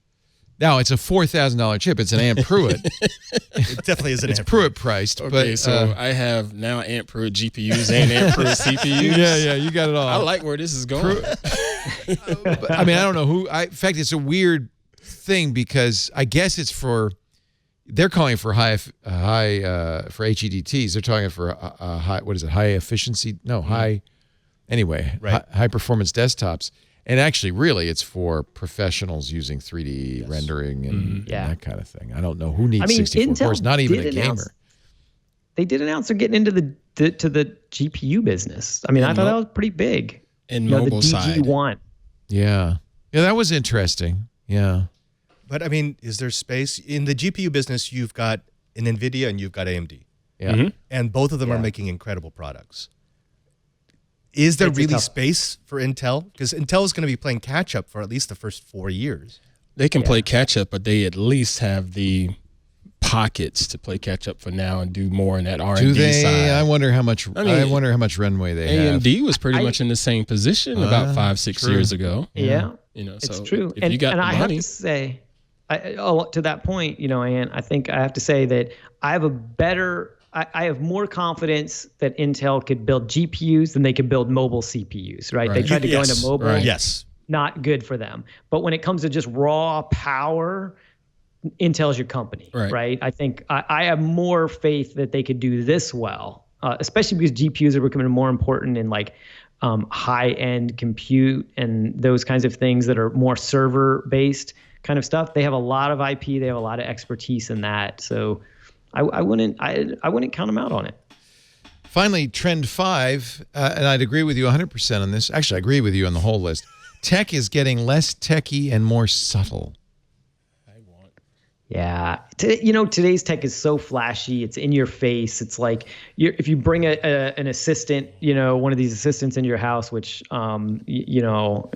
Speaker 1: Now it's a $4,000 chip. It's an Aunt Pruitt.
Speaker 6: It definitely is an
Speaker 1: It's Pruitt priced.
Speaker 5: Okay,
Speaker 1: but,
Speaker 5: so I have now Aunt Pruitt GPUs and Aunt Pruitt CPUs.
Speaker 1: yeah, you got it all.
Speaker 5: I like where this is going.
Speaker 1: I mean, I don't know who. In fact, it's a weird thing because I guess it's for. They're calling for high for HEDTs. They're talking for high. What is it? High efficiency? No, high. Anyway, high performance desktops. And actually, really, it's for professionals using 3D rendering and that kind of thing. I don't know who needs 64 cores. Not even a gamer.
Speaker 4: They did announce they're getting into the GPU business. I mean, I thought that was pretty big.
Speaker 5: And mobile
Speaker 4: the
Speaker 5: side.
Speaker 4: DG1.
Speaker 1: Yeah, that was interesting. Yeah.
Speaker 6: But I mean, is there space in the GPU business? You've got an NVIDIA and you've got AMD.
Speaker 1: Yeah.
Speaker 6: And both of them are making incredible products. Is there really space for Intel? Because Intel is going to be playing catch up for at least the first 4 years.
Speaker 5: They can play catch up, but they at least have the pockets to play catch up for now and do more in that R&D
Speaker 1: Do they?
Speaker 5: side.
Speaker 1: I wonder how much. I wonder how much runway they have.
Speaker 5: AMD was pretty much in the same position about 5-6 years ago.
Speaker 4: Yeah.
Speaker 5: So
Speaker 4: it's true.
Speaker 5: If you got the
Speaker 4: I
Speaker 5: money,
Speaker 4: have to say, to that point, Ann, I think I have to say that I have more confidence that Intel could build GPUs than they could build mobile CPUs, right? They tried to go into mobile.
Speaker 5: Right.
Speaker 6: Yes.
Speaker 4: Not good for them. But when it comes to just raw power, Intel's your company, right? I think I have more faith that they could do this well, especially because GPUs are becoming more important in like high-end compute and those kinds of things that are more server-based kind of stuff. They have a lot of IP. They have a lot of expertise in that. So I wouldn't count them out on it.
Speaker 1: Finally, trend 5, and I'd agree with you 100% on this. Actually, I agree with you on the whole list. Tech is getting less techy and more subtle.
Speaker 4: Yeah. Today's tech is so flashy. It's in your face. It's like if you bring an assistant, one of these assistants into your house, which, you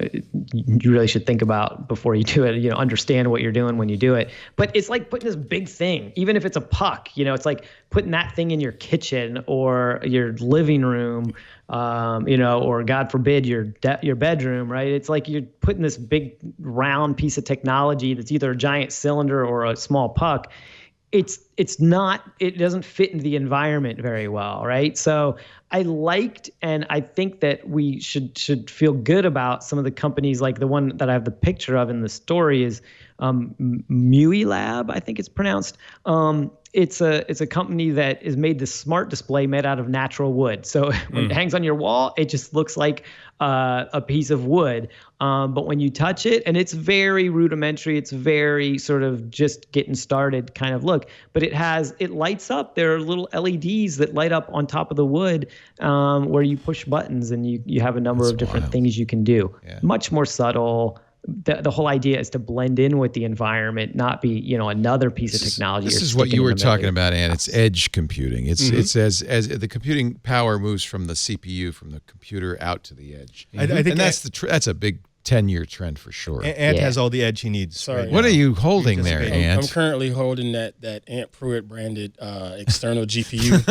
Speaker 4: really should think about before you do it, understand what you're doing when you do it. But it's like putting this big thing, even if it's a puck, it's like putting that thing in your kitchen or your living room, or God forbid your bedroom, right? It's like you're putting this big round piece of technology that's either a giant cylinder or a small puck. It doesn't fit into the environment very well, right? So I liked, and I think that we should feel good about some of the companies, like the one that I have the picture of in the story is MUI Lab, I think it's pronounced. it's a company that is made this smart display made out of natural wood. So when it hangs on your wall, it just looks like a piece of wood. But when you touch it, and it's very rudimentary, it's very sort of just getting started kind of look, but it lights up. There are little LEDs that light up on top of the wood where you push buttons, and you have a number of different things you can do. Yeah. Much more subtle. The whole idea is to blend in with the environment, not be, another piece of technology.
Speaker 1: This is what you were talking about, Ann. It's edge computing. It's as the computing power moves from the CPU, from the computer out to the edge. I think that's a big 10-year trend for sure.
Speaker 6: Ant has all the edge he needs.
Speaker 5: Sorry.
Speaker 1: What are you holding there, Ant?
Speaker 5: I'm currently holding that Ant Pruitt branded external GPU.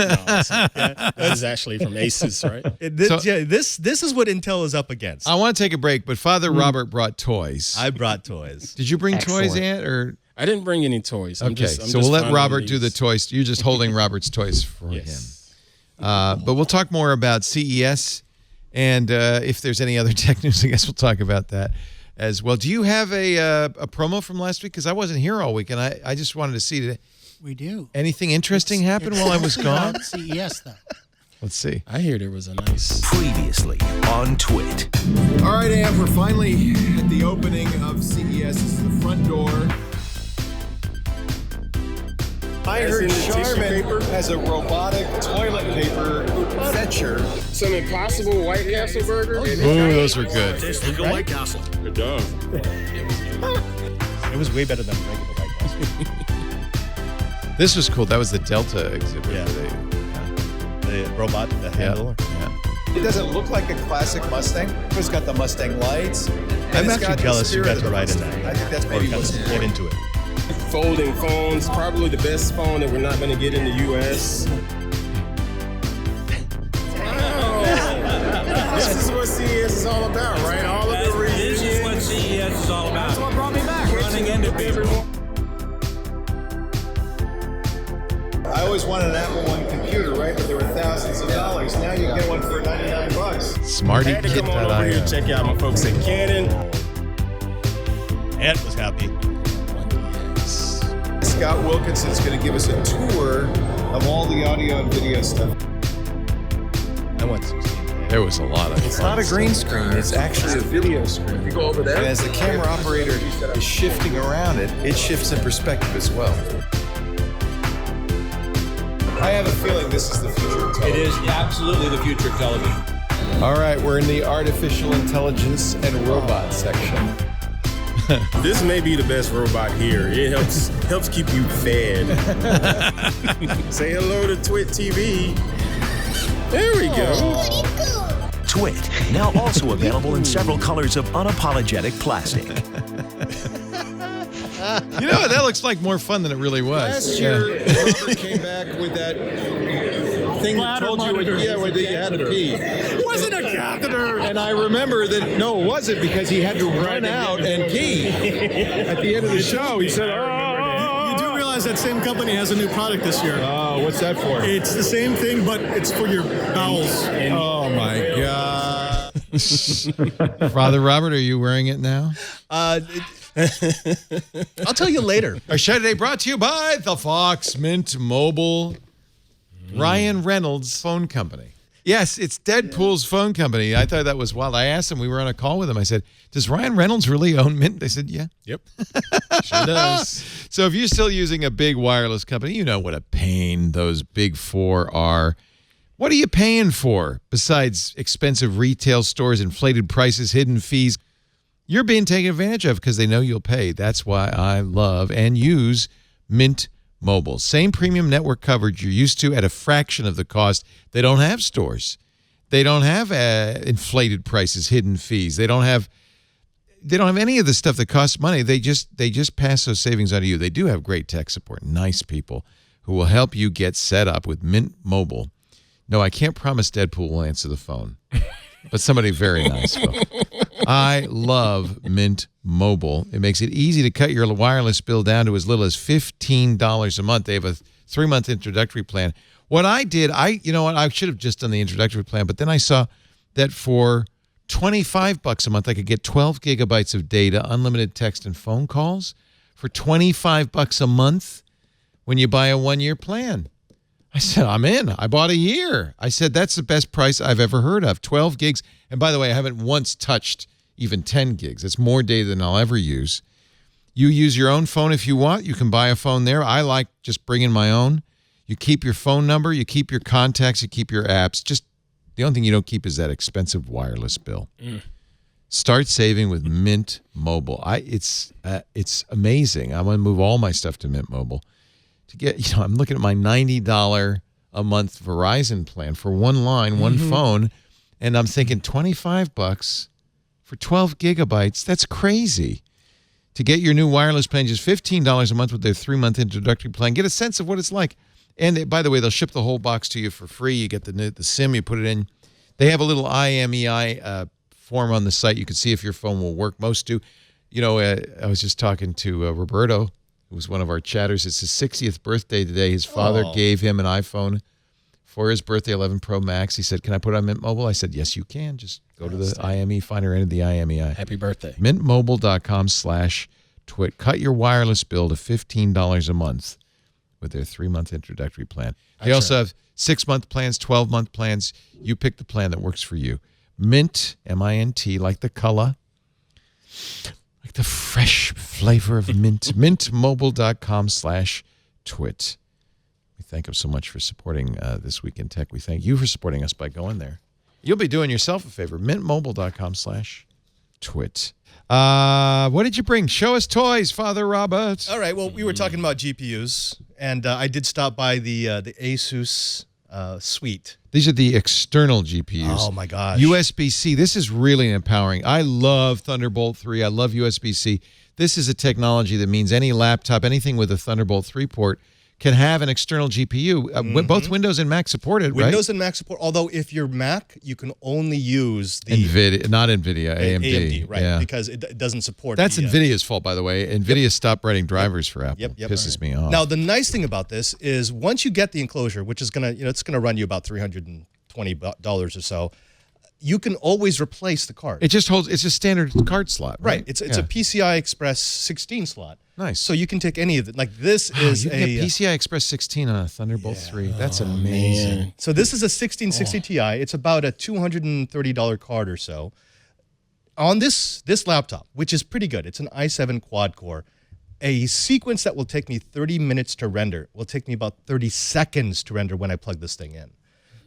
Speaker 5: This is actually from Asus, right?
Speaker 6: This is what Intel is up against.
Speaker 1: I want to take a break, but Father Robert brought toys.
Speaker 6: I brought toys.
Speaker 1: Did you bring toys, Ant? Or
Speaker 5: I didn't bring any toys.
Speaker 1: So we'll let Robert do the toys. You're just holding Robert's toys for him. But we'll talk more about CES. And if there's any other tech news, I guess we'll talk about that as well. Do you have a promo from last week? Because I wasn't here all week, and I just wanted to see today.
Speaker 7: We do.
Speaker 1: Anything interesting happen while I was gone?
Speaker 7: CES, though.
Speaker 1: Let's see.
Speaker 5: I hear there was a nice...
Speaker 2: Previously on Twit.
Speaker 8: All right, Amp, we're finally at the opening of CES. This is the front door. I heard Charmin has a robotic toilet paper fetcher.
Speaker 5: Some Impossible White Castle burger.
Speaker 1: Ooh, those were good.
Speaker 8: Tastes like a White Castle.
Speaker 5: It does.
Speaker 6: It was way better than regular White Castle.
Speaker 1: This was cool. That was the Delta exhibit.
Speaker 6: Yeah. The robot, the handle.
Speaker 1: Yeah.
Speaker 8: It doesn't look like a classic Mustang. It's got the Mustang lights.
Speaker 6: I'm actually jealous you got to ride in that.
Speaker 8: I think that's maybe what's
Speaker 6: get into it.
Speaker 5: Folding phones, probably the best phone that we're not going to get in the U.S.
Speaker 8: This is what CES is all about, right? All of the reunions.
Speaker 9: This is what CES is all about.
Speaker 8: That's what brought me back.
Speaker 9: Running into people.
Speaker 8: I always wanted an Apple One computer, right? But there were thousands of dollars. Now you can get one for $99.
Speaker 1: Smarty
Speaker 5: I had to come on over here and check out my folks at Canon.
Speaker 6: Ant was happy.
Speaker 8: Scott Wilkinson's going to give us a tour of all the audio and video stuff.
Speaker 6: I went 16.
Speaker 1: There was a lot of
Speaker 8: It's not a green screen, it's actually a video screen. You go over there. And as the camera operator is shifting around it, it shifts in perspective as well. I have a feeling this is the future of television.
Speaker 9: It is absolutely the future of television.
Speaker 8: All right, we're in the artificial intelligence and robot section.
Speaker 5: This may be the best robot here. It helps keep you fed. Say hello to Twit TV. There we go.
Speaker 2: Twit, now also available in several colors of unapologetic plastic.
Speaker 1: You know, that looks like more fun than it really was.
Speaker 8: Last year, Robert came back with that thing that told you whether you had to pee. It wasn't a catheter. And I remember that, no, it wasn't, because he had to run out and pee at the end of the show. He said,
Speaker 10: You do realize that same company has a new product this year.
Speaker 8: Oh, what's that for?
Speaker 10: It's the same thing, but it's for your bowels.
Speaker 8: Oh, my God.
Speaker 1: Father Robert, are you wearing it now?
Speaker 6: I'll tell you later.
Speaker 1: Our show today brought to you by the Fox Mint Mobile. Ryan Reynolds Phone Company. Yes, it's Deadpool's phone company. I thought that was wild. I asked him, we were on a call with him. I said, does Ryan Reynolds really own Mint? They said, yeah.
Speaker 5: Yep. Sure does.
Speaker 1: So if you're still using a big wireless company, you know what a pain those big four are. What are you paying for besides expensive retail stores, inflated prices, hidden fees? You're being taken advantage of because they know you'll pay. That's why I love and use Mint Mobile. Same premium network coverage you're used to at a fraction of the cost. They don't have stores. They don't have inflated prices, hidden fees. They don't have any of the stuff that costs money. They just pass those savings on to you. They do have great tech support, nice people who will help you get set up with Mint Mobile. No, I can't promise Deadpool will answer the phone, but somebody very nice will. I love Mint Mobile. It makes it easy to cut your wireless bill down to as little as $15 a month. They have a 3-month introductory plan. What I did, I should have just done the introductory plan, but then I saw that for $25 a month, I could get 12 gigabytes of data, unlimited text and phone calls for $25 a month. when you buy a 1-year plan. I said, I'm in. I bought a year. I said, that's the best price I've ever heard of. 12 gigs. And by the way, I haven't once touched even 10 gigs. It's more data than I'll ever use. You use your own phone if you want. You can buy a phone there. I like just bringing my own. You keep your phone number. You keep your contacts. You keep your apps. Just the only thing you don't keep is that expensive wireless bill. Start saving with Mint Mobile. It's amazing. I'm going to move all my stuff to Mint Mobile. To get, I'm looking at my $90 a month Verizon plan for one line, one phone, and I'm thinking $25 for 12 gigabytes. That's crazy. To get your new wireless plan, just $15 a month with their 3-month introductory plan. Get a sense of what it's like. And by the way, they'll ship the whole box to you for free. You get the SIM, you put it in. They have a little IMEI form on the site. You can see if your phone will work. Most do. I was just talking to Roberto, who was one of our chatters. It's his 60th birthday today. His father gave him an iPhone for his birthday, 11 Pro Max. He said, can I put it on Mint Mobile? I said, yes, you can. Just go to the IME, find her into the IMEI.
Speaker 5: Happy birthday.
Speaker 1: Mintmobile.com/twit. Cut your wireless bill to $15 a month with their 3-month introductory plan. They also have 6-month plans, 12-month plans. You pick the plan that works for you. Mint, M-I-N-T, like the color, like the fresh flavor of mint. Mintmobile.com/twit. We thank them so much for supporting This Week in Tech. We thank you for supporting us by going there. You'll be doing yourself a favor. Mintmobile.com/twit. What did you bring? Show us toys, Father Robert.
Speaker 6: All right. Well, we were talking about GPUs, and I did stop by the Asus suite.
Speaker 1: These are the external GPUs.
Speaker 6: Oh, my gosh.
Speaker 1: USB-C. This is really empowering. I love Thunderbolt 3. I love USB-C. This is a technology that means any laptop, anything with a Thunderbolt 3 port, can have an external GPU. Both Windows and Mac support it, right?
Speaker 6: Windows and Mac support. Although if you're Mac, you can only use the
Speaker 1: NVIDIA, not NVIDIA, AMD.
Speaker 6: Right?
Speaker 1: Yeah.
Speaker 6: Because it doesn't support.
Speaker 1: That's NVIDIA's fault, by the way. NVIDIA stopped writing drivers for Apple.
Speaker 6: Yep.
Speaker 1: Pisses me off.
Speaker 6: Now the nice thing about this is once you get the enclosure, which is it's gonna run you about $320 or so. You can always replace the card.
Speaker 1: It just holds. It's a standard card slot, right?
Speaker 6: It's a PCI Express 16 slot.
Speaker 1: Nice.
Speaker 6: So you can take any of it. Like this is
Speaker 1: you can get PCI Express 16 on a Thunderbolt 3. That's amazing.
Speaker 5: Man.
Speaker 6: So this is a 1660 Ti. It's about a $230 card or so. On this laptop, which is pretty good. It's an i7 quad core. A sequence that will take me 30 minutes to render will take me about 30 seconds to render when I plug this thing in.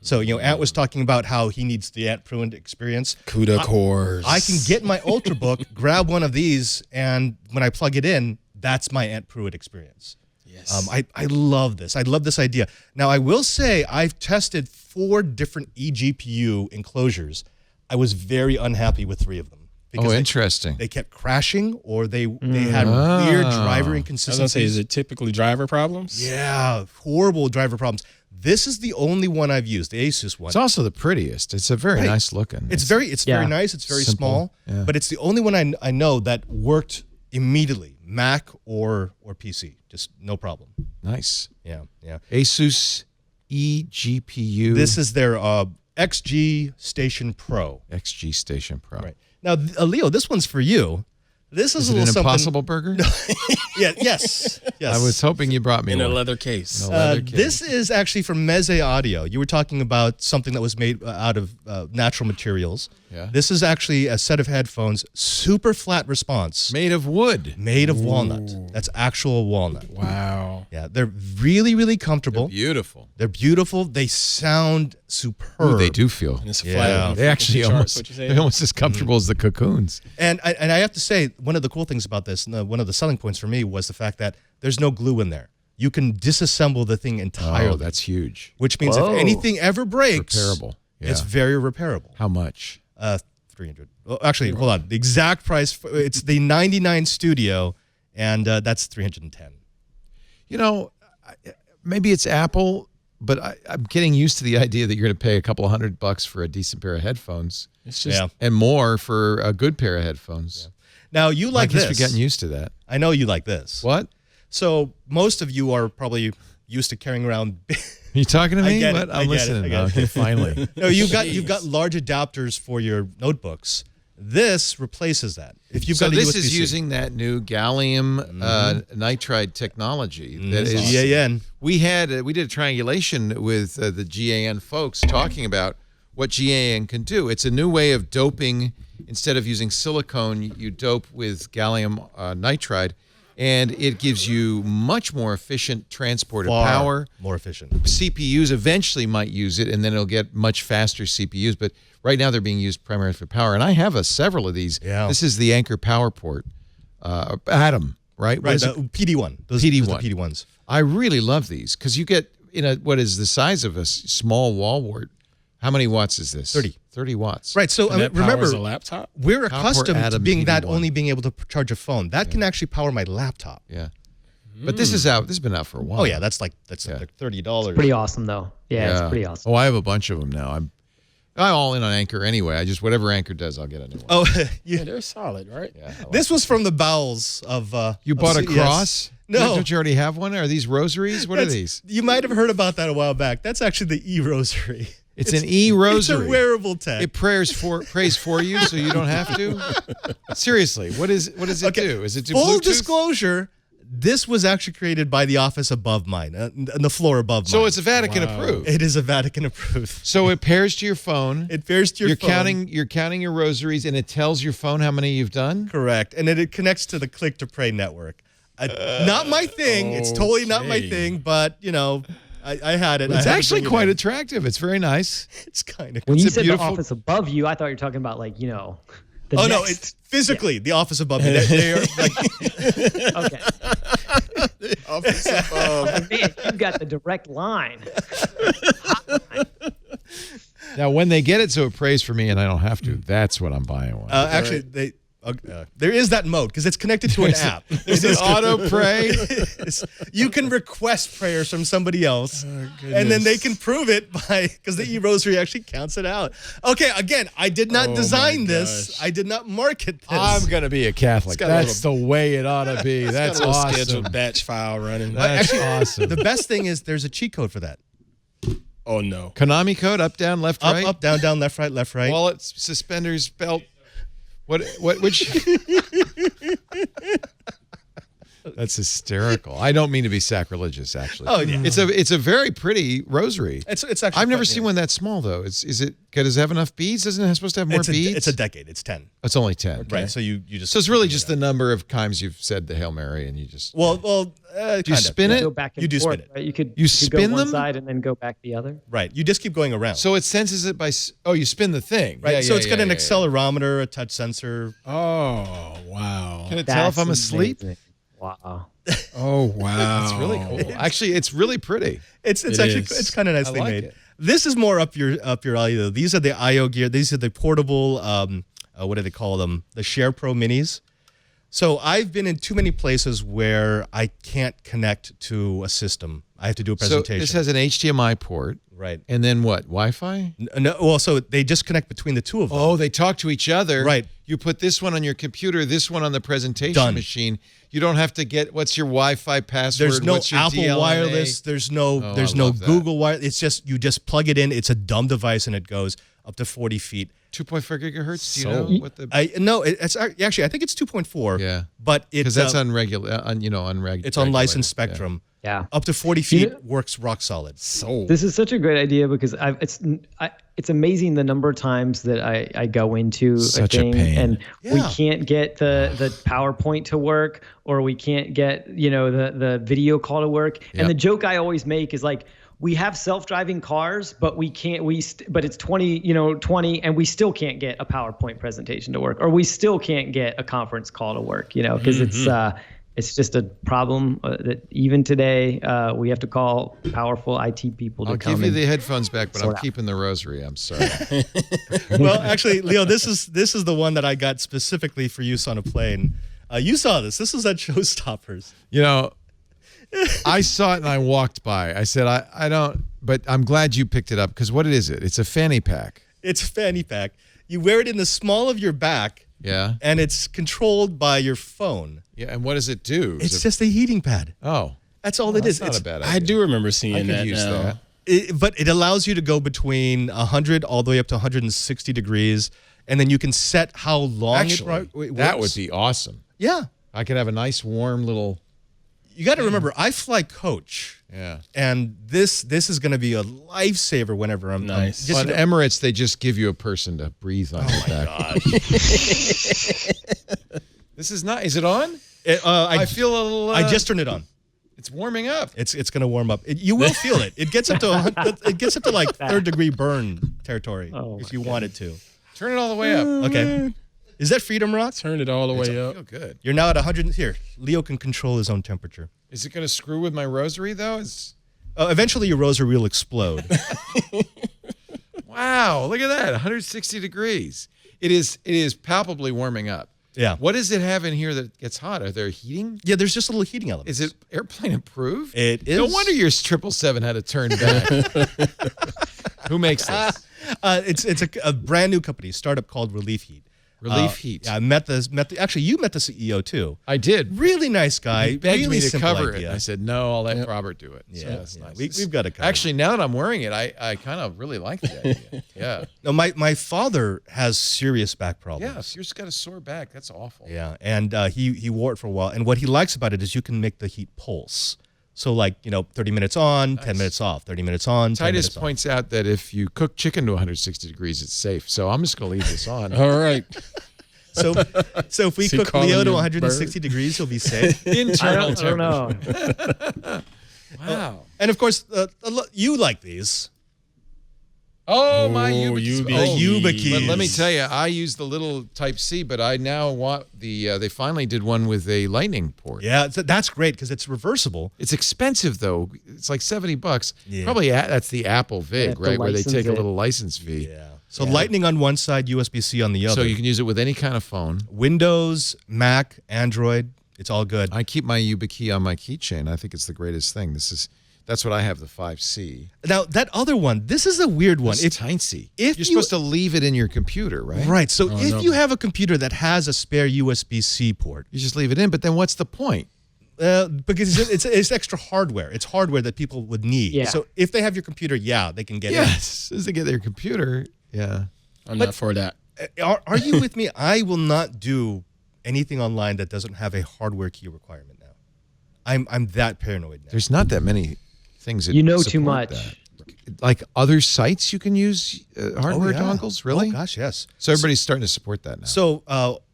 Speaker 6: So, Ant was talking about how he needs the Ant Pruitt experience.
Speaker 5: CUDA cores.
Speaker 6: I can get my Ultrabook, grab one of these, and when I plug it in, that's my Ant Pruitt experience.
Speaker 5: Yes.
Speaker 6: I love this. I love this idea. Now, I will say I've tested 4 different eGPU enclosures. I was very unhappy with 3 of them.
Speaker 1: Interesting.
Speaker 6: They kept crashing, or they had weird driver inconsistencies.
Speaker 5: I was going to say, is it typically driver problems?
Speaker 6: Yeah, horrible driver problems. This is the only one I've used, the Asus one.
Speaker 1: It's also the prettiest. It's a very nice looking.
Speaker 6: It's very nice. It's very
Speaker 1: simple,
Speaker 6: small, but it's the only one I know that worked immediately, Mac or PC, just no problem.
Speaker 1: Nice.
Speaker 6: Yeah.
Speaker 1: Asus eGPU.
Speaker 6: This is their XG Station Pro.
Speaker 1: XG Station Pro.
Speaker 6: Right. Now, Leo, this one's for you. This is a
Speaker 1: it
Speaker 6: little
Speaker 1: an
Speaker 6: something.
Speaker 1: Impossible Burger?
Speaker 6: Yes.
Speaker 1: I was hoping you brought me
Speaker 5: in
Speaker 1: one.
Speaker 5: a leather case.
Speaker 6: This is actually from Meze Audio. You were talking about something that was made out of natural materials.
Speaker 1: Yeah.
Speaker 6: This is actually a set of headphones, super flat response.
Speaker 1: Made of wood.
Speaker 6: Made of walnut. That's actual walnut.
Speaker 5: Wow.
Speaker 6: Yeah, they're really, really comfortable.
Speaker 1: Beautiful.
Speaker 6: They're beautiful. They sound superb.
Speaker 1: Ooh, they do feel.
Speaker 5: And it's a
Speaker 6: Yeah.
Speaker 5: flat.
Speaker 1: They actually
Speaker 5: charts,
Speaker 1: they're almost as comfortable as the cocoons.
Speaker 6: And I have to say, one of the cool things about this, and one of the selling points for me, was the fact that there's no glue in there. You can disassemble the thing entirely.
Speaker 1: Oh, that's huge.
Speaker 6: Which means if anything ever breaks,
Speaker 1: Repairable. Yeah.
Speaker 6: it's very repairable.
Speaker 1: How much?
Speaker 6: 300. Well, actually, hold on. The exact price, it's the 99 Studio, and that's 310.
Speaker 1: Maybe it's Apple, but I'm getting used to the idea that you're going to pay a couple of $100 for a decent pair of headphones.
Speaker 5: It's just
Speaker 1: and more for a good pair of headphones.
Speaker 6: Now, you like this.
Speaker 1: I guess we're getting used to that.
Speaker 6: I know you like this.
Speaker 1: What?
Speaker 6: So most of you are probably used to carrying around.
Speaker 1: Are you talking to me?
Speaker 6: I get
Speaker 1: What?
Speaker 6: it.
Speaker 1: I'm listening. Okay, finally.
Speaker 6: No, you've got large adapters for your notebooks. This replaces that. If you've
Speaker 1: So
Speaker 6: got a
Speaker 1: this
Speaker 6: USB-C.
Speaker 1: is using that new gallium nitride technology. That is
Speaker 6: GAN.
Speaker 1: We did a triangulation with the GAN folks talking about what GAN can do. It's a new way of doping. Instead of using silicone, you dope with gallium nitride, and it gives you much more efficient transport of power.
Speaker 6: More efficient.
Speaker 1: CPUs eventually might use it, and then it'll get much faster CPUs. But right now they're being used primarily for power. And I have several of these.
Speaker 6: Yeah.
Speaker 1: This is the Anchor Power Port. Atom, right?
Speaker 6: Right, the PD1. Those are the PD1s.
Speaker 1: I really love these because you get what is the size of a small wall wart. How many watts is this? 30 watts.
Speaker 6: Right. So
Speaker 5: And that
Speaker 6: remember,
Speaker 5: powers a laptop?
Speaker 6: we're
Speaker 1: Power
Speaker 6: accustomed to
Speaker 1: Atom
Speaker 6: being that
Speaker 1: PD1.
Speaker 6: only being able to charge a phone. That can actually power my laptop.
Speaker 1: Yeah. But this is out. This has been out for a while.
Speaker 6: Oh yeah, that's like $30.
Speaker 4: Pretty awesome though. Yeah, it's pretty awesome.
Speaker 1: Oh, I have a bunch of them now. I'm all in on Anchor anyway. I just whatever Anchor does, I'll get a new one.
Speaker 6: Oh,
Speaker 5: Yeah, they're solid, right?
Speaker 1: Yeah, I like
Speaker 6: this was from the bowels of.
Speaker 1: You
Speaker 6: of
Speaker 1: bought a
Speaker 6: CES.
Speaker 1: cross?
Speaker 6: No.
Speaker 1: Don't you already have one? Are these rosaries? What are these?
Speaker 6: You might have heard about that a while back. That's actually the e-rosary.
Speaker 1: It's an e-rosary.
Speaker 6: It's a wearable tech.
Speaker 1: It prays for you, so you don't have to. Seriously, what does it do? Is it do
Speaker 6: Full
Speaker 1: Bluetooth?
Speaker 6: disclosure, this was actually created by the office above mine, on the floor above
Speaker 1: So
Speaker 6: mine.
Speaker 1: it's a Vatican approved.
Speaker 6: It is a Vatican approved.
Speaker 1: So it pairs to your phone.
Speaker 6: It pairs to your phone.
Speaker 1: You're counting your rosaries, and it tells your phone how many you've done.
Speaker 6: Correct. And then it connects to the Click to Pray network. Not my thing. It's totally not my
Speaker 5: Okay.
Speaker 6: thing, but, I had it.
Speaker 1: It's
Speaker 6: I had to
Speaker 1: actually
Speaker 6: bring it
Speaker 1: quite
Speaker 6: in.
Speaker 1: attractive. It's very nice.
Speaker 6: It's kind of
Speaker 4: When
Speaker 1: It's
Speaker 4: you
Speaker 1: a
Speaker 4: said
Speaker 1: beautiful-
Speaker 4: the office above you, I thought you were talking about like, the
Speaker 6: Oh, no,
Speaker 4: next-
Speaker 6: it's physically the office above me. They are like,
Speaker 4: okay.
Speaker 5: Office above.
Speaker 4: Man, you've got the direct line.
Speaker 1: Now, when they get it so it prays for me and I don't have to, that's when I'm buying one.
Speaker 6: actually, there is that mode because it's connected to an app.
Speaker 1: Is it auto pray?
Speaker 6: You can request prayers from somebody else, and then
Speaker 5: goodness.
Speaker 6: they can prove it because the e-rosary actually counts it out. Okay, again, I did not design this.
Speaker 5: gosh.
Speaker 6: I did not market this.
Speaker 1: I'm going to be a Catholic.
Speaker 5: got a
Speaker 1: That's the way it ought to be. That's
Speaker 5: Got a little
Speaker 1: awesome.
Speaker 5: scheduled batch file running.
Speaker 1: That's awesome.
Speaker 6: The best thing is there's a cheat code for that.
Speaker 5: Oh no.
Speaker 1: Konami code, up, down, left,
Speaker 6: Up,
Speaker 1: right.
Speaker 6: up, down, down, left, right.
Speaker 1: Wallet, suspenders, belt. Which? That's hysterical. I don't mean to be sacrilegious, actually.
Speaker 6: Oh, yeah.
Speaker 1: It's a very pretty rosary.
Speaker 6: It's actually.
Speaker 1: I've never
Speaker 6: quite
Speaker 1: seen
Speaker 6: new.
Speaker 1: one that small though. Does it have enough beads? Isn't it supposed to have more beads?
Speaker 6: It's a decade. It's 10.
Speaker 1: It's only 10.
Speaker 6: Right. So you just.
Speaker 1: So it's really just the number of times you've said the Hail Mary and you just.
Speaker 6: Well.
Speaker 1: Do you spin it?
Speaker 4: Go back and
Speaker 6: You do
Speaker 4: forth,
Speaker 6: spin it.
Speaker 4: Right? You could
Speaker 1: You
Speaker 4: go
Speaker 1: spin
Speaker 4: one
Speaker 1: them?
Speaker 4: side and then go back the other.
Speaker 6: Right. You just keep going around.
Speaker 1: So it senses it by. You spin the thing.
Speaker 6: Right.
Speaker 1: Yeah,
Speaker 6: so
Speaker 1: yeah,
Speaker 6: it's got
Speaker 1: yeah,
Speaker 6: an
Speaker 1: yeah,
Speaker 6: accelerometer, a touch sensor.
Speaker 5: Oh wow.
Speaker 1: Can it tell if I'm
Speaker 4: That's
Speaker 1: asleep?
Speaker 4: amazing. Wow.
Speaker 5: Oh wow.
Speaker 1: It's really cool. Actually, it's really pretty.
Speaker 6: It's
Speaker 5: It
Speaker 6: actually
Speaker 5: is.
Speaker 6: it's kind of nicely
Speaker 1: like
Speaker 6: made.
Speaker 1: it.
Speaker 6: This is more up your alley though. These are the IO gear. These are the portable. What do they call them? The Share Pro Minis. So I've been in too many places where I can't connect to a system. I have to do a presentation.
Speaker 1: So this has an HDMI port.
Speaker 6: right.
Speaker 1: And then what? Wi-Fi?
Speaker 6: No, well, so they just connect between the two of them.
Speaker 1: Oh, they talk to each other.
Speaker 6: Right.
Speaker 1: You put this one on your computer, this one on the presentation
Speaker 6: Done.
Speaker 1: machine. You don't have to get what's your Wi-Fi password.
Speaker 6: There's no
Speaker 1: what's your
Speaker 6: Apple
Speaker 1: DLNA?
Speaker 6: wireless. There's no
Speaker 1: I
Speaker 6: no
Speaker 1: love that.
Speaker 6: Google wire. It's just you just plug it in. It's a dumb device and it goes up to 40 feet.
Speaker 1: 2.4 gigahertz. Do you
Speaker 5: So-
Speaker 1: know what the?
Speaker 6: It's actually I think it's 2.4.
Speaker 1: Yeah.
Speaker 6: but it's
Speaker 1: Because that's unregulated.
Speaker 6: it's on licensed spectrum.
Speaker 4: Yeah.
Speaker 6: Up to 40 feet works rock solid.
Speaker 5: So
Speaker 4: This is such a great idea because it's amazing the number of times that I go into
Speaker 1: Such a
Speaker 4: a thing
Speaker 1: pain.
Speaker 4: and we
Speaker 6: Yeah.
Speaker 4: can't get the PowerPoint to work or we can't get the video call to work.
Speaker 1: Yep.
Speaker 4: And the joke I always make is like we have self-driving cars, but we can't. But it's 20 and we still can't get a PowerPoint presentation to work, or we still can't get a conference call to work. Because it's just a problem that even today we have to call powerful IT people to
Speaker 1: I'll
Speaker 4: come.
Speaker 1: give you
Speaker 4: and
Speaker 1: the headphones back, but I'm
Speaker 4: sort out.
Speaker 1: keeping the rosary. I'm sorry.
Speaker 6: Well, actually, Leo, this is the one that I got specifically for use on a plane. You saw this. This is at Showstoppers.
Speaker 1: I saw it and I walked by. I said, I don't, but I'm glad you picked it up because what is it? It's a fanny pack.
Speaker 6: It's a fanny pack. You wear it in the small of your back,
Speaker 1: Yeah.
Speaker 6: and it's controlled by your phone.
Speaker 1: Yeah. And what does it do?
Speaker 6: It's just a heating pad.
Speaker 1: Oh,
Speaker 6: That's all it is.
Speaker 1: that's not
Speaker 6: It's
Speaker 1: a bad idea.
Speaker 5: I do remember
Speaker 1: I
Speaker 5: seeing
Speaker 1: could
Speaker 5: that
Speaker 1: use
Speaker 5: now.
Speaker 1: that.
Speaker 6: But it allows you to go between 100 all the way up to 160 degrees. and then you can set how long
Speaker 1: Actually,
Speaker 6: it works.
Speaker 1: that would be awesome.
Speaker 6: Yeah.
Speaker 1: I could have a nice warm little.
Speaker 6: You got to remember, I fly coach.
Speaker 1: Yeah.
Speaker 6: And this is going to be a lifesaver whenever I'm
Speaker 5: Nice.
Speaker 1: On Emirates, they just give you a person to breathe on your back. This is not. Is it on? I feel a little.
Speaker 6: I just turned it on.
Speaker 1: It's warming up.
Speaker 6: It's going to warm up. You will feel it. It gets up to like 3rd degree burn territory if you want it to.
Speaker 1: Turn it all the way up.
Speaker 6: Okay. Is that Freedom Rock?
Speaker 5: Turn it all the way
Speaker 1: I
Speaker 5: up.
Speaker 1: feel good.
Speaker 6: You're now at 100. Here, Leo can control his own temperature.
Speaker 1: Is it going to screw with my rosary though?
Speaker 6: Eventually, your rosary will explode.
Speaker 1: Wow! Look at that. 160 degrees. It is palpably warming up.
Speaker 6: Yeah.
Speaker 1: What does it have in here that gets hot? Are there heating?
Speaker 6: Yeah, there's just a little heating element.
Speaker 1: Is it airplane approved?
Speaker 6: It is.
Speaker 1: No wonder your 777 had to turn back. Who makes this?
Speaker 6: It's a brand new company, startup called Relief Heat.
Speaker 1: Relief Heat.
Speaker 6: Yeah, I actually, you met the CEO too.
Speaker 1: I did.
Speaker 6: Really nice guy.
Speaker 1: He begged
Speaker 6: really
Speaker 1: me to
Speaker 6: simple
Speaker 1: cover it.
Speaker 6: idea.
Speaker 1: I said, no, I'll let Robert do it.
Speaker 6: Yeah,
Speaker 1: So that's nice.
Speaker 6: We've got to cover
Speaker 1: Actually, now that I'm wearing it, I kind of really like the idea. Yeah.
Speaker 6: No, my father has serious back problems.
Speaker 1: Yeah, if you've just got a sore back, that's awful.
Speaker 6: Yeah, and he wore it for a while. And what he likes about it is you can make the heat pulse. So 30 minutes on, 10 minutes off, 30 minutes on, 10 minutes
Speaker 1: Titus points out that if you cook chicken to 160 degrees, it's safe. So I'm just going to leave this on.
Speaker 5: All right.
Speaker 6: So if we
Speaker 5: Is he
Speaker 6: cook
Speaker 5: calling
Speaker 6: Leo to
Speaker 5: you
Speaker 6: 160 degrees, he'll be safe.
Speaker 1: Internal
Speaker 4: I don't know.
Speaker 1: Wow.
Speaker 6: And of course, you like these.
Speaker 1: Oh, my
Speaker 5: Oh,
Speaker 1: YubiKeys.
Speaker 5: YubiKeys.
Speaker 1: But let me tell you, I use the little Type-C, but I now want they finally did one with a lightning port.
Speaker 6: Yeah, that's great because it's reversible.
Speaker 1: It's expensive, though. It's like $70.
Speaker 6: Yeah.
Speaker 1: Probably that's the Apple VIG,
Speaker 4: have to
Speaker 1: right, where they
Speaker 4: license
Speaker 1: take a
Speaker 4: it.
Speaker 1: little license fee.
Speaker 6: Yeah. So lightning on one side, USB-C on the other.
Speaker 1: So you can use it with any kind of phone.
Speaker 6: Windows, Mac, Android, it's all good.
Speaker 1: I keep my YubiKey on my keychain. I think it's the greatest thing. That's what I have, the 5C.
Speaker 6: Now, that other one, this is a weird one.
Speaker 1: It's tiny.
Speaker 6: if
Speaker 1: You're
Speaker 6: you-
Speaker 1: supposed to leave it in your computer, right?
Speaker 6: Right. So if
Speaker 5: no.
Speaker 6: you have a computer that has a spare USB-C port,
Speaker 1: You just leave it in, but then what's the point?
Speaker 6: because it's extra hardware. It's hardware that people would need.
Speaker 4: Yeah.
Speaker 6: So if they have your computer, they can get
Speaker 1: Yes, as they get their computer. Yeah.
Speaker 5: I'm not for that.
Speaker 6: it. Are you with me? I will not do anything online that doesn't have a hardware key requirement now. I'm that paranoid now.
Speaker 1: There's not that many things that
Speaker 4: You know too
Speaker 1: support
Speaker 4: much.
Speaker 1: that. Like other sites you can use hardware dongles, really?
Speaker 6: Oh gosh, yes.
Speaker 1: So everybody's starting to support that now.
Speaker 6: So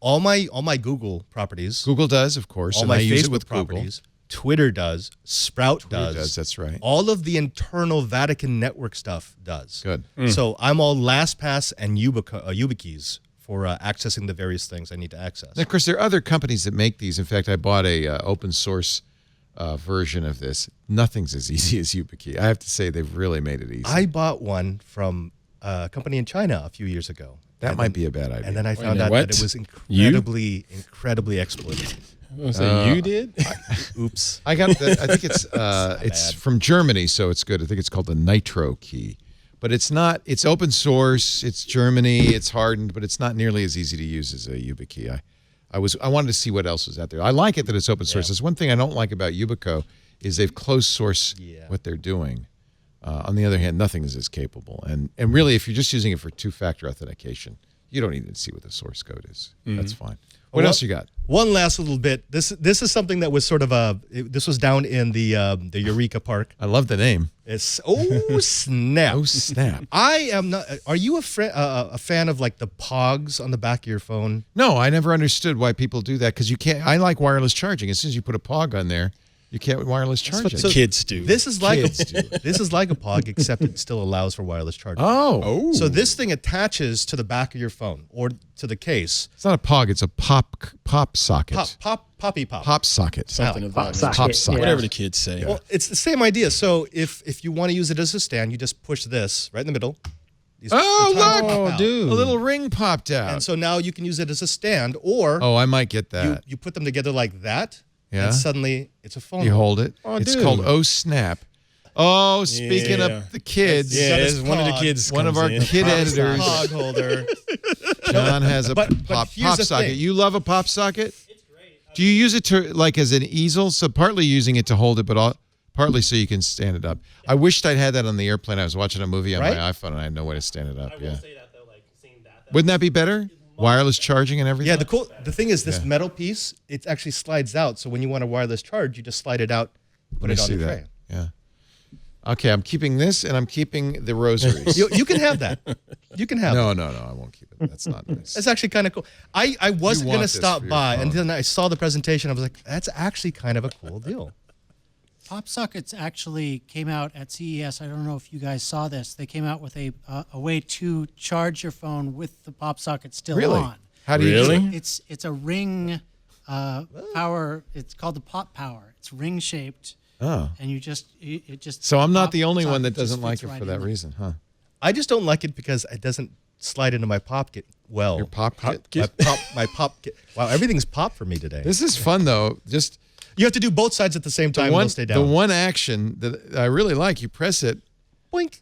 Speaker 6: all my Google properties,
Speaker 1: Google does, of course,
Speaker 6: all
Speaker 1: and
Speaker 6: my
Speaker 1: I use
Speaker 6: Facebook
Speaker 1: it with Google.
Speaker 6: properties, Twitter does, Sprout
Speaker 1: Twitter does, that's right.
Speaker 6: All of the internal Vatican network stuff does.
Speaker 1: Good.
Speaker 6: So I'm all LastPass and YubiKeys for accessing the various things I need to access.
Speaker 1: And of course, there are other companies that make these. In fact, I bought a open source version of this. Nothing's as easy as YubiKey. I have to say, they've really made it easy.
Speaker 6: I bought one from a company in China a few years ago.
Speaker 1: That might be a bad idea.
Speaker 6: And then I found
Speaker 5: minute,
Speaker 6: out
Speaker 5: what?
Speaker 6: that it was incredibly exploited.
Speaker 5: You did?
Speaker 6: Oops.
Speaker 1: I got the, I think it's from Germany, so it's good. I think it's called the Nitro key. But it's not, it's open source, it's Germany, it's hardened, but it's not nearly as easy to use as a YubiKey. I wanted to see what else was out there. I like it that it's open source. There's one thing I don't like about Yubico is they've closed source what they're doing. On the other hand, nothing is as capable. And really, if you're just using it for two-factor authentication, you don't need to see what the source code is. That's fine. What else you got?
Speaker 6: One last little bit. This is something that was sort of this was down in the Eureka Park.
Speaker 1: I love the name.
Speaker 6: It's snap.
Speaker 1: Oh, snap.
Speaker 6: I am not. Are you a fan of like the pogs on the back of your phone?
Speaker 1: No, I never understood why people do that because you can't. I like wireless charging. As soon as you put a POG on there, you can't wireless charge it.
Speaker 5: The kids do.
Speaker 6: This is like this is like a pog, except it still allows for wireless charging.
Speaker 1: Oh,
Speaker 6: So this thing attaches to the back of your phone or to the case.
Speaker 1: it's not a POG. It's a pop socket.
Speaker 6: Poppy pop.
Speaker 1: Pop socket.
Speaker 5: Something of that.
Speaker 4: socket,
Speaker 1: Pop socket.
Speaker 4: yeah.
Speaker 5: Whatever the kids say.
Speaker 6: Well, it's the same idea. So if you want to use it as a stand, you just push this right in the middle. These
Speaker 1: Oh,
Speaker 6: the tines
Speaker 1: look!
Speaker 6: pop out.
Speaker 1: A little ring popped out.
Speaker 6: And so now you can use it as a stand, or
Speaker 1: Oh, I might get that.
Speaker 6: you put them together like that,
Speaker 1: Yeah.
Speaker 6: and suddenly it's a phone.
Speaker 1: You hold it.
Speaker 5: Oh,
Speaker 1: it's
Speaker 5: dude.
Speaker 1: called Oh Snap. Oh, speaking
Speaker 5: Yeah.
Speaker 1: of the kids,
Speaker 5: Yeah,
Speaker 6: This
Speaker 5: it's one of the
Speaker 6: pod.
Speaker 5: kids.
Speaker 1: one of
Speaker 5: comes
Speaker 1: our
Speaker 5: in.
Speaker 1: kid editors,
Speaker 6: Pog holder.
Speaker 1: John, has a
Speaker 6: But
Speaker 1: pop
Speaker 6: here's the
Speaker 1: socket.
Speaker 6: thing.
Speaker 1: You love a pop socket? It's great. Do you use it to like as an easel? So partly using it to hold it, but partly so you can stand it up. I wished I'd had that on the airplane. I was watching a movie on
Speaker 6: Right?
Speaker 1: my iPhone and I had no way to stand it up. Yeah.
Speaker 7: say that though, like seeing that
Speaker 1: Wouldn't that be better? Wireless charging and everything?
Speaker 6: Yeah, the thing is this metal piece, it actually slides out. So when you want a wireless charge, you just slide it out, put it on the tray.
Speaker 1: Yeah. Okay, I'm keeping this and I'm keeping the rosaries.
Speaker 6: You can have that. You can have
Speaker 1: No, I won't keep it. That's not nice.
Speaker 6: That's actually kind of cool. I wasn't going to
Speaker 1: this
Speaker 6: stop
Speaker 1: for your
Speaker 6: by, and
Speaker 1: phone.
Speaker 6: then I saw the presentation. I was like, that's actually kind of a cool deal.
Speaker 7: Pop sockets actually came out at CES. I don't know if you guys saw this. They came out with a way to charge your phone with the pop socket still on.
Speaker 1: How do you do it?
Speaker 7: It's a ring power. It's called the Pop Power. It's ring shaped.
Speaker 1: Oh.
Speaker 7: And it just.
Speaker 1: So I'm not the
Speaker 7: pop
Speaker 1: only one that
Speaker 7: socket just
Speaker 1: doesn't like
Speaker 7: fits
Speaker 1: it
Speaker 7: right
Speaker 1: for
Speaker 7: in
Speaker 1: that
Speaker 7: there.
Speaker 1: reason, huh?
Speaker 6: I just don't like it because it doesn't slide into my pocket well.
Speaker 1: Your pop kit?
Speaker 6: My pop kit. Wow, everything's pop for me today.
Speaker 1: This is fun, though. Just
Speaker 6: You have to do both sides at the same time and they'll stay down.
Speaker 1: the one action that I really like, you press it,
Speaker 6: Boink.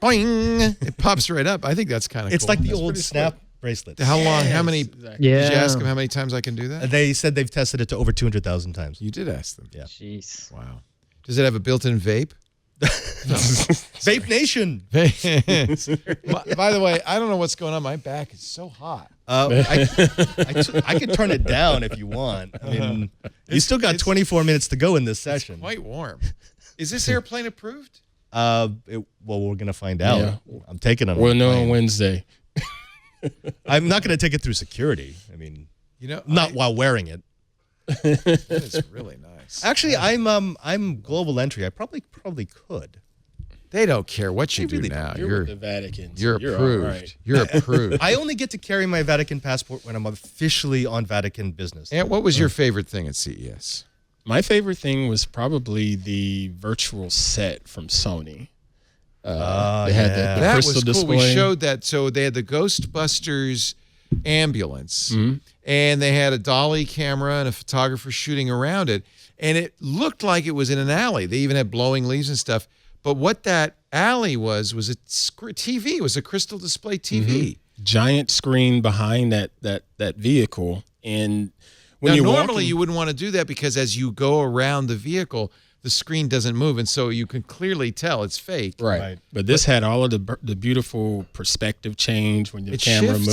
Speaker 1: boing, it pops right up. I think that's kind of cool.
Speaker 6: It's like the
Speaker 1: That's
Speaker 6: old
Speaker 1: pretty
Speaker 6: snap
Speaker 1: slick.
Speaker 6: bracelets.
Speaker 1: How long? How many?
Speaker 5: Exactly.
Speaker 4: Yeah.
Speaker 1: Did you ask them how many times I can do that?
Speaker 6: They said they've tested it to over 200,000 times.
Speaker 1: You did ask them.
Speaker 6: Yeah.
Speaker 4: Jeez.
Speaker 1: Wow. Does it have a built-in vape?
Speaker 6: Vape Nation.
Speaker 1: By the way, I don't know what's going on. My back is so hot.
Speaker 6: I could turn it down if you want. I mean, you still got 24 minutes to go in this session.
Speaker 1: Quite warm. Is this airplane approved?
Speaker 6: Well, we're going to find out.
Speaker 5: Yeah.
Speaker 6: I'm taking it on
Speaker 5: We'll
Speaker 6: a
Speaker 5: know on
Speaker 6: plane.
Speaker 5: Wednesday.
Speaker 6: I'm not going to take it through security. I mean, not while wearing it.
Speaker 1: It's really nice.
Speaker 6: Actually, I'm global entry. I probably could.
Speaker 1: They don't care what you do
Speaker 6: really
Speaker 1: now.
Speaker 5: You're with the Vatican. so
Speaker 1: You're approved.
Speaker 5: all right.
Speaker 1: You're approved.
Speaker 6: I only get to carry my Vatican passport when I'm officially on Vatican business.
Speaker 1: And what was your favorite thing at CES?
Speaker 5: My favorite thing was probably the virtual set from Sony. They had the
Speaker 1: That
Speaker 5: crystal
Speaker 1: was cool.
Speaker 5: display.
Speaker 1: We showed that. So they had the Ghostbusters ambulance, and they had a dolly camera and a photographer shooting around it, and it looked like it was in an alley. They even had blowing leaves and stuff. But what that alley was a TV. It was a crystal display TV.
Speaker 5: Giant screen behind that vehicle, and when
Speaker 1: Now,
Speaker 5: you
Speaker 1: normally you wouldn't want to do that because as you go around the vehicle, the screen doesn't move, and so you can clearly tell it's fake.
Speaker 5: right. But this had all of the beautiful perspective change when the
Speaker 1: It
Speaker 5: camera
Speaker 1: shifts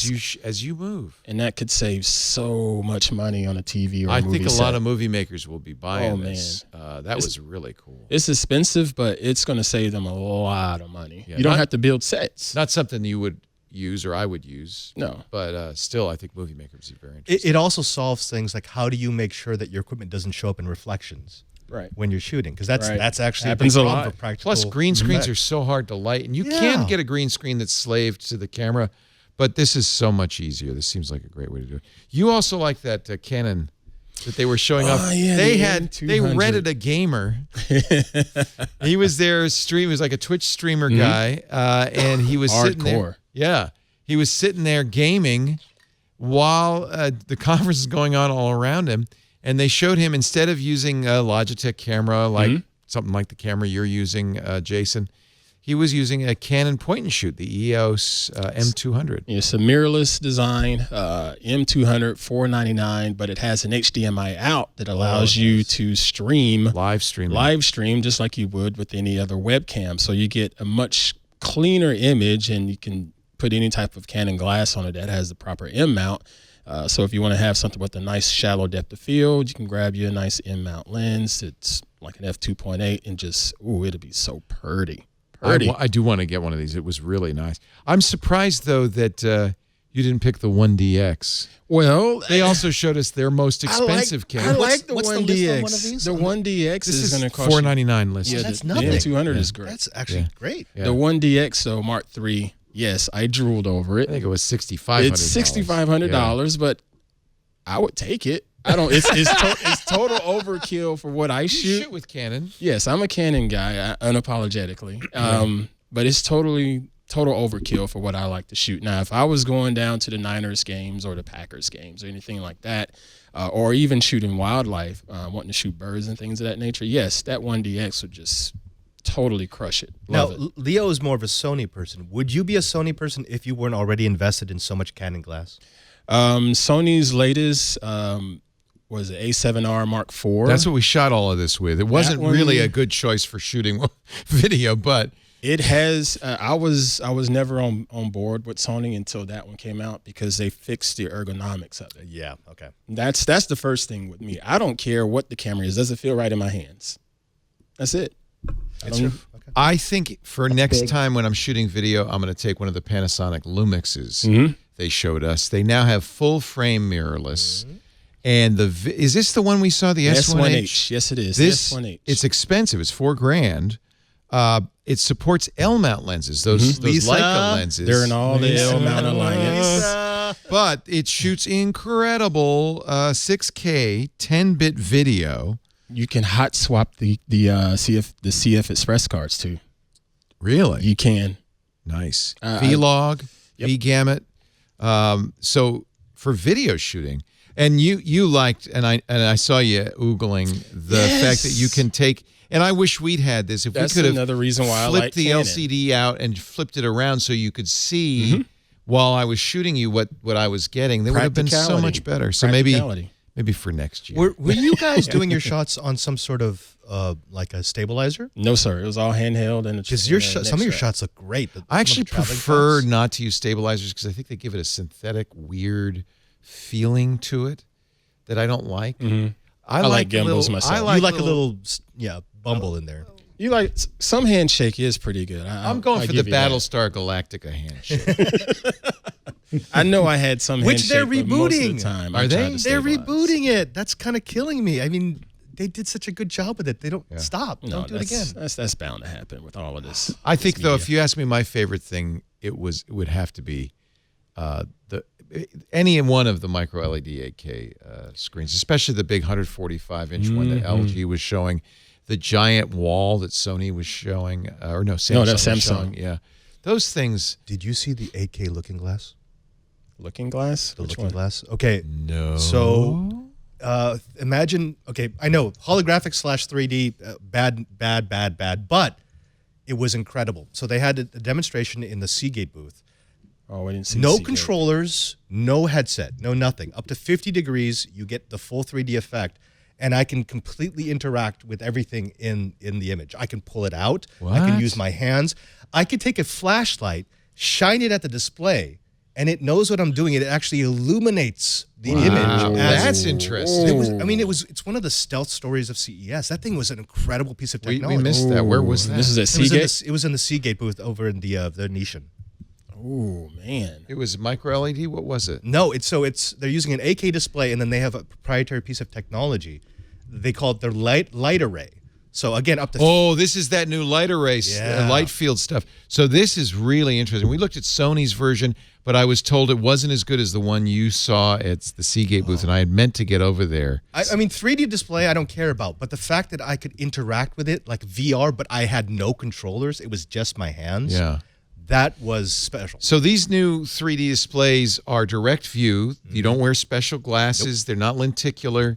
Speaker 5: moves
Speaker 1: as you move.
Speaker 5: and that could save so much money on a TV or a
Speaker 1: I
Speaker 5: movie
Speaker 1: think a
Speaker 5: set.
Speaker 1: lot of movie makers will be buying
Speaker 5: Oh,
Speaker 1: this. That was really cool.
Speaker 5: It's expensive, but it's going to save them a lot of money.
Speaker 1: Yeah,
Speaker 5: you don't
Speaker 1: not-
Speaker 5: have to build sets.
Speaker 1: Not something you would use or I would use.
Speaker 5: No.
Speaker 1: But still, I think movie makers are very interested.
Speaker 6: It also solves things like how do you make sure that your equipment doesn't show up in reflections
Speaker 5: Right.
Speaker 6: when you're shooting? Because that's
Speaker 5: Right.
Speaker 6: actually
Speaker 5: Happens
Speaker 6: a
Speaker 5: a
Speaker 6: big problem
Speaker 5: lot.
Speaker 6: for practical.
Speaker 1: Plus, green screens
Speaker 6: effect.
Speaker 1: are so hard to light, and you
Speaker 6: Yeah.
Speaker 1: can get a green screen that's slaved to the camera, but this is so much easier. This seems like a great way to do it. You also like that Canon that they were showing off.
Speaker 5: yeah,
Speaker 1: they
Speaker 5: the
Speaker 1: they
Speaker 5: M200.
Speaker 1: rented a gamer. He was there stream. He was like a Twitch streamer guy, and he was sitting there.
Speaker 5: Hardcore.
Speaker 1: Yeah, he was sitting there gaming while the conference is going on all around him. And they showed him, instead of using a Logitech camera, like something like the camera you're using, Jason, he was using a Canon point and shoot, the EOS M200.
Speaker 5: It's a mirrorless design, M200, $499, but it has an HDMI out that allows you to stream,
Speaker 1: Live streaming.
Speaker 5: live stream, just like you would with any other webcam. So you get a much cleaner image, and you can put any type of Canon glass on it that has the proper M mount. So if you want to have something with a nice shallow depth of field, you can grab you a nice M mount lens. It's like an f2.8 and just, it'll be so pretty.
Speaker 1: I do want to get one of these. It was really nice. I'm surprised, though, that you didn't pick the 1DX.
Speaker 5: Well,
Speaker 1: They also showed us their most expensive
Speaker 5: I
Speaker 1: camera.
Speaker 5: like the
Speaker 6: what's the
Speaker 5: 1DX.
Speaker 6: list on one of these?
Speaker 5: The 1DX
Speaker 1: This
Speaker 5: is
Speaker 1: is
Speaker 5: going to cost you.
Speaker 1: $499 list.
Speaker 5: Yeah,
Speaker 6: That's
Speaker 5: the
Speaker 6: nothing.
Speaker 5: M200 is great.
Speaker 6: That's actually great.
Speaker 1: Yeah.
Speaker 5: The 1DX, though, Mark III, yes, I drooled over it.
Speaker 1: I think it was $6,500.
Speaker 5: It's $6,500, but I would take it. I don't. It's total overkill for what I
Speaker 1: You
Speaker 5: shoot.
Speaker 1: shoot with Canon.
Speaker 5: Yes, I'm a Canon guy, unapologetically. But it's total overkill for what I like to shoot. Now, if I was going down to the Niners games or the Packers games or anything like that, or even shooting wildlife, wanting to shoot birds and things of that nature, yes, that 1DX would just totally crush it. Love
Speaker 6: Now,
Speaker 5: it.
Speaker 6: Leo is more of a Sony person. Would you be a Sony person if you weren't already invested in so much Canon glass?
Speaker 5: Sony's latest was the A7R Mark IV.
Speaker 1: That's what we shot all of this with. It wasn't
Speaker 5: one-
Speaker 1: really a good choice for shooting video, but
Speaker 5: It has. I was never on board with Sony until that one came out because they fixed the ergonomics of it.
Speaker 6: Yeah. Okay.
Speaker 5: That's the first thing with me. I don't care what the camera is. Does it feel right in my hands? That's it.
Speaker 1: I think for next
Speaker 4: big.
Speaker 1: time when I'm shooting video, I'm going to take one of the Panasonic Lumixes they showed us. They now have full frame mirrorless. And is this the one we saw, the S1H?
Speaker 5: Yes, it is.
Speaker 1: This,
Speaker 5: S1H.
Speaker 1: It's expensive. It's $4,000. It supports L-mount lenses, those Leica lenses.
Speaker 5: They're in all the L-mount alliance.
Speaker 1: But it shoots incredible 6K 10-bit video.
Speaker 5: You can hot swap the CF Express cards too.
Speaker 1: Really?
Speaker 5: You can.
Speaker 1: Nice. V-Log, V-Gamut. So for video shooting, and you liked, and I saw you oogling the fact that you can take. And I wish we'd had this. If
Speaker 5: That's
Speaker 1: we could have
Speaker 5: another reason why I
Speaker 1: flipped
Speaker 5: like
Speaker 1: the
Speaker 5: Canon.
Speaker 1: LCD out and flipped it around so you could see while I was shooting you what I was getting, that would have been so much better. So maybe for next year.
Speaker 6: Were you guys doing your shots on some sort of like a stabilizer?
Speaker 5: No, sir. It was all handheld and
Speaker 6: because some of your shots look great.
Speaker 1: I actually prefer not to use stabilizers because I think they give it a synthetic, weird feeling to it that I don't like.
Speaker 5: I like gimbals myself.
Speaker 6: You like a little bumble in there.
Speaker 5: You like some handshake is pretty good.
Speaker 1: I'm going for the Battlestar Galactica handshake.
Speaker 5: I know I had some
Speaker 6: which they're
Speaker 5: handshake, but most of
Speaker 6: rebooting.
Speaker 5: the time,
Speaker 1: Are they?
Speaker 6: They're rebooting it. That's kind of killing me. I mean, they did such a good job with it. They don't stop.
Speaker 5: No,
Speaker 6: don't do it again.
Speaker 5: That's bound to happen with all of this.
Speaker 1: I think though, if you ask me my favorite thing, it would have to be any one of the micro LED 8K screens, especially the big 145-inch one that LG was showing, the giant wall that Sony was showing, Samsung.
Speaker 5: that's
Speaker 1: was
Speaker 5: Samsung.
Speaker 1: showing, yeah, those things.
Speaker 6: Did you see the 8K looking glass?
Speaker 5: Looking glass?
Speaker 6: The looking glass? Okay.
Speaker 1: No.
Speaker 6: So imagine, okay, I know holographic /3D, bad, but it was incredible. So they had a demonstration in the Seagate booth.
Speaker 5: Oh, I didn't see
Speaker 6: no
Speaker 5: Seagate.
Speaker 6: Controllers, no headset, no nothing. Up to 50 degrees, you get the full 3D effect, and I can completely interact with everything in the image. I can pull it out. I can use my hands. I could take a flashlight, shine it at the display, and it knows what I'm doing. It actually illuminates the image.
Speaker 1: That's interesting.
Speaker 6: It's one of the stealth stories of CES. That thing was an incredible piece of technology.
Speaker 1: We missed that. Where was that?
Speaker 5: This is at Seagate?
Speaker 6: It was in the Seagate booth over in the Venetian.
Speaker 5: Oh man!
Speaker 1: It was micro LED. What was it?
Speaker 6: No, they're using an 8K display, and then they have a proprietary piece of technology. They call it their light array. So again, up to
Speaker 1: this is that new light array, light field stuff. So this is really interesting. We looked at Sony's version, but I was told it wasn't as good as the one you saw at the Seagate booth, and I had meant to get over there.
Speaker 6: I mean, 3D display I don't care about, but the fact that I could interact with it like VR, but I had no controllers, it was just my hands.
Speaker 1: Yeah.
Speaker 6: That was special.
Speaker 1: So these new 3D displays are direct view. You don't wear special glasses. Nope. They're not lenticular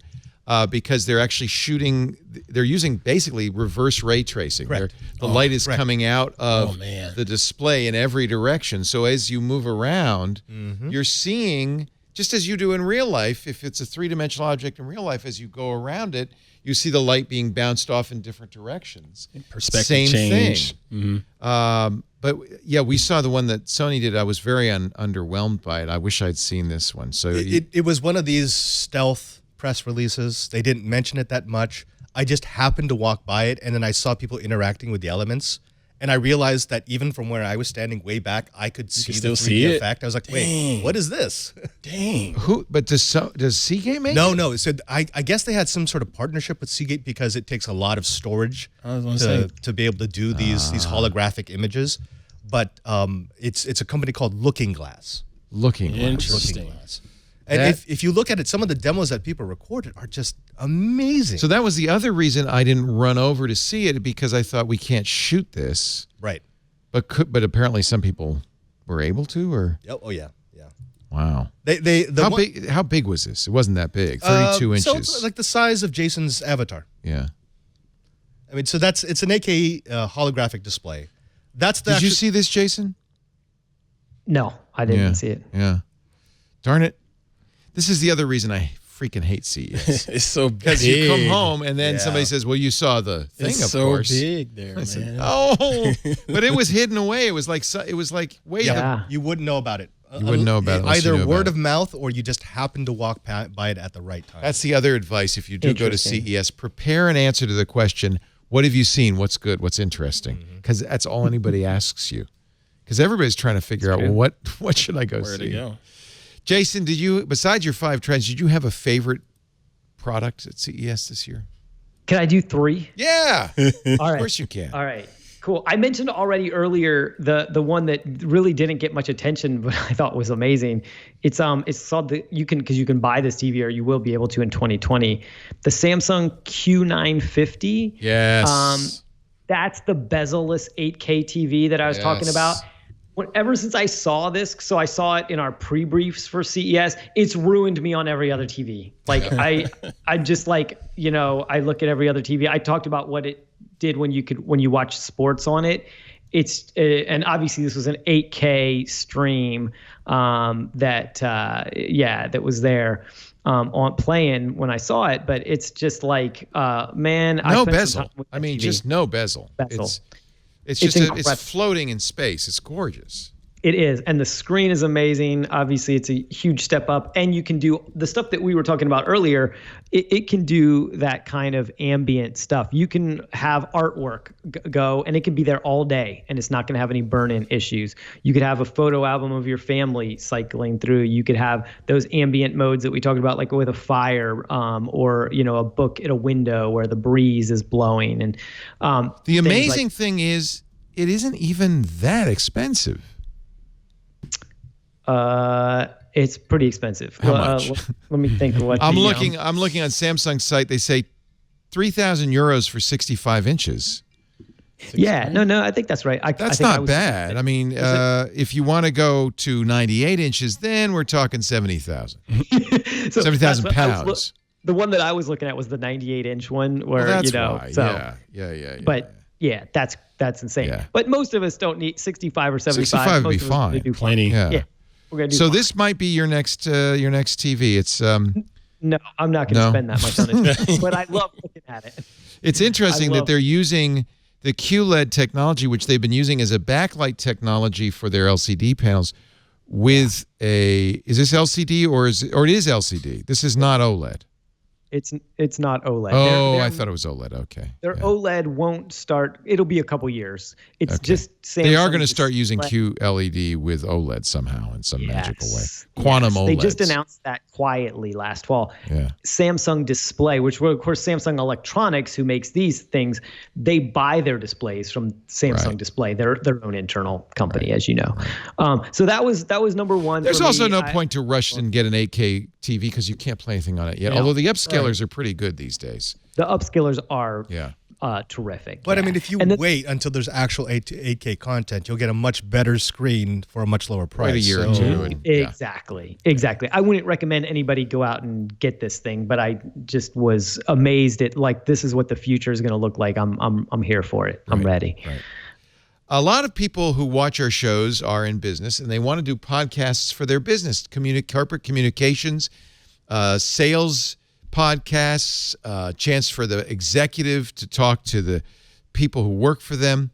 Speaker 1: because they're actually shooting. They're using basically reverse ray tracing.
Speaker 6: Correct.
Speaker 1: The light is coming out of the display in every direction. So as you move around, you're seeing, just as you do in real life, if it's a three-dimensional object in real life, as you go around it, you see the light being bounced off in different directions.
Speaker 5: Perspective
Speaker 1: Same
Speaker 5: change.
Speaker 1: thing. But yeah, we saw the one that Sony did. I was very underwhelmed by it. I wish I'd seen this one. So
Speaker 6: it was one of these stealth press releases. They didn't mention it that much. I just happened to walk by it, and then I saw people interacting with the elements, and I realized that even from where I was standing way back, I could see the 3D effect. I was like, wait, what is this?
Speaker 5: Dang.
Speaker 1: But does Seagate make it?
Speaker 6: No. So I guess they had some sort of partnership with Seagate because it takes a lot of storage to be able to do these holographic images. But it's a company called Looking Glass.
Speaker 1: Looking Glass.
Speaker 5: Interesting.
Speaker 6: Looking Glass. And if you look at it, some of the demos that people recorded are just amazing.
Speaker 1: So that was the other reason I didn't run over to see it, because I thought we can't shoot this.
Speaker 6: Right.
Speaker 1: But apparently some people were able to, or
Speaker 6: oh yeah.
Speaker 1: Wow. How big was this? It wasn't that big. 32 inches.
Speaker 6: So it's like the size of Jason's avatar.
Speaker 1: Yeah.
Speaker 6: I mean, so it's an 8K holographic display.
Speaker 1: Did you see this, Jason?
Speaker 4: No, I didn't see it.
Speaker 1: Yeah. Darn it. This is the other reason I freaking hate CES.
Speaker 5: It's so big.
Speaker 1: Because you come home and then somebody says, well, you saw the thing,
Speaker 5: it's
Speaker 1: of
Speaker 5: so
Speaker 1: course.
Speaker 5: big there, man.
Speaker 1: Said, oh, but it was hidden away. It was like, wait,
Speaker 6: You wouldn't know about it.
Speaker 1: You wouldn't know about it unless you
Speaker 6: Either
Speaker 1: knew
Speaker 6: word
Speaker 1: about
Speaker 6: of mouth or you just happen to walk by it at the right time.
Speaker 1: that's the other advice. If you do go to CES, prepare an answer to the question, what have you seen? What's good? What's interesting? Because that's all anybody asks you. Because everybody's trying to figure out, well, what should I go
Speaker 5: Where
Speaker 1: see?
Speaker 5: to go?
Speaker 1: Jason, did you, besides your 5 trends, did you have a favorite product at CES this year?
Speaker 4: Can I do 3?
Speaker 1: Yeah.
Speaker 4: All
Speaker 1: Of
Speaker 4: right.
Speaker 1: course you can.
Speaker 4: All right. Cool. I mentioned already earlier the one that really didn't get much attention, but I thought was amazing. It's called you can buy this TV, or you will be able to in 2020. The Samsung Q950.
Speaker 1: Yes.
Speaker 4: That's the bezel-less 8K TV that I was talking about. Ever since I saw this, so I saw it in our pre-briefs for CES, it's ruined me on every other TV. Like I just like, I look at every other TV. I talked about what it did when you watch sports on it. It's and obviously this was an 8K stream that was there on playing when I saw it. But it's just like, man,
Speaker 1: no bezel. I mean, just no bezel.
Speaker 4: Bezel.
Speaker 1: It's just it's floating in space. It's gorgeous.
Speaker 4: It is. And the screen is amazing. Obviously, it's a huge step up. And you can do the stuff that we were talking about earlier. It can do that kind of ambient stuff. You can have artwork go, and it can be there all day, and it's not going to have any burn-in issues. You could have a photo album of your family cycling through. You could have those ambient modes that we talked about, like with a fire or, a book at a window where the breeze is blowing. And
Speaker 1: the amazing thing is it isn't even that expensive.
Speaker 4: It's pretty expensive.
Speaker 1: How much?
Speaker 4: Let me think.
Speaker 1: I'm looking on Samsung's site. They say 3,000 euros for 65 inches.
Speaker 4: Yeah, no, I think that's right.
Speaker 1: That's not bad. I mean, if you want to go to 98 inches, then we're talking 70,000. 70,000 pounds.
Speaker 4: The one that I was looking at was the 98-inch one, where
Speaker 1: that's why.
Speaker 4: So,
Speaker 1: yeah.
Speaker 4: But yeah, that's insane. Yeah. But most of us don't need 65 or 75.
Speaker 1: 65 would be fine.
Speaker 5: Plenty.
Speaker 1: Yeah.
Speaker 4: We're gonna do
Speaker 1: so
Speaker 4: fine.
Speaker 1: this might be your next TV. It's
Speaker 4: no, I'm not going to spend that much on it, but I love looking at it.
Speaker 1: It's interesting that they're using the QLED technology, which they've been using as a backlight technology for their LCD panels. With is this LCD or it is LCD? This is not OLED.
Speaker 4: It's not OLED.
Speaker 1: Oh, I thought it was OLED. Okay.
Speaker 4: Their OLED won't start. It'll be a couple years. It's just Samsung.
Speaker 1: They are going to start using QLED with OLED somehow in some magical way. Quantum OLEDs.
Speaker 4: They just announced that quietly last fall.
Speaker 1: Yeah.
Speaker 4: Samsung Display, which were, of course, Samsung Electronics, who makes these things, they buy their displays from Samsung Display, their own internal company, as you know. So that was number one.
Speaker 1: There's also no point to rush and get an 8K TV because you can't play anything on it yet. Although the upscalers are pretty good these days.
Speaker 4: The upscalers are terrific.
Speaker 6: But I mean, if you wait until there's actual 8K content, you'll get a much better screen for a much lower price.
Speaker 1: Wait a year or two.
Speaker 4: Exactly. I wouldn't recommend anybody go out and get this thing, but I just was amazed at this is what the future is going to look like. I'm here for it. I'm ready.
Speaker 1: Right. A lot of people who watch our shows are in business, and they want to do podcasts for their business, corporate communications, sales podcasts, chance for the executive to talk to the people who work for them.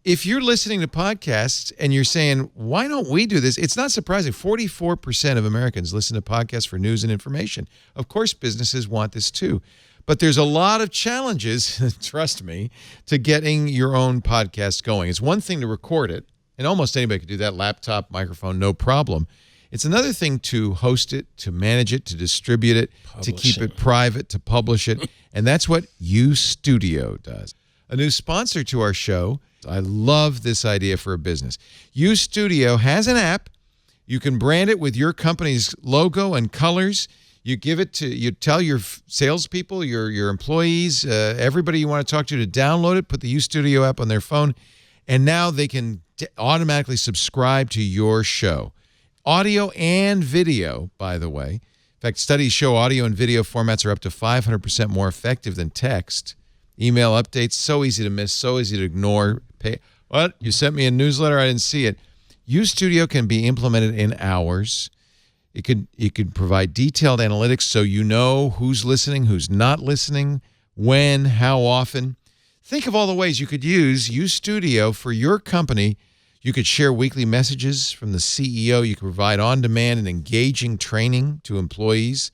Speaker 1: If you're listening to podcasts and you're saying, why don't we do this? It's not surprising. 44% of Americans listen to podcasts for news and information. Of course, businesses want this too. But there's a lot of challenges, trust me, to getting your own podcast going. It's one thing to record it, and almost anybody could do that, laptop, microphone, no problem. It's another thing to host it, to manage it, to distribute it, to keep it private, to publish it. And that's what UStudio does. A new sponsor to our show. I love this idea for a business. UStudio has an app. You can brand it with your company's logo and colors. You tell your salespeople, your employees, everybody you want to talk to download it, put the UStudio app on their phone, and now they can automatically subscribe to your show. Audio and video, by the way. In fact, studies show audio and video formats are up to 500% more effective than text. Email updates, so easy to miss, so easy to ignore. What? You sent me a newsletter? I didn't see it. UStudio can be implemented in hours. It could provide detailed analytics so you know who's listening, who's not listening, when, how often. Think of all the ways you could use Studio for your company. You could share weekly messages from the CEO. You could provide on-demand and engaging training to employees.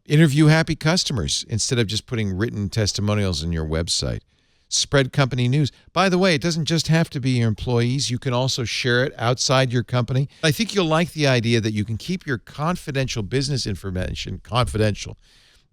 Speaker 1: Interview happy customers instead of just putting written testimonials on your website. Spread company news. By the way, it doesn't just have to be your employees. You can also share it outside your company. I think you'll like the idea that you can keep your confidential business information confidential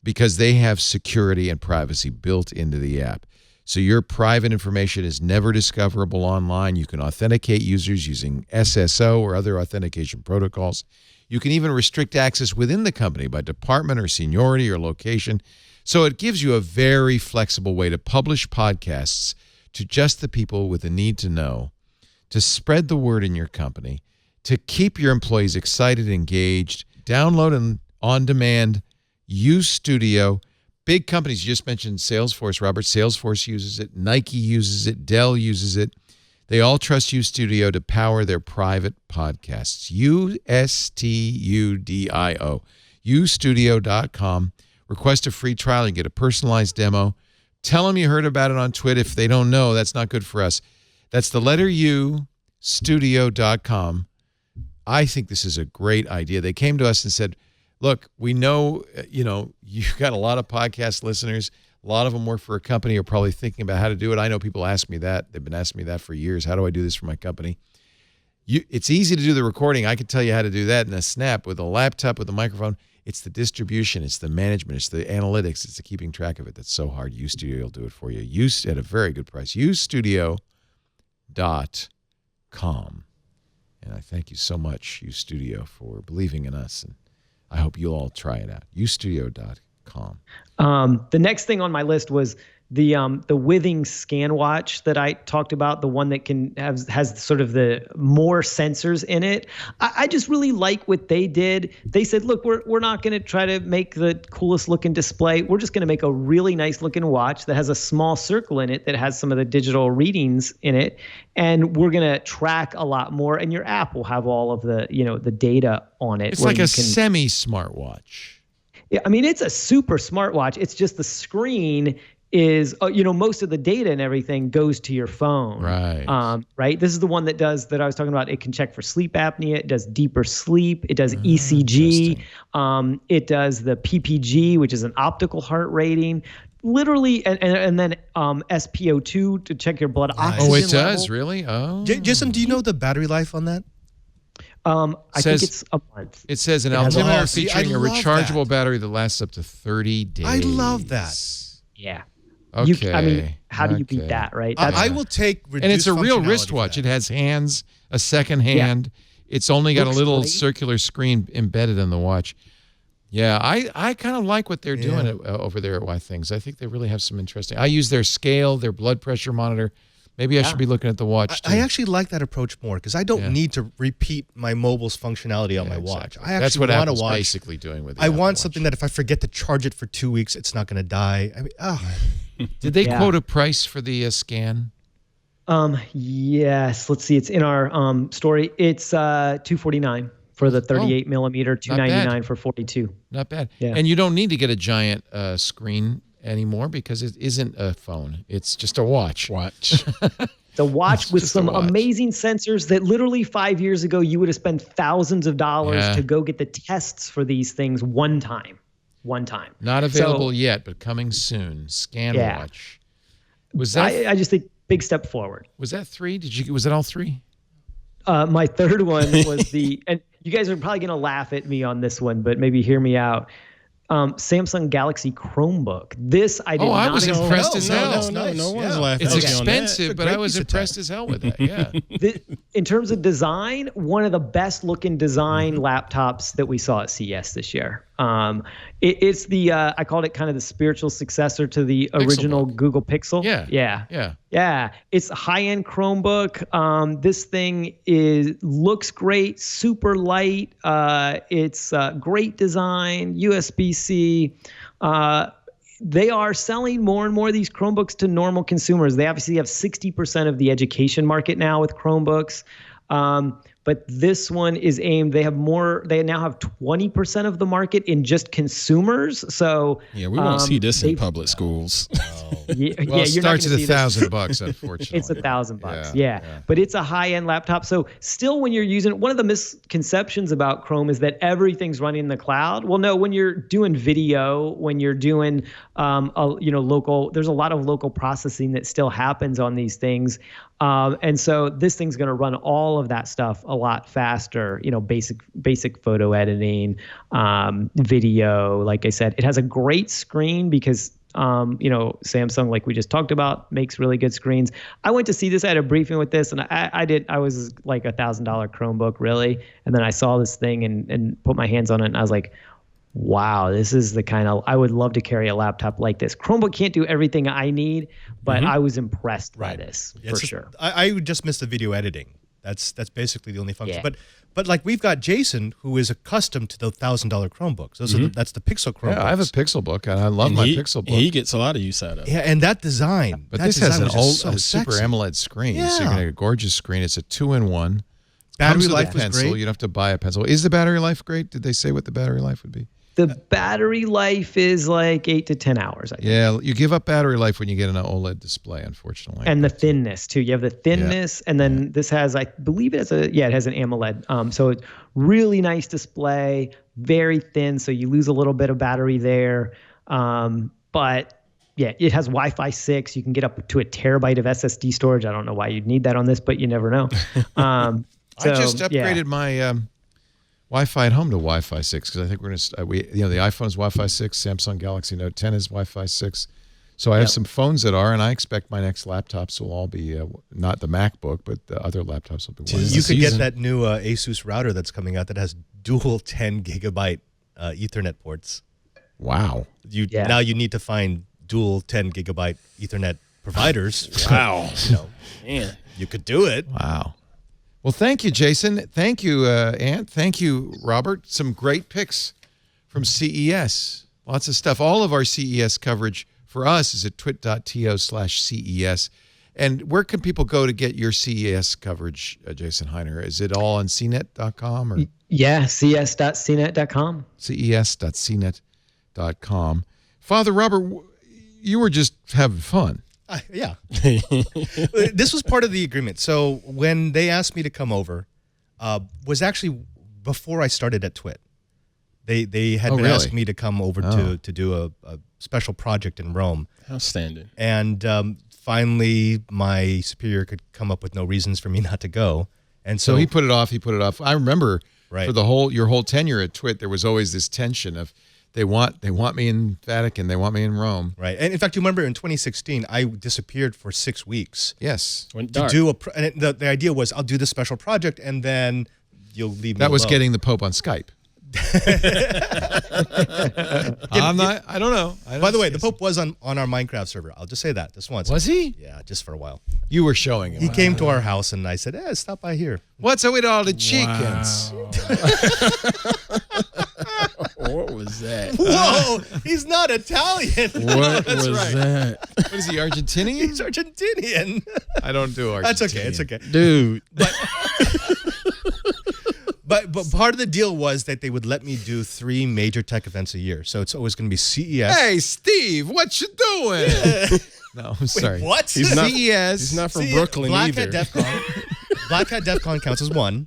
Speaker 1: because they have security and privacy built into the app. So your private information is never discoverable online. You can authenticate users using SSO or other authentication protocols. You can even restrict access within the company by department or seniority or location. So it gives you a very flexible way to publish podcasts to just the people with a need to know, to spread the word in your company, to keep your employees excited, engaged. Download and on-demand, use Studio. Big companies, you just mentioned Salesforce, Robert. Salesforce uses it. Nike uses it. Dell uses it. They all trust Studio to power their private podcasts. USTUDIO. ustudio.com. Request a free trial and get a personalized demo. Tell them you heard about it on Twitter. If they don't know, that's not good for us. That's the letter U, studio.com. I think this is a great idea. They came to us and said, look, we know, you've got a lot of podcast listeners. A lot of them work for a company, are probably thinking about how to do it. I know people ask me that. They've been asking me that for years. How do I do this for my company? It's easy to do the recording. I could tell you how to do that in a snap with a laptop, with a microphone. It's the distribution, it's the management, it's the analytics, it's the keeping track of it that's so hard. Studio will do it for you. Use at a very good price. ustudio.com. And I thank you so much, Studio, for believing in us. And I hope you'll all try it out. ustudio.com.
Speaker 4: The next thing on my list was the Withings scan watch that I talked about, the one that has sort of the more sensors in it. I just really like what they did. They said, look, we're not going to try to make the coolest looking display. We're just going to make a really nice looking watch that has a small circle in it that has some of the digital readings in it. And we're going to track a lot more. And your app will have all of the, the data on it.
Speaker 1: It's like a semi-smartwatch.
Speaker 4: Yeah, I mean, it's a super smartwatch. It's just the screen is, most of the data and everything goes to your phone.
Speaker 1: Right.
Speaker 4: Right. This is the one that I was talking about. It can check for sleep apnea. It does deeper sleep. It does ECG. It does the PPG, which is an optical heart rating. Literally, and then SpO2 to check your blood oxygen
Speaker 1: Oh, it
Speaker 4: level.
Speaker 1: does? Really? Oh.
Speaker 6: Jason, do you know the battery life on that?
Speaker 4: I think it's a month.
Speaker 1: It says an
Speaker 6: has
Speaker 1: altimeter
Speaker 6: a- See,
Speaker 1: featuring
Speaker 6: I
Speaker 1: a
Speaker 6: love
Speaker 1: rechargeable
Speaker 6: that.
Speaker 1: battery that lasts up to 30 days.
Speaker 6: I love that.
Speaker 4: Yeah.
Speaker 1: Okay.
Speaker 4: How do you beat that, right?
Speaker 6: I will take reduced
Speaker 1: And it's a real
Speaker 6: functionality
Speaker 1: wristwatch.
Speaker 6: for
Speaker 1: It
Speaker 6: that.
Speaker 1: has hands, a second hand. It's only got
Speaker 4: Looks
Speaker 1: a little
Speaker 4: great.
Speaker 1: circular screen embedded in the watch. Yeah, I kind of like what they're doing over there at Why Things. I think they really have some interesting. I use their scale, their blood pressure monitor. Maybe I should be looking at the watch too.
Speaker 6: I actually like that approach more because I don't need to repeat my mobile's functionality on my watch.
Speaker 1: Exactly.
Speaker 6: I actually
Speaker 1: That's what
Speaker 6: want
Speaker 1: Apple's
Speaker 6: to watch.
Speaker 1: basically doing with the
Speaker 6: I
Speaker 1: Apple
Speaker 6: want
Speaker 1: Watch.
Speaker 6: something that if I forget to charge it for 2 weeks, it's not going to die. I mean,
Speaker 1: Did they
Speaker 4: Yeah.
Speaker 1: quote a price for the scan?
Speaker 4: Yes. Let's see. It's in our story. It's $249 for the 38 millimeter, $299 for 42.
Speaker 1: Not bad.
Speaker 4: Yeah.
Speaker 1: And you don't need to get a giant screen anymore because it isn't a phone. It's just a watch.
Speaker 4: The watch with
Speaker 1: just a
Speaker 4: some
Speaker 1: watch.
Speaker 4: amazing sensors that literally 5 years ago you would have spent thousands of dollars
Speaker 1: Yeah.
Speaker 4: to go get the tests for these things one time.
Speaker 1: Not available yet, but coming soon. Scan
Speaker 4: Yeah.
Speaker 1: watch. Was that
Speaker 4: I just think big step forward.
Speaker 1: was that 3? Was that all 3?
Speaker 4: My third one was and you guys are probably going to laugh at me on this one, but maybe hear me out. Samsung Galaxy Chromebook. This I did not
Speaker 1: I was
Speaker 4: expect.
Speaker 1: impressed as hell.
Speaker 6: that's nice.
Speaker 5: No one's
Speaker 6: Yeah.
Speaker 5: laughing
Speaker 1: It's
Speaker 5: at you on that.
Speaker 1: expensive, but I was impressed as hell with that. Yeah.
Speaker 4: In terms of design, one of the best looking design laptops that we saw at CES this year. It's the I called it kind of the spiritual successor to the original
Speaker 1: Pixelbook.
Speaker 4: Google Pixel.
Speaker 1: Yeah.
Speaker 4: It's a high-end Chromebook. This thing looks great, super light. It's great design, USB-C. They are selling more and more of these Chromebooks to normal consumers. They obviously have 60% of the education market now with Chromebooks. But this one is aimed. They now have 20% of the market in just consumers. So
Speaker 5: yeah, we won't see this in public schools.
Speaker 4: Yeah,
Speaker 1: Well, it
Speaker 4: you're not
Speaker 1: starts
Speaker 4: gonna
Speaker 1: at
Speaker 4: see this.
Speaker 1: $1,000, unfortunately.
Speaker 4: It's $1,000.
Speaker 1: Yeah.
Speaker 4: But it's a high-end laptop. So still, when you're using, one of the misconceptions about Chrome is that everything's running in the cloud. Well, no, when you're doing video, when you're doing, local, there's a lot of local processing that still happens on these things. And so this thing's going to run all of that stuff a lot faster, basic photo editing, video. Like I said, it has a great screen because, Samsung, like we just talked about, makes really good screens. I went to see this at a briefing with this, and I was like $1,000 Chromebook, really. And then I saw this thing and put my hands on it, and I was like, wow, this is the kind of, I would love to carry a laptop like this. Chromebook can't do everything I need, but I was impressed by this for sure.
Speaker 6: I would just miss the video editing. That's basically the only function. But like we've got Jason, who is accustomed to the $1,000 Chromebooks. That's the Pixel Chromebooks.
Speaker 1: Yeah, I have a Pixel book, and I love my Pixel book.
Speaker 5: He gets a lot of use out of it.
Speaker 6: Yeah, and that design.
Speaker 1: But this has
Speaker 6: a
Speaker 1: super AMOLED screen,
Speaker 6: Yeah.
Speaker 1: so you're getting a gorgeous screen. It's a 2-in-1.
Speaker 6: Battery
Speaker 1: Comes with
Speaker 6: life
Speaker 1: a
Speaker 6: was
Speaker 1: pencil.
Speaker 6: great.
Speaker 1: You don't have to buy a pencil. Is the battery life great? Did they say what the battery life would be?
Speaker 4: The battery life is like 8 to 10 hours, I think.
Speaker 1: Yeah, you give up battery life when you get an OLED display, unfortunately.
Speaker 4: And the thinness too. You have the thinness, and then this has, I believe it has it has an AMOLED. So it's really nice display, very thin. So you lose a little bit of battery there. But yeah, it has Wi-Fi 6. You can get up to a terabyte of SSD storage. I don't know why you'd need that on this, but you never know.
Speaker 1: I just upgraded my Wi-Fi at home to Wi-Fi 6 because I think we're going to. The iPhone is Wi-Fi 6. Samsung Galaxy Note 10 is Wi-Fi 6. So I have some phones that are, and I expect my next laptops will all be not the MacBook, but the other laptops will be. Wi-Fi.
Speaker 6: You could get that new Asus router that's coming out that has dual 10 gigabyte Ethernet ports.
Speaker 1: Wow.
Speaker 6: Now you need to find dual 10 gigabyte Ethernet providers.
Speaker 5: Wow.
Speaker 6: Man, you could do it.
Speaker 1: Wow. Well, thank you, Jason. Thank you, Ant. Thank you, Robert. Some great picks from CES. Lots of stuff. All of our CES coverage for us is at twit.to/CES. And where can people go to get your CES coverage, Jason Hiner? Is it all on cnet.com? Or?
Speaker 4: Yeah, cs.cnet.com.
Speaker 1: ces.cnet.com. Father Robert, you were just having fun.
Speaker 6: Yeah. This was part of the agreement. So when they asked me to come over, was actually before I started at Twit. They had been asking me to come over to do a special project in Rome.
Speaker 5: Outstanding.
Speaker 6: And finally, my superior could come up with no reasons for me not to go. And so
Speaker 1: he put it off. I remember for your whole tenure at Twit, there was always this tension of they want me in Vatican, they want me in Rome.
Speaker 6: Right. And in fact, you remember in 2016, I disappeared for 6 weeks.
Speaker 1: Yes.
Speaker 6: To do and the idea was I'll do this special project and then you'll leave me
Speaker 1: That was
Speaker 6: alone.
Speaker 1: getting the Pope on Skype. I don't know.
Speaker 6: By the way, the Pope was on our Minecraft server. I'll just say that just once.
Speaker 1: Was he?
Speaker 6: Yeah, just for a while.
Speaker 1: You were showing him.
Speaker 6: He came to our house and I said, stop by here.
Speaker 1: What's with all the chickens?
Speaker 5: What was that?
Speaker 6: Whoa, he's not Italian.
Speaker 5: What was that?
Speaker 1: What is he, Argentinian?
Speaker 6: He's Argentinian.
Speaker 1: I don't do Argentinian.
Speaker 6: That's okay. It's okay.
Speaker 5: Dude.
Speaker 6: But part of the deal was that they would let me do 3 major tech events a year. So it's always going to be CES.
Speaker 1: Hey, Steve, what you doing? No, I'm sorry.
Speaker 6: What?
Speaker 5: He's not,
Speaker 1: CES.
Speaker 5: He's not from Brooklyn
Speaker 6: Black
Speaker 5: either.
Speaker 6: Hat DEF CON. Black Hat DEF CON counts as one.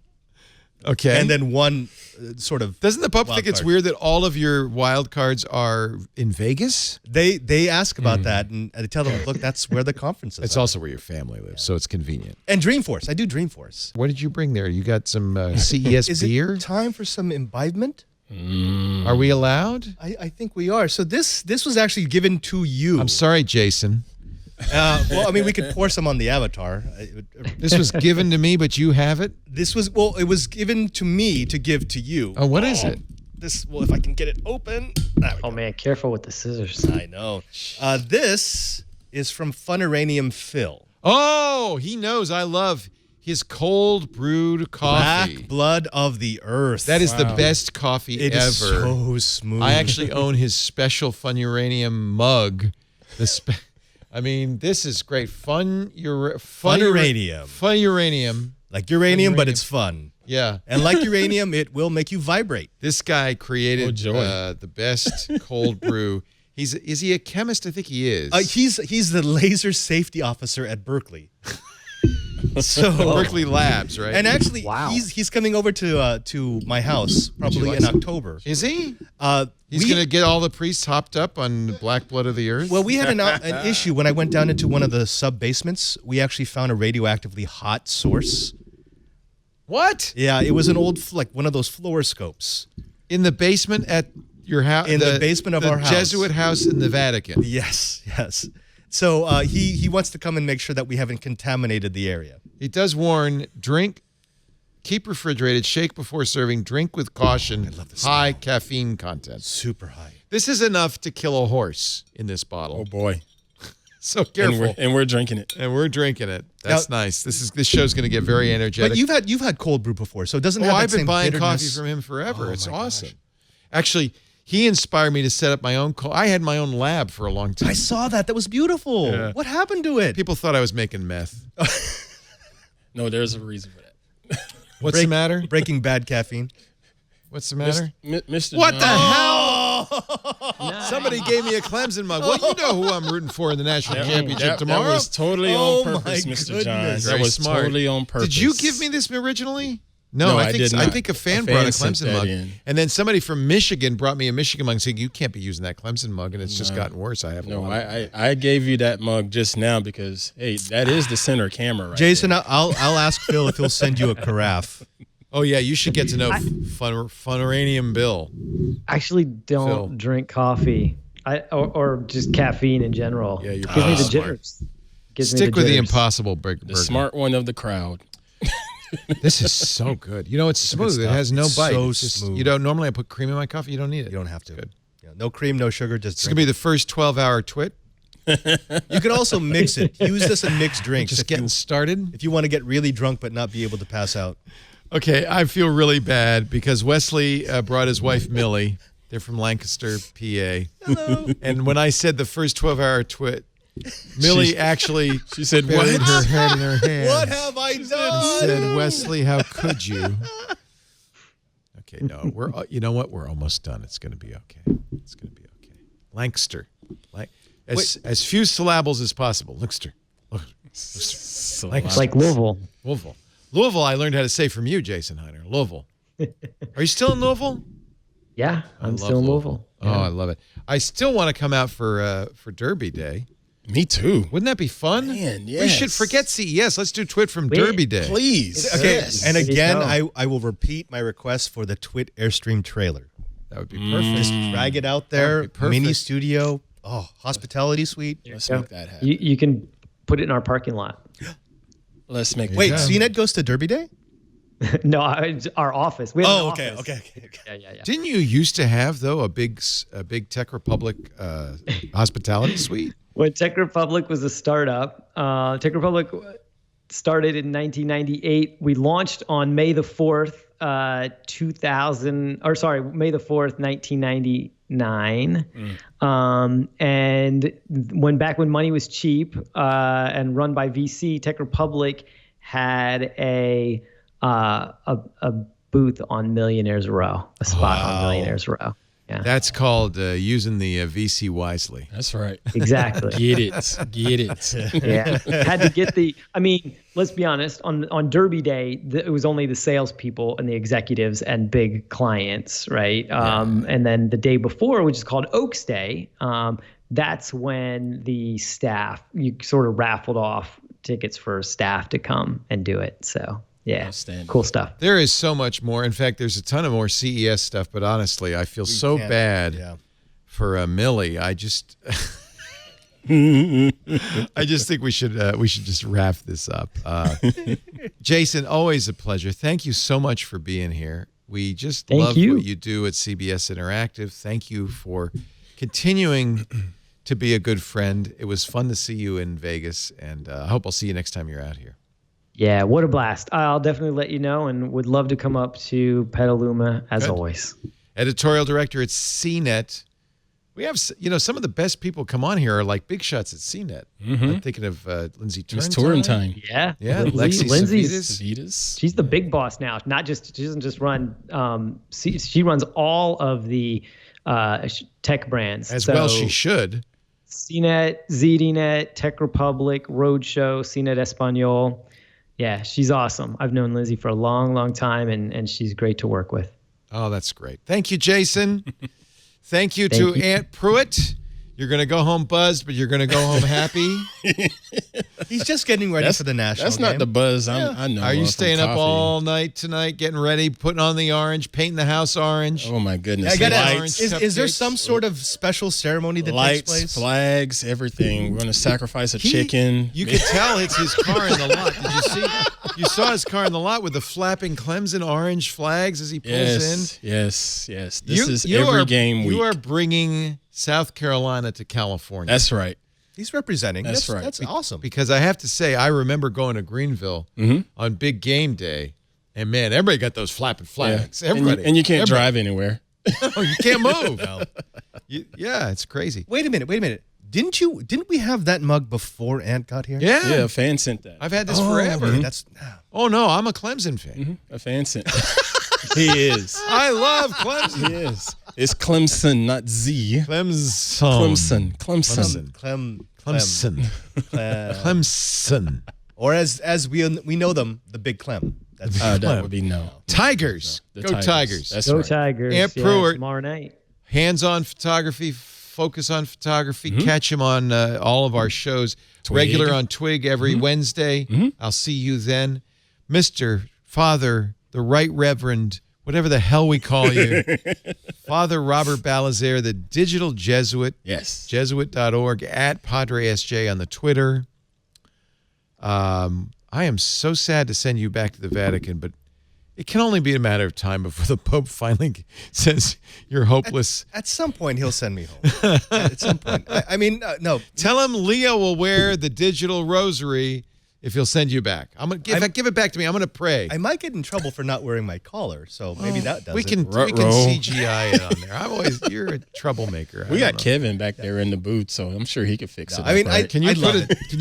Speaker 1: Okay.
Speaker 6: And then one sort of.
Speaker 1: Doesn't the Pope
Speaker 6: wild
Speaker 1: think it's
Speaker 6: card.
Speaker 1: weird that all of your wild cards are in Vegas?
Speaker 6: They ask about that, and I tell them, look, that's where the conference is.
Speaker 1: It's also where your family lives, so it's convenient.
Speaker 6: And Dreamforce. I do Dreamforce.
Speaker 1: What did you bring there? You got some CES
Speaker 6: Is
Speaker 1: beer?
Speaker 6: it time for some imbibement?
Speaker 1: Are we allowed?
Speaker 6: I think we are. So this was actually given to you.
Speaker 1: I'm sorry, Jason.
Speaker 6: Well, I mean, we could pour some on the avatar.
Speaker 1: This was given to me, but you have it?
Speaker 6: It was given to me to give to you.
Speaker 1: Oh, what is it?
Speaker 6: If I can get it open.
Speaker 4: Oh man, careful with the scissors.
Speaker 6: I know. This is from Funuranium Phil.
Speaker 1: Oh, he knows I love his cold brewed coffee.
Speaker 6: Black Blood of the Earth.
Speaker 1: That is the best coffee
Speaker 6: It
Speaker 1: ever.
Speaker 6: is so smooth.
Speaker 1: I actually own his special Funuranium mug. I mean, this is great. Funuranium.
Speaker 6: Like uranium, but it's fun.
Speaker 1: Yeah.
Speaker 6: And like uranium, it will make you vibrate.
Speaker 1: This guy created
Speaker 5: joy.
Speaker 1: the best cold brew. Is he a chemist? I think he is.
Speaker 6: He's the laser safety officer at Berkeley. So
Speaker 1: Berkeley Labs, right?
Speaker 6: And actually,
Speaker 4: Wow.
Speaker 6: he's coming over to my house probably in October.
Speaker 1: Is he?
Speaker 6: He's
Speaker 1: He's going to get all the priests hopped up on the black blood of the earth?
Speaker 6: Well, we had an issue when I went down into one of the sub basements. We actually found a radioactively hot source.
Speaker 1: What?
Speaker 6: Yeah, it was an old one of those fluoroscopes.
Speaker 1: In the basement at your house?
Speaker 6: In the basement of our house.
Speaker 1: The Jesuit house in the Vatican.
Speaker 6: Yes. So he wants to come and make sure that we haven't contaminated the area.
Speaker 1: He does warn, keep refrigerated, shake before serving, drink with caution, high caffeine content.
Speaker 6: Super high.
Speaker 1: This is enough to kill a horse in this bottle.
Speaker 5: Oh boy.
Speaker 1: So careful.
Speaker 5: And we're drinking it.
Speaker 1: And we're drinking it. That's nice. This show's going to get very energetic.
Speaker 6: But you've had cold brew before, so it doesn't have that
Speaker 1: I've been
Speaker 6: same
Speaker 1: buying
Speaker 6: bitterness.
Speaker 1: coffee from him forever. It's
Speaker 6: my
Speaker 1: awesome.
Speaker 6: gosh.
Speaker 1: Actually, he inspired me to set up my own. I had my own lab for a long time.
Speaker 6: I saw that. That was beautiful.
Speaker 1: Yeah.
Speaker 6: What happened to it?
Speaker 1: People thought I was making meth.
Speaker 5: No, there's a reason for that.
Speaker 1: What's the matter?
Speaker 6: Breaking Bad caffeine.
Speaker 1: What's the matter?
Speaker 5: Mr.
Speaker 1: What
Speaker 5: John.
Speaker 1: the hell? Somebody gave me a Clemson mug. Well, you know who I'm rooting for in the national championship tomorrow.
Speaker 5: That was totally
Speaker 6: Oh,
Speaker 5: on purpose,
Speaker 6: my
Speaker 5: Mr. John.
Speaker 6: goodness.
Speaker 5: That
Speaker 1: Very
Speaker 5: was
Speaker 1: smart.
Speaker 5: totally on purpose.
Speaker 1: Did you give me this originally?
Speaker 5: No,
Speaker 1: I
Speaker 5: I
Speaker 1: think
Speaker 5: did
Speaker 1: I
Speaker 5: not.
Speaker 1: think a fan
Speaker 5: A
Speaker 1: brought a
Speaker 5: fan sent
Speaker 1: Clemson
Speaker 5: that
Speaker 1: mug,
Speaker 5: in.
Speaker 1: and then somebody from Michigan brought me a Michigan mug, saying you can't be using that Clemson mug, and it's just gotten worse. I have
Speaker 5: No,
Speaker 1: one.
Speaker 5: I gave you that mug just now because, hey, that is the center camera right
Speaker 6: Jason,
Speaker 5: there.
Speaker 6: I'll ask Phil if he'll send you a carafe.
Speaker 1: Oh yeah, you should get to know Funeranium Bill.
Speaker 4: I actually don't
Speaker 1: Phil.
Speaker 4: drink coffee, or just caffeine in general.
Speaker 1: Yeah, you're
Speaker 4: gives me
Speaker 1: pretty
Speaker 4: the
Speaker 1: smart.
Speaker 4: jitters. Gives me
Speaker 1: Stick with the
Speaker 4: jitters.
Speaker 1: Impossible
Speaker 5: The
Speaker 1: Burger.
Speaker 5: smart one of the crowd.
Speaker 1: This is so good. You know, it's
Speaker 6: good
Speaker 1: smooth. It
Speaker 6: stuff.
Speaker 1: has no
Speaker 6: It's
Speaker 1: bite.
Speaker 6: so
Speaker 1: It's just,
Speaker 6: smooth.
Speaker 1: you don't normally I put cream in my coffee. You don't need it.
Speaker 6: You don't have to.
Speaker 1: Good.
Speaker 6: Yeah, no cream, no sugar. Just
Speaker 1: It's gonna be the first 12-hour twit.
Speaker 6: You can also mix it. Use this in mixed drinks.
Speaker 1: Just getting started.
Speaker 6: If you want to get really drunk but not be able to pass out.
Speaker 1: Okay, I feel really bad because Wesley brought his wife Millie. They're from Lancaster, PA.
Speaker 6: Hello.
Speaker 1: And when I said the first 12-hour twit, Millie actually
Speaker 5: She said,
Speaker 1: buried
Speaker 5: what?
Speaker 1: her head in her hands.
Speaker 6: What have I done?
Speaker 1: Said, Wesley, how could you? Okay, no, you know what? We're almost done. It's going to be okay. It's going to be okay. Lancaster. As few syllables as possible. Lancaster.
Speaker 5: So
Speaker 1: Lancaster.
Speaker 4: Like Louisville.
Speaker 1: Louisville, I learned how to say from you, Jason Hiner. Louisville. Are you still in Louisville?
Speaker 4: Yeah,
Speaker 1: I
Speaker 4: I'm
Speaker 1: love
Speaker 4: still in Louisville.
Speaker 1: Oh, I love it. I still want to come out for Derby Day.
Speaker 5: Me too.
Speaker 1: Wouldn't that be fun?
Speaker 5: Man,
Speaker 1: We should
Speaker 5: yes.
Speaker 1: forget CES. Let's do Twit from
Speaker 4: Wait,
Speaker 1: Derby Day.
Speaker 5: Please.
Speaker 6: Okay,
Speaker 5: Yes.
Speaker 6: and again,
Speaker 4: No.
Speaker 6: I will repeat my request for the Twit Airstream trailer.
Speaker 1: That would be perfect.
Speaker 6: Just drag it out there,
Speaker 1: That'd be perfect.
Speaker 6: mini studio, hospitality suite.
Speaker 5: Let's make that happen.
Speaker 4: You can put it in our parking lot.
Speaker 5: Let's make
Speaker 6: Wait,
Speaker 1: Yeah.
Speaker 6: CNET goes to Derby Day?
Speaker 4: No, our office. We have an
Speaker 6: Okay.
Speaker 4: office. Yeah.
Speaker 1: Didn't you used to have though a big Tech Republic hospitality suite?
Speaker 4: When Tech Republic was a startup, Tech Republic started in 1998. We launched on May the 4th, May the 4th, 1999. And when money was cheap and run by VC, Tech Republic had a booth on Millionaires Row, a spot on Millionaires Row. Yeah,
Speaker 1: That's called using the VC wisely.
Speaker 5: That's right.
Speaker 4: exactly.
Speaker 5: Get it.
Speaker 4: Yeah, had to get I mean, let's be honest. On Derby Day, it was only the salespeople and the executives and big clients, right? And then the day before, which is called Oaks Day, that's when the staff, you sort of raffled off tickets for staff to come and do it. So yeah,
Speaker 5: Outstanding.
Speaker 4: cool stuff.
Speaker 1: There is so much more. In fact, there's a ton of more CES stuff, but honestly, I feel so bad for Millie. I just think we should just wrap this up. Jason, always a pleasure. Thank you so much for being here. We just love what you do at CBS Interactive. Thank you for continuing to be a good friend. It was fun to see you in Vegas, and I hope I'll see you next time you're out here.
Speaker 4: Yeah, what a blast. I'll definitely let you know and would love to come up to Petaluma as always.
Speaker 1: Editorial director at CNET, We have, some of the best people come on here are like big shots at CNET. I'm thinking of Lindsay
Speaker 5: Turrentine.
Speaker 4: Yeah.
Speaker 1: Yeah,
Speaker 4: Lindsay's
Speaker 5: Vitas.
Speaker 4: she's the big boss now. She doesn't just run. She runs all of the tech brands
Speaker 1: As well she should.
Speaker 4: CNET, ZDNet, Tech Republic, Roadshow, CNET Espanol. Yeah, she's awesome. I've known Lindsay for a long, long time, and she's great to work with.
Speaker 1: Oh, that's great. Thank you, Jason. Thank you to Aunt Pruitt. You're going to go home buzzed, but you're going to go home happy.
Speaker 6: He's just getting ready for the national
Speaker 5: That's
Speaker 6: game.
Speaker 5: not the buzz I know.
Speaker 1: Are you
Speaker 5: from
Speaker 1: staying up
Speaker 5: coffee.
Speaker 1: all night tonight, getting ready, putting on the orange, painting the house orange?
Speaker 5: Oh, my goodness.
Speaker 6: I gotta
Speaker 1: Lights,
Speaker 6: ask, is there
Speaker 1: cupcakes.
Speaker 6: some sort of special ceremony that takes
Speaker 5: Lights,
Speaker 6: place?
Speaker 5: flags, everything. We're going to sacrifice a chicken.
Speaker 1: You could tell it's his car in the lot. Did you see? You saw his car in the lot with the flapping Clemson orange flags as he pulls in.
Speaker 5: Yes. This is every game week.
Speaker 1: You are bringing South Carolina to California.
Speaker 5: That's right.
Speaker 6: He's representing.
Speaker 5: That's right.
Speaker 6: That's awesome.
Speaker 1: Because I have to say, I remember going to Greenville on big game day, and man, everybody got those flapping flags.
Speaker 5: Yeah.
Speaker 1: Everybody.
Speaker 5: And you can't drive anywhere.
Speaker 1: Oh, you can't move. Yeah, it's crazy.
Speaker 6: Wait a minute. Didn't we have that mug before Ant got here?
Speaker 1: Yeah.
Speaker 5: Yeah, a fan sent that.
Speaker 1: I've had this forever.
Speaker 6: That's
Speaker 1: Oh, no, I'm a Clemson fan.
Speaker 5: A fan sent that. He is.
Speaker 1: I love Clemson.
Speaker 5: He is. It's Clemson, not Z.
Speaker 1: Clemson.
Speaker 5: Clemson.
Speaker 1: Clemson.
Speaker 6: Or as we know them, the Big Clem. That's
Speaker 5: That would be no.
Speaker 1: Tigers.
Speaker 5: The
Speaker 1: Go Tigers.
Speaker 5: That's
Speaker 4: Go
Speaker 5: right.
Speaker 4: Tigers.
Speaker 1: Aunt
Speaker 4: Yeah,
Speaker 1: Pruitt.
Speaker 4: tomorrow night.
Speaker 1: Hands-on photography, focus on photography. Catch him on all of our shows.
Speaker 5: Twig.
Speaker 1: Regular on Twig every Wednesday. I'll see you then. Mr. Father, the Right Reverend, whatever the hell we call you, Father Robert Ballecer, the digital Jesuit.
Speaker 5: Yes.
Speaker 1: Jesuit.org, at Padre SJ on the Twitter. I am so sad to send you back to the Vatican, but it can only be a matter of time before the Pope finally says you're hopeless.
Speaker 6: At some point, he'll send me home. At some point. I mean, no.
Speaker 1: Tell him Leo will wear the digital rosary if he'll send you back. If I give it back to me, I'm going to pray.
Speaker 6: I might get in trouble for not wearing my collar, so maybe that does
Speaker 1: we
Speaker 6: it.
Speaker 1: can CGI it on there. You're a troublemaker.
Speaker 5: We got Kevin back there in the booth, so I'm sure he could fix it.
Speaker 6: I mean,
Speaker 5: right?
Speaker 1: Can you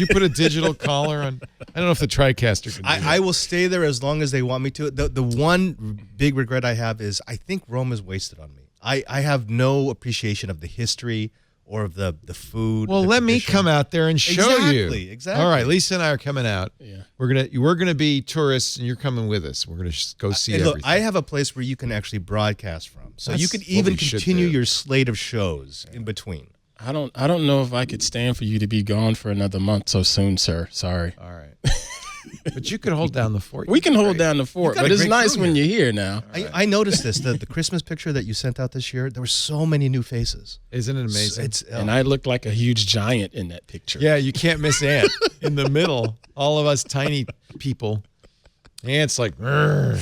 Speaker 1: put a digital collar on? I don't know if the TriCaster can do that.
Speaker 6: I will stay there as long as they want me to. The one big regret I have is I think Rome is wasted on me. I have no appreciation of the history or of the food.
Speaker 1: Well,
Speaker 6: the
Speaker 1: let me
Speaker 6: tradition.
Speaker 1: come out there and show you.
Speaker 6: Exactly.
Speaker 1: All right, Lisa and I are coming out.
Speaker 5: Yeah.
Speaker 1: We're gonna be tourists, and you're coming with us. We're gonna go see
Speaker 6: And
Speaker 1: everything.
Speaker 6: look, I have a place where you can actually broadcast from, so you
Speaker 1: That's
Speaker 6: could
Speaker 1: what
Speaker 6: even
Speaker 1: we should
Speaker 6: continue
Speaker 1: do.
Speaker 6: your slate of shows in between.
Speaker 5: I don't know if I could stand for you to be gone for another month so soon, sir. Sorry.
Speaker 1: All right. But you can hold down the fort.
Speaker 5: We can hold down the fort,
Speaker 6: got
Speaker 5: but
Speaker 6: a
Speaker 5: it's
Speaker 6: great
Speaker 5: nice
Speaker 6: crew
Speaker 5: when
Speaker 6: here.
Speaker 5: you're here now.
Speaker 6: I noticed this. The Christmas picture that you sent out this year, there were so many new faces.
Speaker 1: Isn't it amazing?
Speaker 5: And I look like a huge giant in that picture.
Speaker 1: Yeah, you can't miss Ant in the middle. All of us tiny people. Ant's like, "Grr."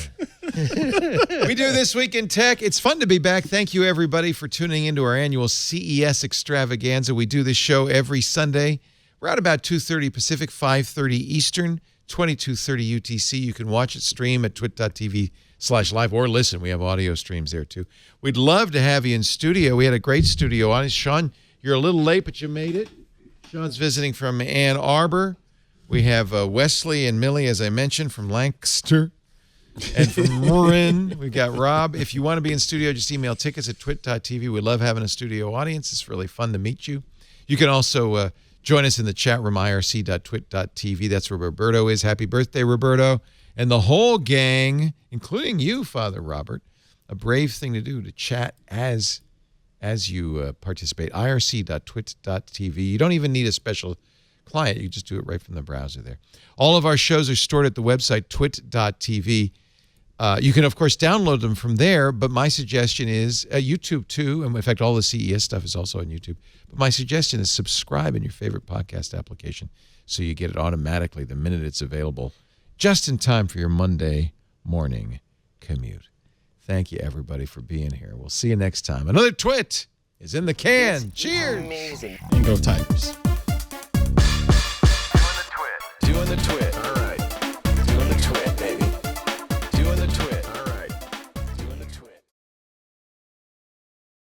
Speaker 1: We do This Week in Tech. It's fun to be back. Thank you, everybody, for tuning into our annual CES extravaganza. We do this show every Sunday. We're at about 2:30 Pacific, 5:30 Eastern, 22:30 UTC. You can watch it stream at twit.tv/live or listen. We have audio streams there, too. We'd love to have you in studio. We had a great studio audience. Sean, you're a little late, but you made it. Sean's visiting from Ann Arbor. We have Wesley and Millie, as I mentioned, from Lancaster. And from Marin, we've got Rob. If you want to be in studio, just email tickets at twit.tv. We love having a studio audience. It's really fun to meet you. You can also join us in the chat room, irc.twit.tv. That's where Roberto is. Happy birthday, Roberto. And the whole gang, including you, Father Robert, a brave thing to do to chat as you participate. irc.twit.tv. You don't even need a special client. You just do it right from the browser there. All of our shows are stored at the website twit.tv. You can, of course, download them from there, but my suggestion is YouTube, too. And in fact, all the CES stuff is also on YouTube. But my suggestion is subscribe in your favorite podcast application so you get it automatically the minute it's available, just in time for your Monday morning commute. Thank you, everybody, for being here. We'll see you next time. Another Twit is in the can. Cheers.
Speaker 5: And go Tigers.